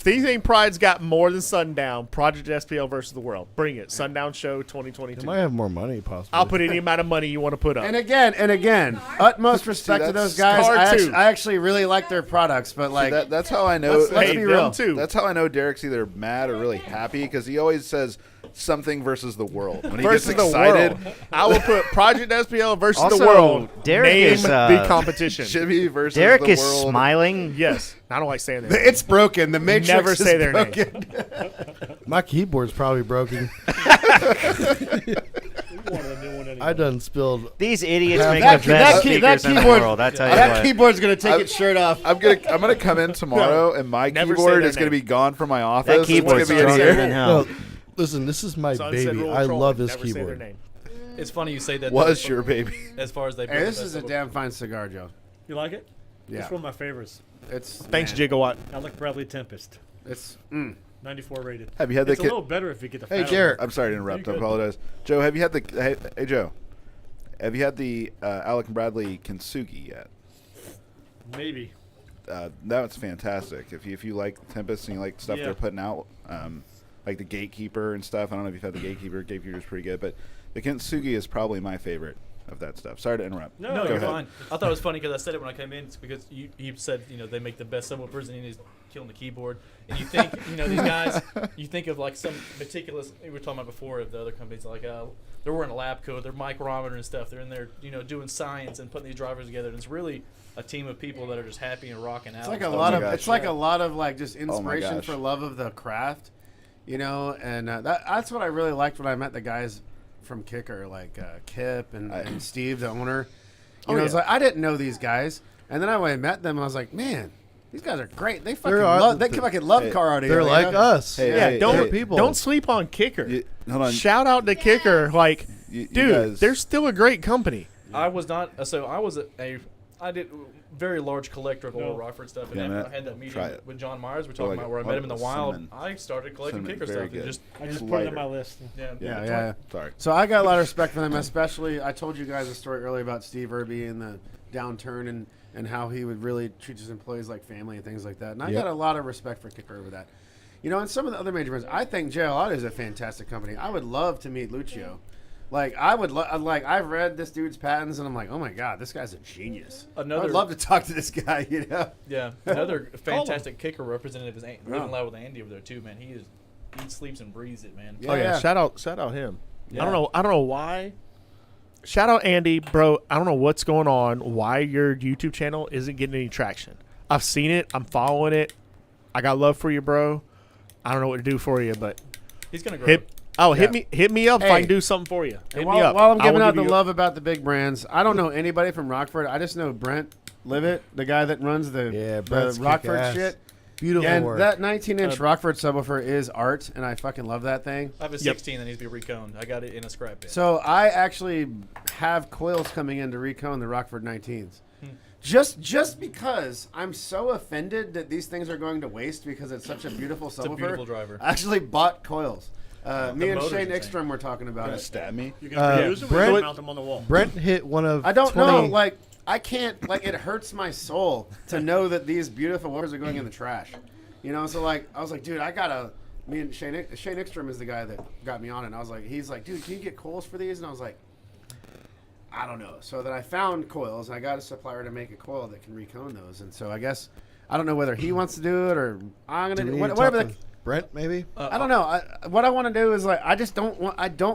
you think Pride's got more than Sundown, Project SPL versus the world, bring it. Sundown Show They 2022. might have more money, possibly. I'll put any amount of money you want to put up. and again, utmost respect to that's those guys. Scar too. I actually really like their products, but like, That's how I know. let's Hey, be them real. too. That's how I know Derek's either mad or really happy because he always says something versus the world. When he versus gets the excited, world. I will put Project SPL versus Also, the world. Derek Name is, the competition. Jimmy versus Derek the is world. smiling. Yes. I don't like saying that. It's broken. The Matrix Never is say their name. broken. My keyboard's probably broken. I done spilled. These idiots That- make that- the best that speakers in the keyboard- world. I tell you That what. keyboard's gonna take its shirt off. I'm gonna come in tomorrow and my Never say keyboard their is gonna name. be gone from my office. That keyboard's it's gonna be in stronger here. than hell. No, listen, this is my Sunset baby. Rule I Troll, love this never say their keyboard. name. It's funny you say that. Was though, your baby? As far as they. Hey, build this the is a best damn fine cigar, Joe. You like it? Yeah. It's one of my favorites. It's Thanks, man, Gigawatt. Alec Bradley Tempest. It's 94 rated. Have you had the It's a little better if you get the Hey, fat Derek. I'm sorry to interrupt. You I good. apologize. Joe, have you had the? Hey, Joe, have you had the Alec and Bradley Kintsugi yet? one. Maybe. That's fantastic. If you like Tempest and you like stuff Yeah. they're putting out, like the Gatekeeper and stuff. I don't know if you've had the Gatekeeper. Gatekeeper's pretty good, but the Kintsugi is probably my favorite of that stuff. Sorry to interrupt. No, Go you're ahead. fine. I thought it was funny because I said it when I came in. It's because you said they make the best subwoofers and he's killing the keyboard. And you think these guys, you think of like some meticulous. We were talking about before of the other companies like they're wearing a lab coat, they're micrometer and stuff. They're in there doing science and putting these drivers together. And it's really a team of people that are just happy and rocking out. It's like and a stuff. lot of gosh. it's like a lot of like just Oh my inspiration gosh. for love of the craft, and that's what I really liked when I met the guys from Kicker, like Kip and Steve, the owner. I was like, I didn't know these guys, and then when I met them, I was like, man, these guys are great. They fucking love car audio. They're you like know? us. Hey, Yeah, hey, don't hey, people. don't sleep on Kicker. hold on. Shout out to Kicker. Like, You dude, guys- they're still a great company. I was not. So I was I did very large collector of old Rockford stuff, and Yeah, after man. I had that meeting Try it. with John Myers, we're Or talking like about where I met him in the wild. cinnamon. I started collecting Cinnamon, kicker very stuff and good. just I just It's put it on lighter. my list. Yeah. Sorry. So I got a lot of respect for them, especially I told you guys a story earlier about Steve Irby and the downturn and how he would really treat his employees like family and things like that. And I Yep. got a lot of respect for Kicker over that. And some of the other major brands, I think JL Auto is a fantastic company. I would love to meet Lucio. Like I've read this dude's patents and I'm like, oh my god, this guy's a genius. I Another- would love to talk to this guy. yeah. Another fantastic kicker representative is living loud with Andy over there too, man. He sleeps and breathes it, man. Yeah. Oh yeah, shout out him. Yeah. I don't know why. Shout out Andy, bro. I don't know what's going on. Why your YouTube channel isn't getting any traction? I've seen it. I'm following it. I got love for you, bro. I don't know what to do for you, but He's gonna grow. hit me up if I Hey. can do something for you. Hit And me up. while I'm I giving will out give the you- love about the big brands, I don't know anybody from Rockford. I just know Brent Livet, the guy that runs the Brett's Rockford kick-ass. shit. Beautiful And work. that 19-inch Rockford subwoofer is art, and I fucking love that thing. I have a 16 that needs to be reconed. I got it in a scrap bin. So I actually have coils coming in to recone the Rockford 19s. Just because I'm so offended that these things are going to waste because it's such a beautiful subwoofer. a beautiful driver. I actually bought coils. Me and motors, Shane you're saying. Ekstrom were talking about Gonna it. stab me. You can reuse them or you Brent- can mount them on the wall. Brent hit one of. I don't 20 know. Like, I can't. Like, it hurts my soul to know that these beautiful woofers are going in the trash. You know, so like, I was like, dude, I gotta. Me and Shane Ekstrom is the guy that got me on it. And I was like, he's like, dude, can you get coils for these? And I was like, I don't know. So then I found coils, and I got a supplier to make a coil that can recone those. And so I guess I don't know whether he wants to do it or I'm Do gonna we do need to whatever. talk with Brent, maybe. I don't know. What I want to do is like I don't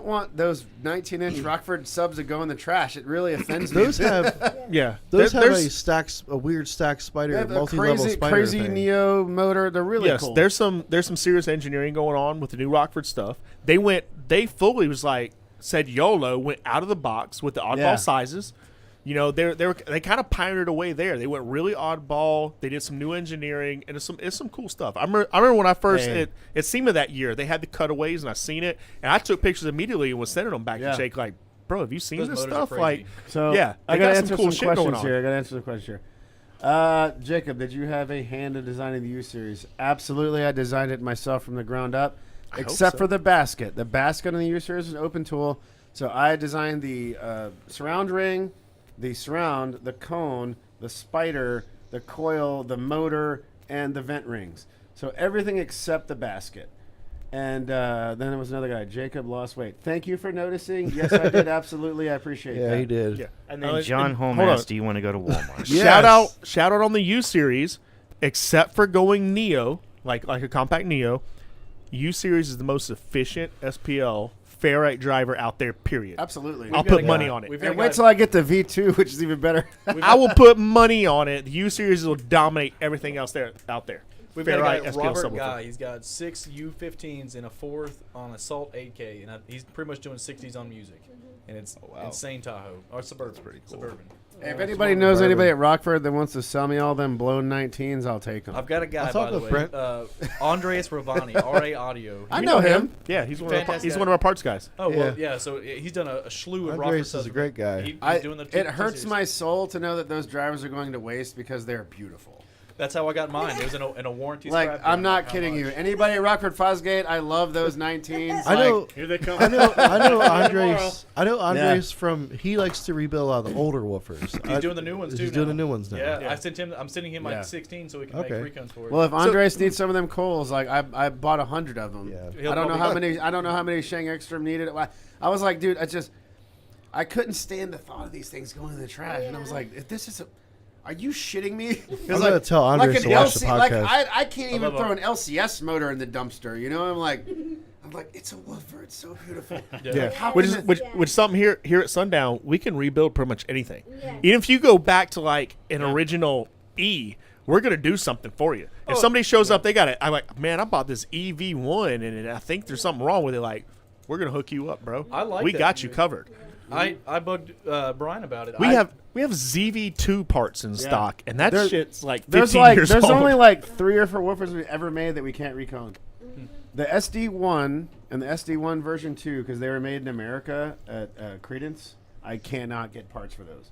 want those 19-inch Rockford subs to go in the trash. It really offends me. Those have Yeah. those have There's- a weird stack spider, They have a multi-level spider crazy thing. Neo motor. They're really yes, cool. there's some serious engineering going on with the new Rockford stuff. They fully was like said YOLO, went out of the box with the oddball Yeah. sizes. You know, they kind of pioneered a way there. They went really oddball. They did some new engineering, and it's some cool stuff. I remember when I first Hey. at SEMA that year, they had the cutaways, and I seen it, and I took pictures immediately and was sending them back Yeah. to Jake like, bro, have you seen Those this motors are stuff? crazy. Like, So yeah, I they gotta got answer cool some shit going questions on. here. I gotta answer the question here. Jacob, did you have a hand in designing the U series? Absolutely, I designed it myself from the ground up, I hope except so. for the basket. The basket on the U series is an open tool, so I designed the surround ring, the surround, the cone, the spider, the coil, the motor, and the vent rings. So everything except the basket. And then there was another guy, Jacob lost weight. Thank you for noticing. Yes, I did. Absolutely. I appreciate that. Yeah, he did. Yeah. And then John Holm hold on. asked, "Do you want to go to Walmart?" Yes. Shout out on the U series, except for going Neo, like a compact Neo. U series is the most efficient SPL ferrite driver out there. Period. Absolutely. I'll We've got put a money guy- on it. we've got And a wait guy- till I get the V2, which is even better. I will put money on it. The U series will dominate everything else out there. We've got a Ferrite guy, SPL Robert subwoofer. Guy. He's got 6 U15s and a 4th on Assault 8K, and he's pretty much doing 60s on music. And it's wow. insane Tahoe or Suburban. pretty cool. Suburban. If anybody knows anybody at Rockford that wants to sell me all them blown 19s, I'll take them. I've got a guy, I'll by talk the with way, Brent. Andreas Ravani, RA Audio. I know him. Yeah, he's one of Fantastic. our parts guys. Oh, well, Yeah. yeah, so he's done a slew of Andres Rockford is stuff. a great guy. He's doing the It hurts T-series. my soul to know that those drivers are going to waste because they're beautiful. That's how I got mine. It was in a warranty Like, scrap I'm bin. not How kidding you. much? Anybody at Rockford Fosgate, I love those 19s. I know. Here they come. I know Tomorrow. Andres. I know Andres from. He likes to rebuild a lot of the older woofers. He's doing the new ones too. He's doing now. the new ones now. Yeah, I'm sending him like Yeah. 16 so we can Okay. make recones for it. Well, if Andres needs some of them coals, like I bought 100 of them. Yeah. He'll I don't know how probably- many. I don't know how many Shang Ekstrom needed. I was like, dude, I couldn't stand the thought of these things going in the trash, and I was like, if this is a. Are you shitting me? I'm gonna tell Andres to watch the Like podcast. I can't even love throw it. an LCS motor in the dumpster. You know, I'm like, it's a woofer. It's so beautiful. Yeah, How which can is it- which something here at Sundown we can rebuild pretty much anything. Yeah. Even if you go back to like an original E, we're gonna do something for you. If somebody shows up, they got it. I'm like, man, I bought this EV1 and I think there's something wrong with it. Like, we're gonna hook you up, bro. I like We that. got you covered. I bugged Brian about it. We have ZV2 parts in stock, and that There- shit's like 15 There's years there's old. only like 3 or 4 woofers we've ever made that we can't recone. The SD1 and the SD1 version 2, because they were made in America at Credence, I cannot get parts for those.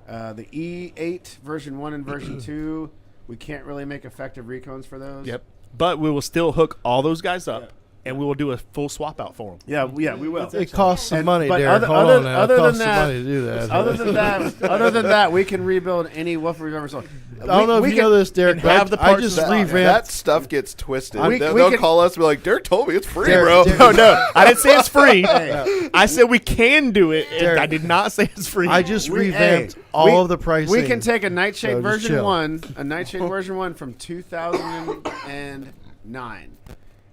The E8 version 1 and version 2, we can't really make effective recones for those. Yep. But we will still hook all those guys up, and we will do a full swap out for them. Yeah, we will. It costs some money, but Derek. Hold other on now. than It costs that- some money to do that. Other than that, we can rebuild any woofer we've ever sold. I don't know if you know this, Derek, and but have the I parts just that- revamped. That stuff gets twisted. We They'll can- call us and be like, Derek told me it's free, Derek- bro. Derek- No, no, I didn't say it's free. Hey. I said we can do it. And Derek, I did not say it's free. I just We- revamped hey, all we- of the pricing. We can take a Nightshade So just version chill. 1, a Nightshade version 1 from 2009,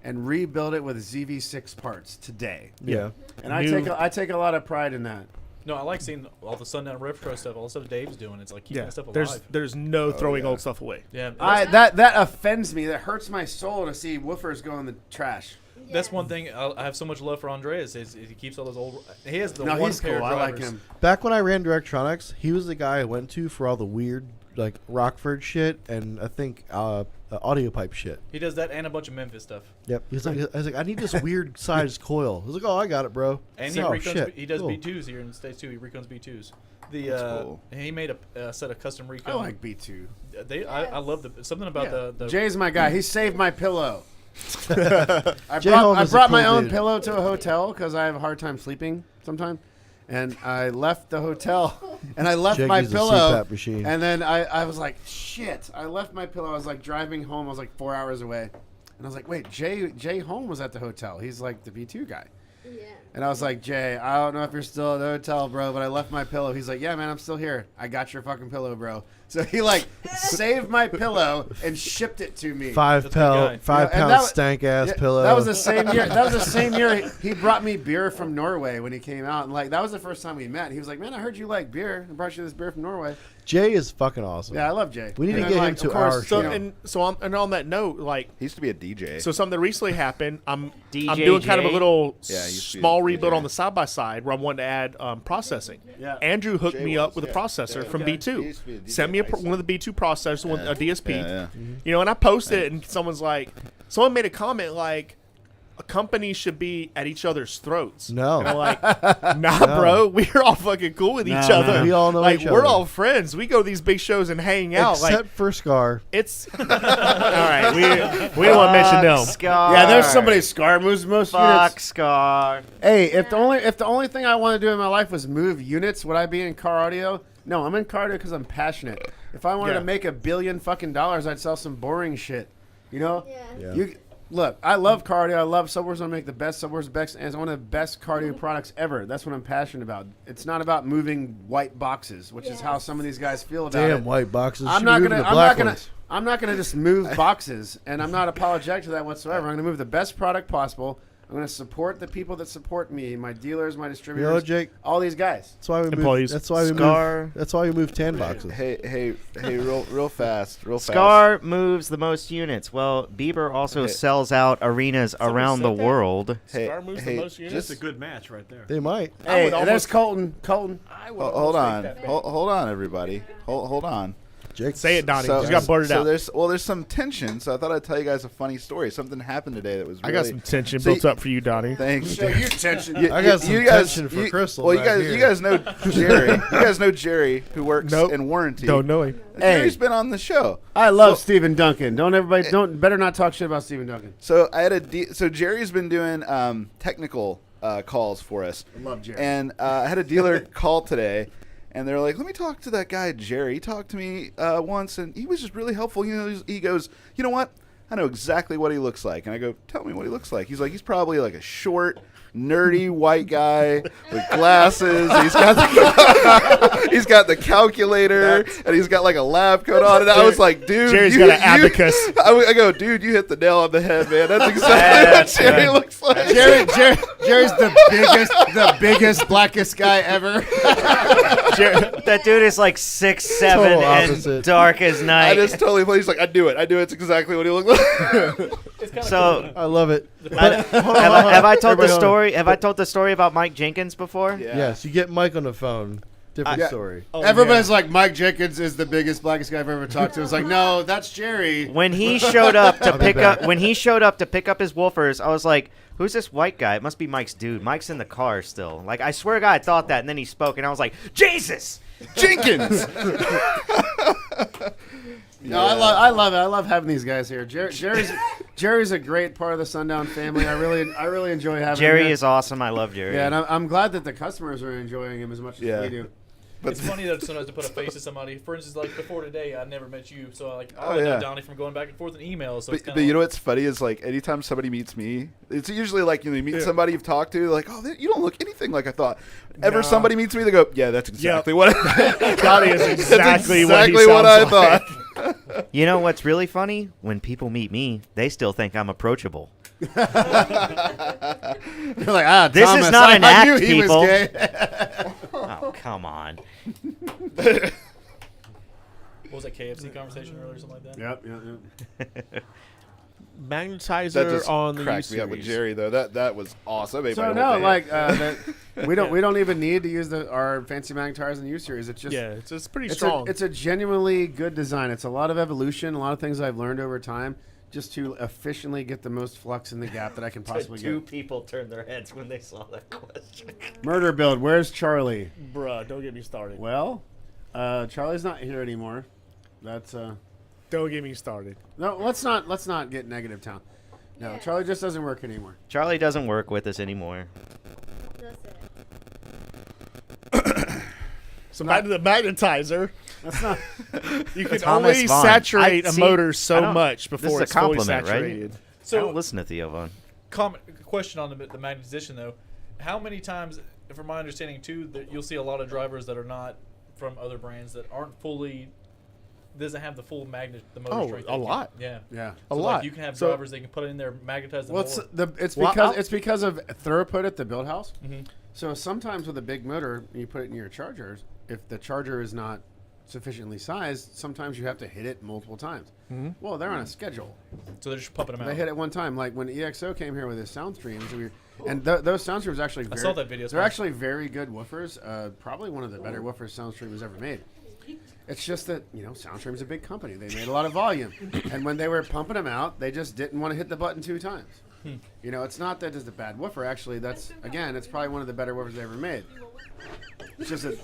and rebuild it with ZV6 parts today. Yeah. And I New- take a lot of pride in that. No, I like seeing all the Sundown Retro stuff, all the stuff Dave's doing. It's like keeping yeah. that stuff alive. There's no throwing old stuff away. Yeah, That offends me. That hurts my soul to see woofers go in the trash. that's one thing I have so much love for Andreas is he keeps all those old. He has the No, one he's pair cool. of I like drivers. him. Back when I ran Directronics, he was the guy I went to for all the weird, like, Rockford shit and I think audio pipe shit. He does that and a bunch of Memphis stuff. Yep. I was like, I need this weird sized coil. I was like, oh, I got it, bro. And oh, he shit. he does Cool. B2s here in the States too. He recones B2s. That's cool. He made a set of custom recon. I like B2. I love something about the Jay's my guy. He saved my pillow. I Jay Holmes brought, I is a brought my cool own dude. pillow to a hotel because I have a hard time sleeping sometimes. And I left the hotel, and I left Jake my used a pillow. CPAP machine. And then I was like, shit. I left my pillow. I was like driving home. I was like 4 hours away. And I was like, wait, Jay Holm was at the hotel. He's like the B2 guy. Yeah. And I was like, Jay, I don't know if you're still at the hotel, bro, but I left my pillow. He's like, yeah, man, I'm still here. I got your fucking pillow, bro. So he like saved my pillow and shipped it to me. Five That's a good guy. pound, five Yeah, and pound that wa- stank ass Yeah, pillow. That was the same year. That was the same year he brought me beer from Norway when he came out, and like that was the first time we met. He was like, "Man, I heard you like beer. I brought you this beer from Norway." Jay is fucking awesome. Yeah, I love Jay. We need And to then, get him like, to of course, our So show. and on that note, like, He used to be a DJ. so something recently happened. I'm DJ doing kind of a Jay. little Yeah, he used to be small a rebuild DJ. on the side by side where I'm wanting to add processing. Yeah. Andrew hooked Jay me up was, with a yeah. processor Yeah. from Okay. He B2. used to be a DJ Sent me in high one of the B2 processors, one a DSP. Yeah, yeah. You know, and I posted it, and someone made a comment like, a company should be at each other's throats. No. And I'm like, nah, bro, we're all fucking cool with each No, other. no. We all know like, each we're other. all friends. We go to these big shows and hang out. Except Like, for Scar. it's all right. We don't want to mention them. Scar. Yeah, there's somebody Scar moves most Fuck units. Scar. Hey, if the only thing I want to do in my life was move units, would I be in car audio? No, I'm in car audio because I'm passionate. If I wanted Yeah. to make $1 billion fucking dollars, I'd sell some boring shit. You know? Yeah. Yeah. You look, I love cardio. I love Subwoolf's. I make the best Subwoolf's best, and it's one of the best cardio products ever. That's what I'm passionate about. It's not about moving white boxes, which is how some of these guys feel about Damn it. white boxes. I'm Should not be gonna. moving the I'm black not gonna. ones. I'm not gonna just move boxes, and I'm not apologetic to that whatsoever. I'm gonna move the best product possible. I'm gonna support the people that support me, my dealers, my distributors, Jake? all these guys. That's why we Employees. moved. That's why we Scar. moved. That's why we moved tan boxes. Hey, real fast. Scar moves the most units. Well, Bieber also Okay. sells out arenas around the said that? world. Hey, Scar moves the most units? just That's a good match right there. They might. Hey, would and there's Colton. hold on, hold on, everybody. Hold on. Jake. Say it, Donnie. Just got blurted out. There's some tension. So I thought I'd tell you guys a funny story. Something happened today that was. I Really, got some tension See- built up for you, Donnie. Thanks. Show you tension. I got some tension for Crystal Well, you back guys, here. you guys know Jerry. You guys know Jerry, who works Nope. in warranty. Don't know him. Jerry's been on the show. I love Stephen Duncan. Better not talk shit about Stephen Duncan. So I had so Jerry's been doing technical calls for us. I love Jerry. And I had a dealer call today, and they're like, "Let me talk to that guy Jerry. He talked to me once, and he was just really helpful. You know, he goes, you know what? I know exactly what he looks like." And I go, "Tell me what he looks like." He's like, "He's probably like a short, nerdy white guy with glasses. He's got the calculator, and he's got like a lab coat on." And I was like, "Dude, Jerry's got an abacus. I go, "Dude, you hit the nail on the head, man. That's exactly what Jerry looks like." Jerry's the biggest, blackest guy ever. That dude is like 6'7" Total and opposite. dark as I night. just totally play. He's like, I do it. It's exactly what he looked like. So I love it. have I told the Everybody hold on. story? Have I told the story about Mike Jenkins before? Yeah. Yes, you get Mike on the phone. Different Yeah. story. Everybody's like, Mike Jenkins is the biggest, blackest guy I've ever talked to. It's like, no, that's Jerry. When he showed up to I'll be pick back. up, when he showed up to pick up his woofers, I was like, "Who's this white guy? It must be Mike's dude. Mike's in the car still." Like, I swear to God, I thought that, and then he spoke, and I was like, "Jesus, Jenkins. No, I love it. I love having these guys here. Jerry's a great part of the Sundown family. I really enjoy having him Jerry here. is awesome. I love Jerry." Yeah, and I'm glad that the customers are enjoying him as much as Yeah. we do. But It's funny that sometimes to put a face to somebody. For instance, like before today, I never met you, so I Oh, only know yeah. Donnie from going back and forth in emails. So it's But kinda you know what's funny is like anytime somebody meets me, it's usually like you meet somebody you've talked to, they're like, "Oh, you don't look anything like I thought." Ever No. somebody meets me, they go, "Yeah, that's exactly what Donnie is that's exactly exactly what I he sounds like. thought." You know what's really funny? When people meet me, they still think I'm approachable. You're like, This is Thomas, not an I knew act, he people. was gay. Oh, come on. what was that KFC conversation earlier, or something like that? Yep. That Magnetizer just on the cracked me up with Jerry though. That was awesome. That made So my whole no, day. like we don't even need to use our fancy magnetars in the U series. It's just Yeah, it's pretty it's strong. a genuinely good design. It's a lot of evolution, a lot of things I've learned over time, just to efficiently get the most flux in the gap that I can possibly Two get. people turned their heads when they saw that question. Murder build. Where's Charlie? Bruh, don't get me started. Well, Charlie's not here anymore. That's Don't get me started. no. Let's not get negative town. No, Charlie just doesn't work anymore. Charlie doesn't work with us anymore. That's it. So back to the magnetizer. That's not. You can Thomas only Vaughn. saturate a See, motor I so don't- much this is before a it's fully compliment, right? saturated. I So don't listen to Theo Vaughn. question on the magnetization though. How many times, from my understanding too, that you'll see a lot of drivers that are not from other brands that aren't fully doesn't have the full magnet the motor Oh, strength. a lot. Yeah. Yeah. A So, lot. Like, you can have So- drivers they can put it in there, magnetize the Well, motor. it's Well, because I'll- it's because of throughput at the build house. Mhm. So sometimes with a big motor, you put it in your chargers. If the charger is not sufficiently sized, sometimes you have to hit it multiple times. Well, they're on a schedule. So they're just pumping them out. They hit it one time, like when EXO came here with his sound streams. Those sound streams actually. I saw that video. It's They're fun. actually very good woofers. Probably one of the better woofers Soundstream has ever made. It's just that Soundstream's a big company. They made a lot of volume, and when they were pumping them out, they just didn't want to hit the button 2 times. It's not that it's a bad woofer. Actually, it's probably one of the better woofers they ever made. It's just that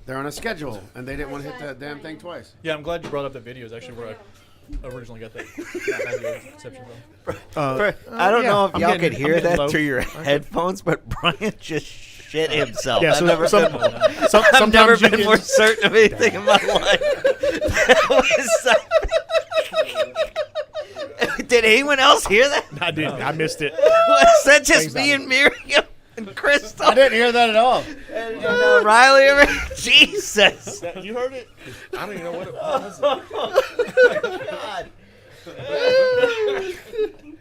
they're on a schedule, and they didn't want to hit that damn thing twice. Yeah, I'm glad you brought up that video. It's actually where I originally got that audio conception from. I don't know if I'm y'all getting- could I'm hear getting that low. through your headphones, but Brian just shit himself. Yeah, I've so never, some- I've never sometimes you been can- more certain of anything in my life. That was Did anyone else hear that? I didn't. I missed it. Was that just Thanks, me Adam. and Miriam and Crystal? I didn't hear that at all. And Riley. Jesus. You heard it? I don't even know what it was. God.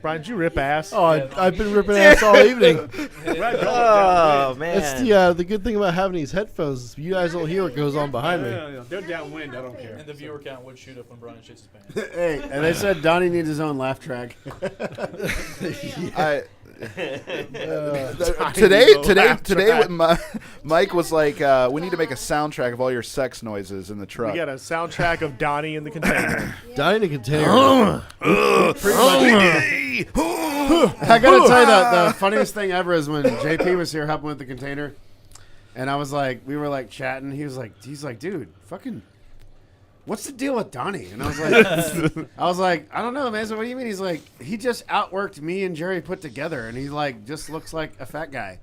Brian, did you rip ass? Oh, I've been ripping ass all evening. Oh man. It's the good thing about having these headphones. Is you guys don't hear what goes on behind me. They're downwind. I don't care. And the viewer count would shoot up when Brian shits his pants. Hey, and they said Donnie needs his own laugh track. Today, laugh track. Mike was like, "We need to make a soundtrack of all your sex noises in the truck." We got a soundtrack of Donnie in the container. Dying to container. I gotta tell you the funniest thing ever is when JP was here helping with the container, and we were like chatting. He's like, dude, fucking, what's the deal with Donnie? And I was like, I don't know, man. So what do you mean? He's like, he just outworked me and Jerry put together, and he like just looks like a fat guy.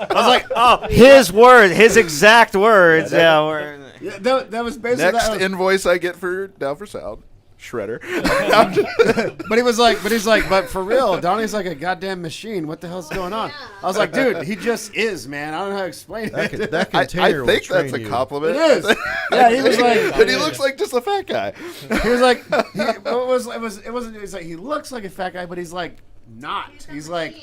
I was like, His words, his exact words. Yeah, yeah, that was basically Next that. invoice I get for sound shredder. But he's like, but for real, Donnie's like a goddamn machine. What the hell's going on? I was like, dude, he just is, man. I don't know how to explain it. That I container will think train that's a you. compliment. It is. Yeah, he was like, But he looks like just a fat guy. he was like, it wasn't. It's like he looks like a fat guy, but he's like not. He's like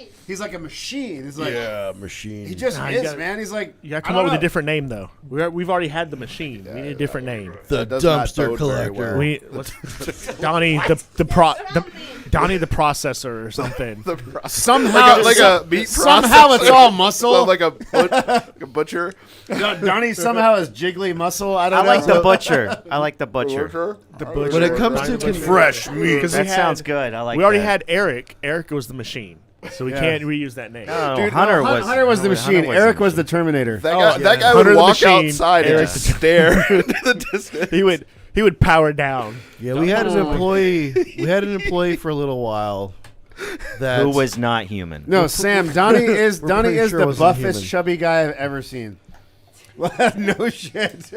a machine. He's like, Machine. he just Nah, you is, gotta- man. He's like, You got to I come don't up with a know. different name, though. We've already had the machine. We need a different name. the That does not dumpster bode very collector. well. We Donnie Donnie the processor or something. Somehow, like a meat somehow processor. it's all muscle. So like a butcher. Donnie somehow is jiggly muscle. I I don't know. like the butcher. I like the butcher. The butcher. When it comes to fresh meat. Because That sounds good. I like. We already that. had Eric. Eric was the machine, so we Yeah. can't reuse that name. No, Dude, Hunter no, was. Hunter was the machine. Hunter Eric the was the Terminator. That guy Hunter would the walk machine, outside and Eric just stare into the distance. He would power down. Yeah, we had an employee. We had an employee for a little while. That Who was not human. No, Sam. Donnie is We're pretty sure it the wasn't buffest, human. chubby guy I've ever seen. No shit.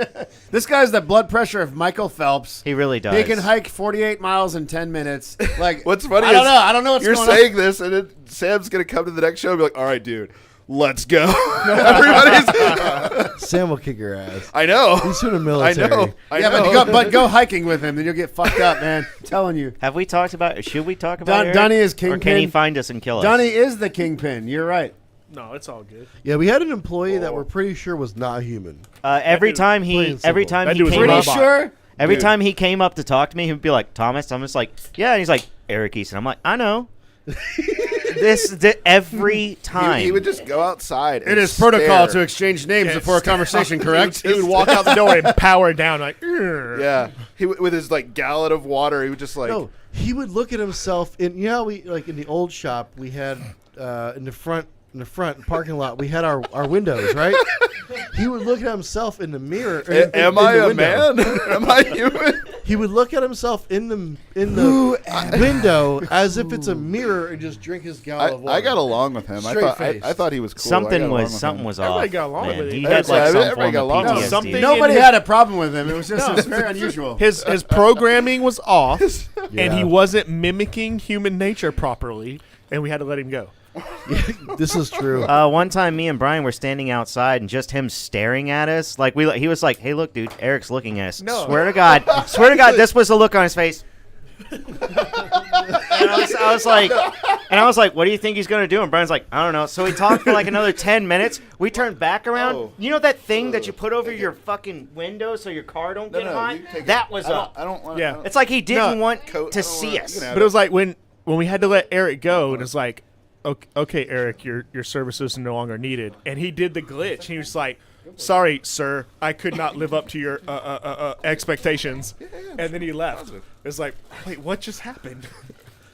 This guy's the blood pressure of Michael Phelps. He really does. He can hike 48 miles in 10 minutes. Like, What's funny I don't is know. I don't know what's you're going saying this, and then Sam's gonna come to the next show and be like, "All right, dude, let's go." Everybody's. Sam will kick your ass. I know. He's from the I military. know. I Yeah, know. but go hiking with him, then you'll get fucked up, man. I'm telling you. Have we talked about? Should we talk about? Eric? Donnie is Or can he kingpin. find us and kill us? Donnie is the kingpin. You're right. No, it's all good. Yeah, we had an employee that we're pretty sure was not human. Every time plain he, and every simple. time That he dude was came a up, Pretty robot. sure. every Dude. time he came up to talk to me, he'd be like, "Thomas." I'm just like, "Yeah," and he's like, "Eric Easton." I'm like, "I know." Every time. He would just go outside. It and is protocol to stare. exchange names before a conversation, correct? He would walk out the door and power down like. "Urgh." Yeah, with his like gallon of water, he would just like. No, he would look at himself in. You know, how we like in the old shop we had in the front parking lot we had our windows, right? He would look at himself in the mirror. Am I the a window. man? Am I human? he would look at himself in the window as if it's a mirror and just drink his gallon of water. I got along with him. I thought he was cool. Something was off. Everybody got along man. with it. He I had was like, like some everybody form got of along with it. PTSD. Something- Nobody in had a problem with him. It was just it was very unusual. His programming was off, and he Yeah. wasn't mimicking human nature properly, and we had to let him go. This is true. One time, me and Brian were standing outside, and just him staring at us, like he was like, "Hey, look, dude, Eric's looking at us." No. Swear to God, this was the look on his face. And I was like, "What do you think he's gonna do?" And Brian's like, "I don't know." So we talked for like another 10 minutes. We turned back around. Oh. You know that thing that you put over your fucking window so your car don't get hot? you take That it. was I up. don't want. Yeah. It's like he didn't want Coat, to I don't see wanna- us. you can have But it was like when we had to let Eric go, and it's like, okay, Eric, your services are no longer needed. And he did the glitch. He was like, "Sorry, sir, I could not live up to your expectations." And then he left. It's like, wait, what just happened?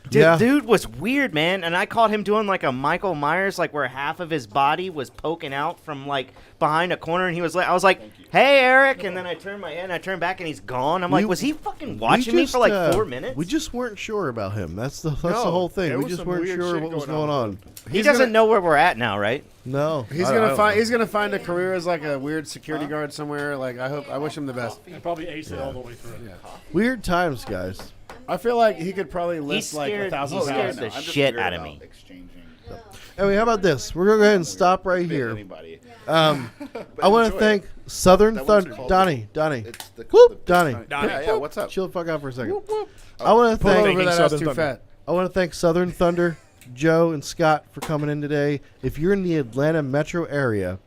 Dude was weird, man. And I caught him doing like a Michael Myers, like where half of his body was poking out from like behind a corner, and he was like, I was like, "Hey, Eric," and then I turned my head and I turned back and he's gone. I'm like, was he fucking watching me for like 4 minutes? We just weren't sure about him. That's the No, whole thing. there We was just some weren't weird sure shit what was going going on. on. He doesn't know where we're at now, right? No, He's gonna find a career as like a weird security guard somewhere. Like I wish him the best. And probably ace it all the way through. Weird times, guys. I feel like he could probably He lift like scared, 1,000 he scared pounds. the I'm just shit weird out of about me. Exchanging. Anyway, how about this? We're gonna go ahead and stop right here. Anybody. I But want to enjoy thank it. Southern That one's Thunder, called Donnie. It's the Whoop, Donnie. Yeah, what's up? Chill the fuck out for a second. I want to Pull thank over that ass Southern too Thunder. fat. I want to thank Southern Thunder, Joe and Scott for coming in today. If you're in the Atlanta metro area,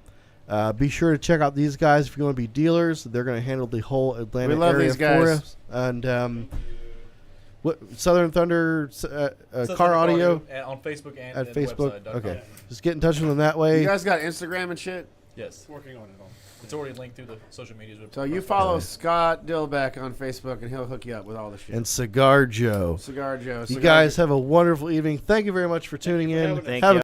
be sure to check out these guys. If you want to be dealers, they're going to handle the whole Atlanta We love area these for guys. us. And what Southern Thunder Says car on the audio on Facebook and at and Facebook. website.com. Okay, just get in touch with them that way. You guys got Instagram and shit. Yes, Working on it all. it's already linked through the social medias. So you follow Scott Dillbeck on Facebook, and he'll hook you up with all the shit. And Cigar Joe. Cigar Joe. You Cigar guys have a wonderful evening. Thank you very much for tuning in. Thank Have you. a